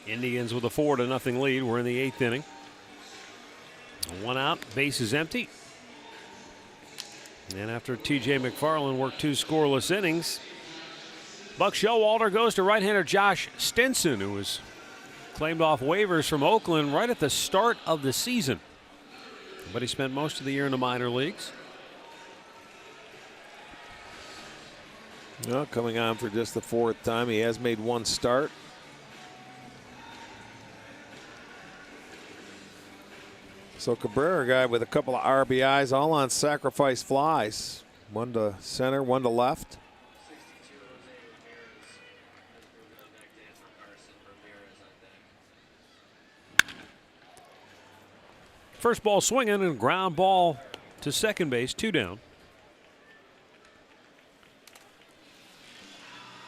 Indians with a 4-0 lead. We're in the 8th inning. 1 out, base is empty. And after TJ McFarland worked 2 scoreless innings, Buck Showalter goes to right-hander Josh Stinson, who was claimed off waivers from Oakland right at the start of the season. But he spent most of the year in the minor leagues. Well, coming on for just the 4th time. He has made 1 start. So Cabrera, guy with a couple of RBIs, all on sacrifice flies. 1 to center, 1 to left. First ball swinging and ground ball to second base, 2 down.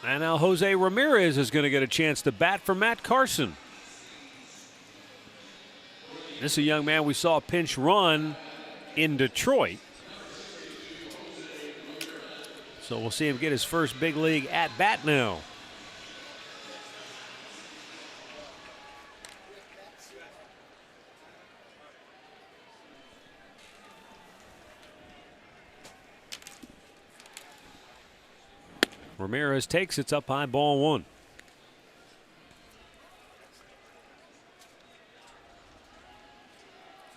And now Jose Ramirez is going to get a chance to bat for Matt Carson. This is a young man we saw pinch run in Detroit. So we'll see him get his first big league at bat now. Ramirez takes it's up high, ball 1.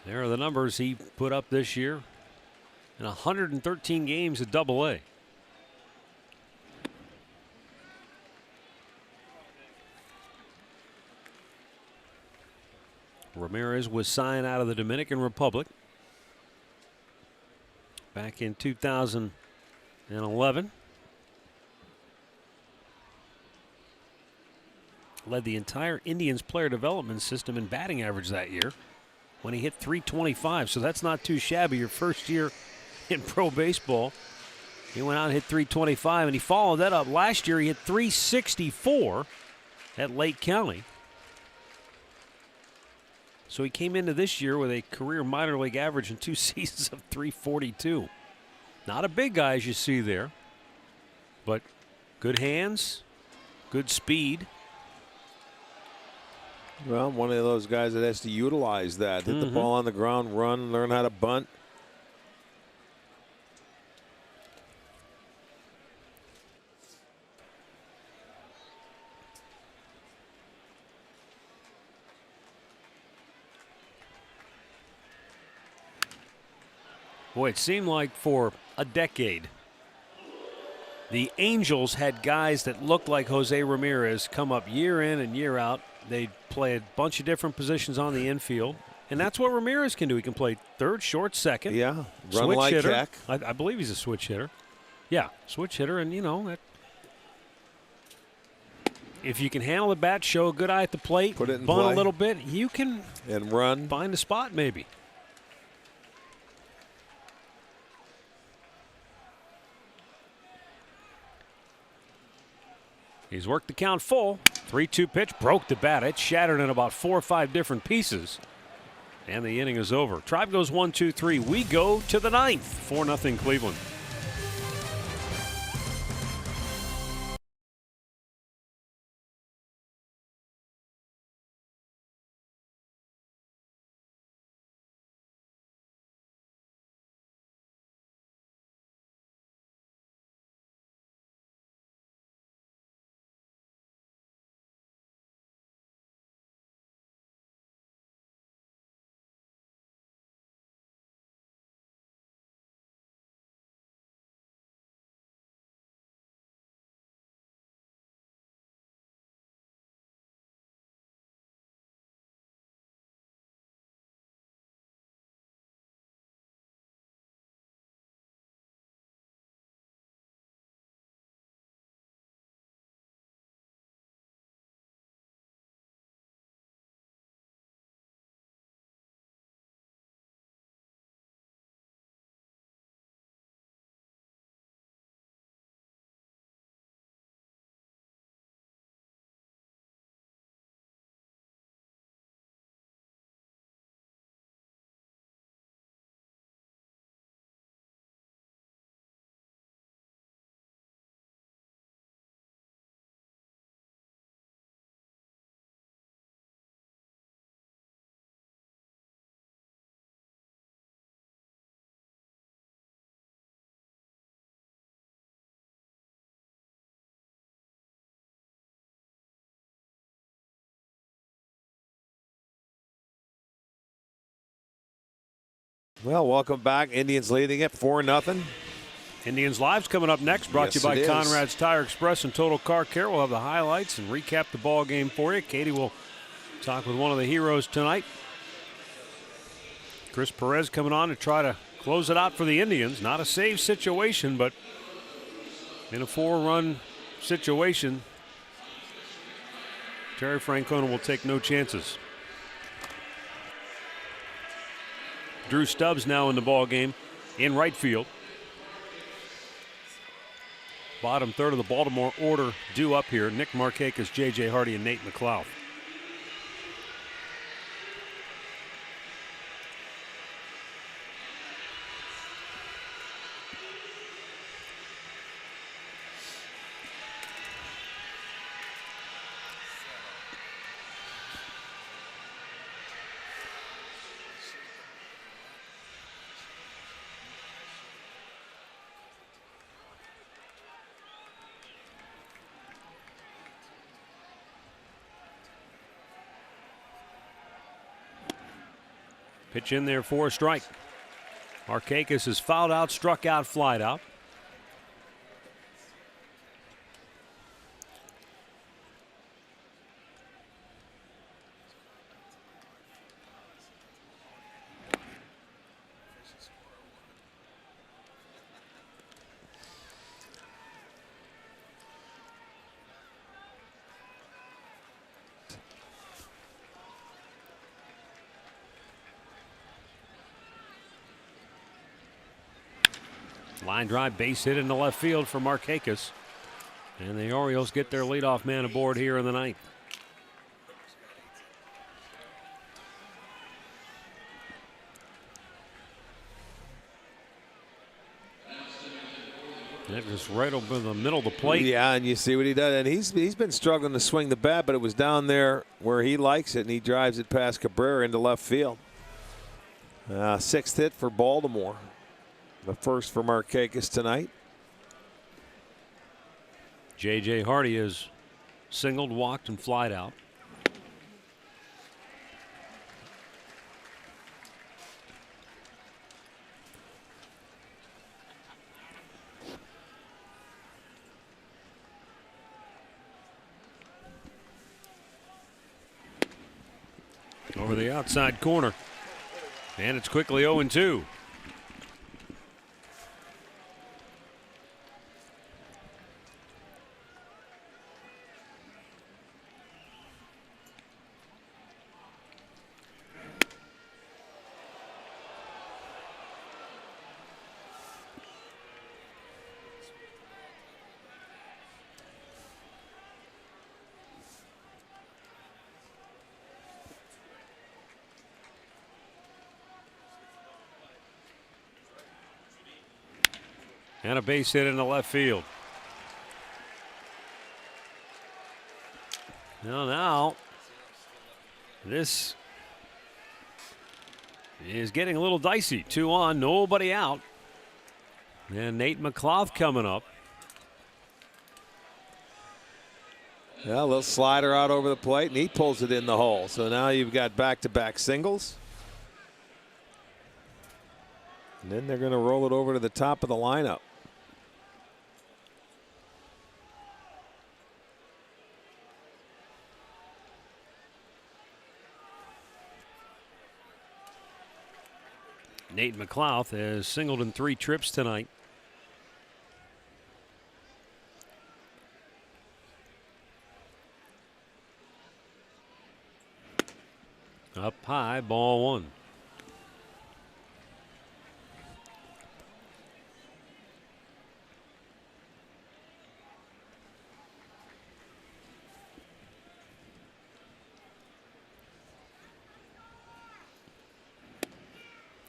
There are the numbers he put up this year in 113 games at Double-A. Ramirez was signed out of the Dominican Republic back in 2000. and 11. Led the entire Indians player development system in batting average that year when he hit 325. So that's not too shabby. Your first year in pro baseball, he went out and hit 325, and he followed that up. Last year, he hit 364 at Lake County. So he came into this year with a career minor league average in 2 seasons of 342. Not a big guy, as you see there, but good hands, good speed. Well, one of those guys that has to utilize that. Hit the ball on the ground, run, learn how to bunt. Boy, it seemed like for a decade, the Angels had guys that looked like Jose Ramirez come up year in and year out. They'd play a bunch of different positions on the infield, and that's what Ramirez can do. He can play third, short, second. Yeah, run switch like hitter. heck. I believe he's a switch hitter. Yeah, switch hitter, and you know that. If you can handle the bat, show a good eye at the plate, put it in bunt play, a little bit, you can and run, find a spot maybe. He's worked the count full. 3-2 pitch, broke the bat. It shattered in about 4 or 5 different pieces. And the inning is over. Tribe goes 1-2-3. We go to the 9th. 4-0 Cleveland. Well, welcome back. Indians leading it 4-0. Indians Live's coming up next, brought to you by Yes, it is. Conrad's Tire Express and Total Car Care. We'll have the highlights and recap the ball game for you. Katie will talk with one of the heroes tonight. Chris Perez coming on to try to close it out for the Indians. Not a save situation, but in a 4-run situation, Terry Francona will take no chances. Drew Stubbs now in the ball game in right field. Bottom third of the Baltimore order due up here. Nick Markakis, J.J. Hardy, and Nate McLeod. Pitch in there for a strike. Markakis is fouled out, struck out, flied out. Line drive, base hit into left field for Markakis. And the Orioles get their leadoff man aboard here in the ninth. That just right over the middle of the plate. Yeah, and you see what he does. And he's been struggling to swing the bat, but it was down there where he likes it, and he drives it past Cabrera into left field. Sixth hit for Baltimore. The first for Markakis tonight. J.J. Hardy is singled, walked, and flied out. Over the outside corner. And it's quickly 0-2. And a base hit into left field. Now, this is getting a little dicey. 2 on, nobody out. And Nate McLeod coming up. Yeah, a little slider out over the plate, and he pulls it in the hole. So now you've got back-to-back singles. And then they're going to roll it over to the top of the lineup. Nate McLeod has singled in 3 trips tonight. Up high, ball 1.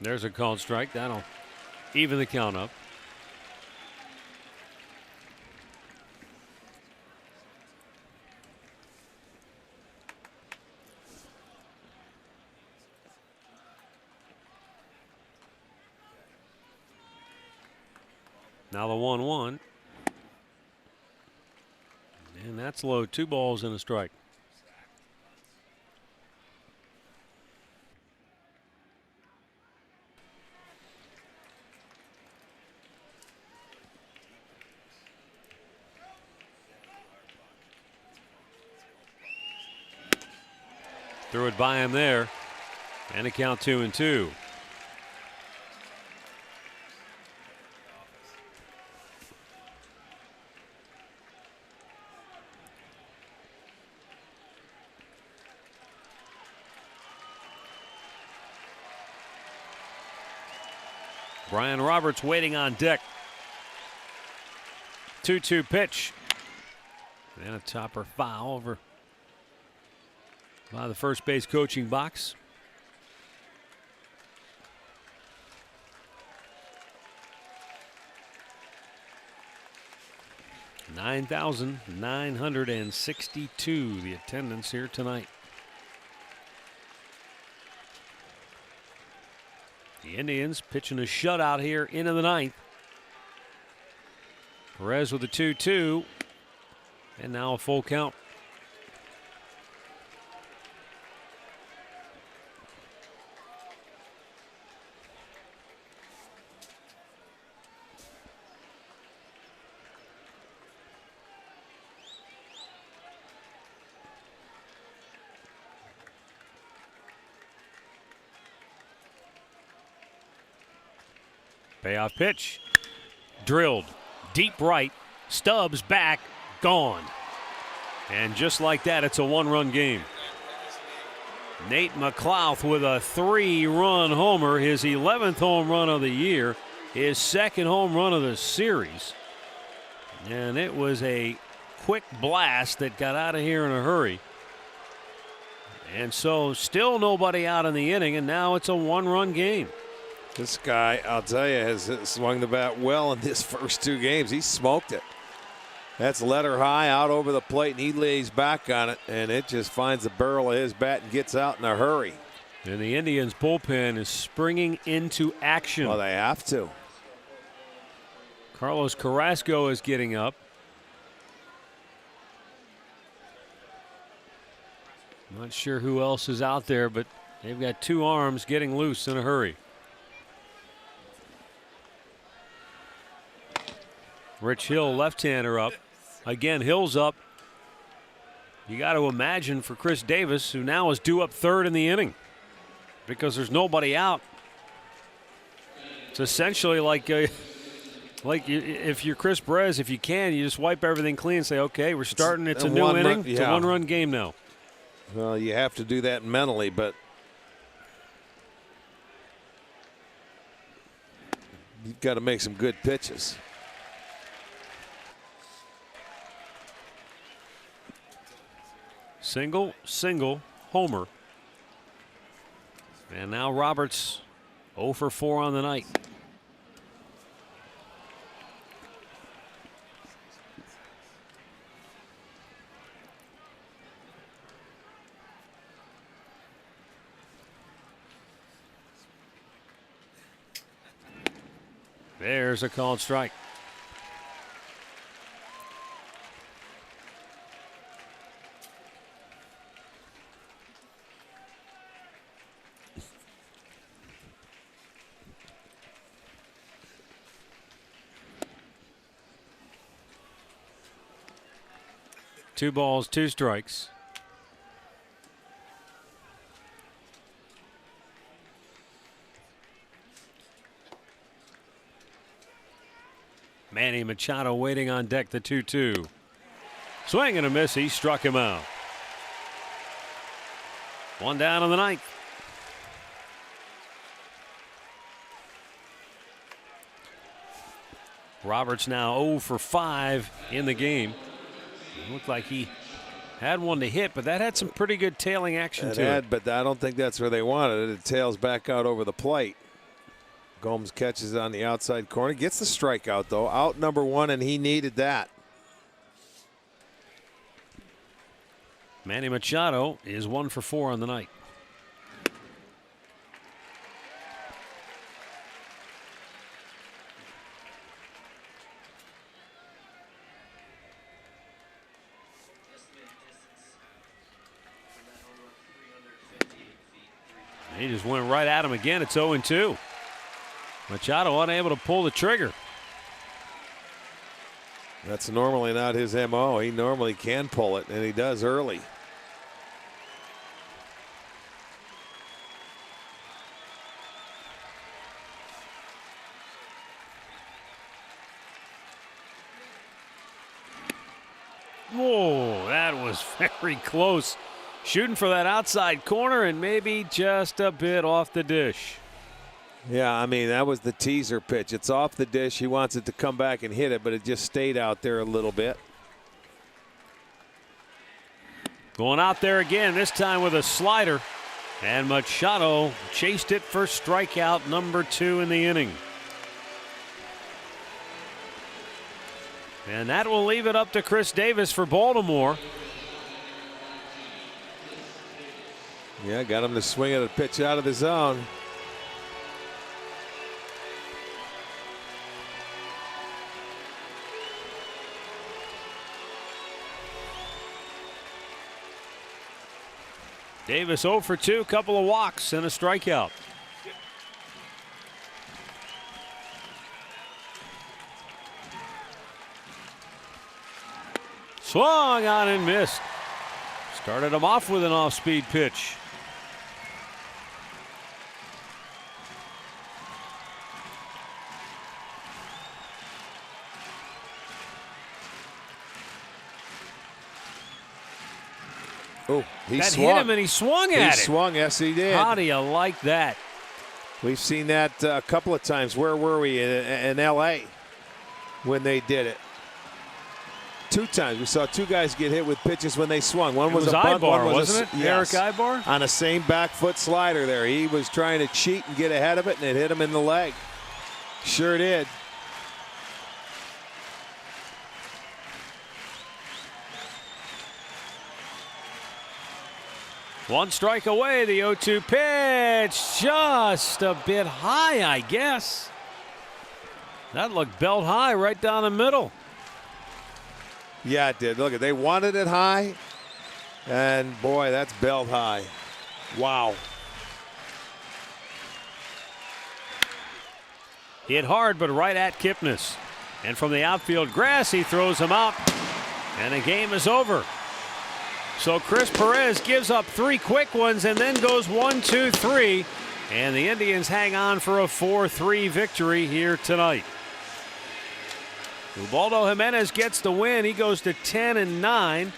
There's a called strike. That'll even the count up. Now the 1-1. And that's low. 2 balls and a strike. Threw it by him there. And a count 2-2. Brian Roberts waiting on deck. 2-2 pitch. And a topper foul over by the first base coaching box. $9,962 the attendance here tonight. The Indians pitching a shutout here into the 9th. Perez with a 2-2. And now a full count. Payoff pitch. Drilled. Deep right. Stubbs back. Gone. And just like that, it's a 1-run game. Nate McLeod with a 3-run homer, his 11th home run of the year. his second home run of the series. And it was a quick blast that got out of here in a hurry. And so still nobody out in the inning, and now it's a one-run game. This guy, I'll tell you, has swung the bat well in his first 2 games. He smoked it. That's letter high out over the plate, and he lays back on it, and it just finds the barrel of his bat and gets out in a hurry. And the Indians bullpen is springing into action. Well, they have to. Carlos Carrasco is getting up. Not sure who else is out there, but they've got 2 arms getting loose in a hurry. Rich Hill, left-hander, up. Again, Hill's up. You got to imagine for Chris Davis, who now is due up 3rd in the inning because there's nobody out. It's essentially like if you're Chris Perez, if you can, you just wipe everything clean and say, okay, we're starting. It's a new inning. It's a one-run game now. Well, you have to do that mentally, but you've got to make some good pitches. Single, homer. And now Roberts 0 for 4 on the night. There's a called strike. Two balls, 2 strikes. Manny Machado waiting on deck, the 2-2. Swing and a miss. He struck him out. 1 down on the ninth. Roberts now 0 for 5 in the game. It looked like he had one to hit, but that had some pretty good tailing action to it. But I don't think that's where they wanted it. It tails back out over the plate. Gomes catches it on the outside corner. Gets the strikeout, though. Out number 1, and he needed that. Manny Machado is 1 for 4 on the night. He just went right at him again. It's 0-2. Machado unable to pull the trigger. That's normally not his MO. He normally can pull it, and he does early. Whoa, that was very close. Shooting for that outside corner and maybe just a bit off the dish. Yeah, I mean, that was the teaser pitch. It's off the dish. He wants it to come back and hit it, but it just stayed out there a little bit. Going out there again, this time with a slider. And Machado chased it for strikeout number 2 in the inning. And that will leave it up to Chris Davis for Baltimore. Yeah, got him to swing at a pitch out of the zone. Davis 0 for 2, couple of walks and a strikeout. Swung on and missed. Started him off with an off-speed pitch. Oh, he that swung. hit him and he swung at it. He swung, yes he did. How do you like that? We've seen that a couple of times. Where were we? In L.A. when they did it. 2 times. We saw 2 guys get hit with pitches when they swung. One was a bunt, Ibar, one was wasn't it? yes, Eric Ibar? on a same back foot slider there. He was trying to cheat and get ahead of it, and it hit him in the leg. Sure did. One strike away, the 0-2 pitch. Just a bit high, I guess. That looked belt high right down the middle. Yeah, it did. Look, they wanted it high, and boy, that's belt high. Wow. Hit hard, but right at Kipnis. And from the outfield grass, he throws him out, and the game is over. So Chris Perez gives up 3 quick ones and then goes 1, 2, 3. And the Indians hang on for a 4-3 victory here tonight. Ubaldo Jimenez gets the win. He goes to 10-9.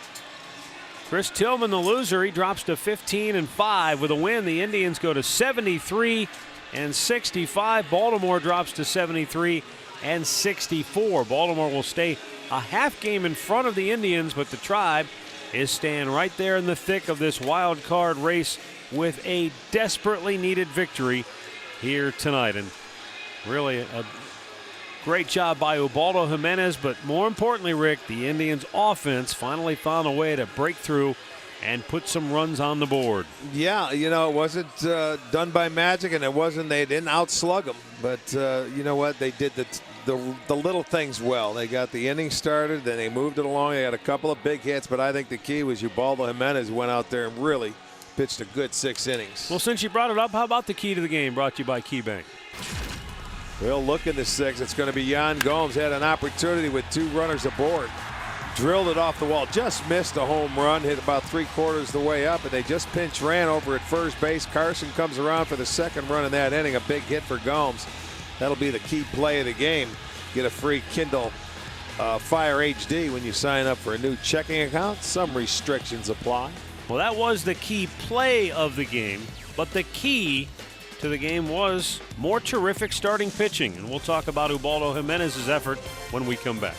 Chris Tillman, the loser, he drops to 15-5. With a win, the Indians go to 73-65. Baltimore drops to 73-64. Baltimore will stay a half game in front of the Indians, but the Tribe is staying right there in the thick of this wild card race with a desperately needed victory here tonight. And really a great job by Ubaldo Jimenez, but more importantly, Rick, the Indians offense finally found a way to break through and put some runs on the board. Yeah, you know, it wasn't done by magic, and they didn't outslug them, but you know what, they did the little things well. They got the inning started, then they moved it along. They had a couple of big hits, but I think the key was Ubaldo Jimenez went out there and really pitched a good 6 innings. Well, since you brought it up, how about the key to the game brought to you by KeyBank? We'll look in the 6th. It's going to be Yan Gomes. Had an opportunity with 2 runners aboard. Drilled it off the wall. Just missed a home run. Hit about 3/4 the way up, and they just pinch ran over at first base. Carson comes around for the 2nd run in that inning. A big hit for Gomes. That'll be the key play of the game. Get a free Kindle Fire HD when you sign up for a new checking account. Some restrictions apply. Well, that was the key play of the game, but the key to the game was more terrific starting pitching. And we'll talk about Ubaldo Jimenez's effort when we come back.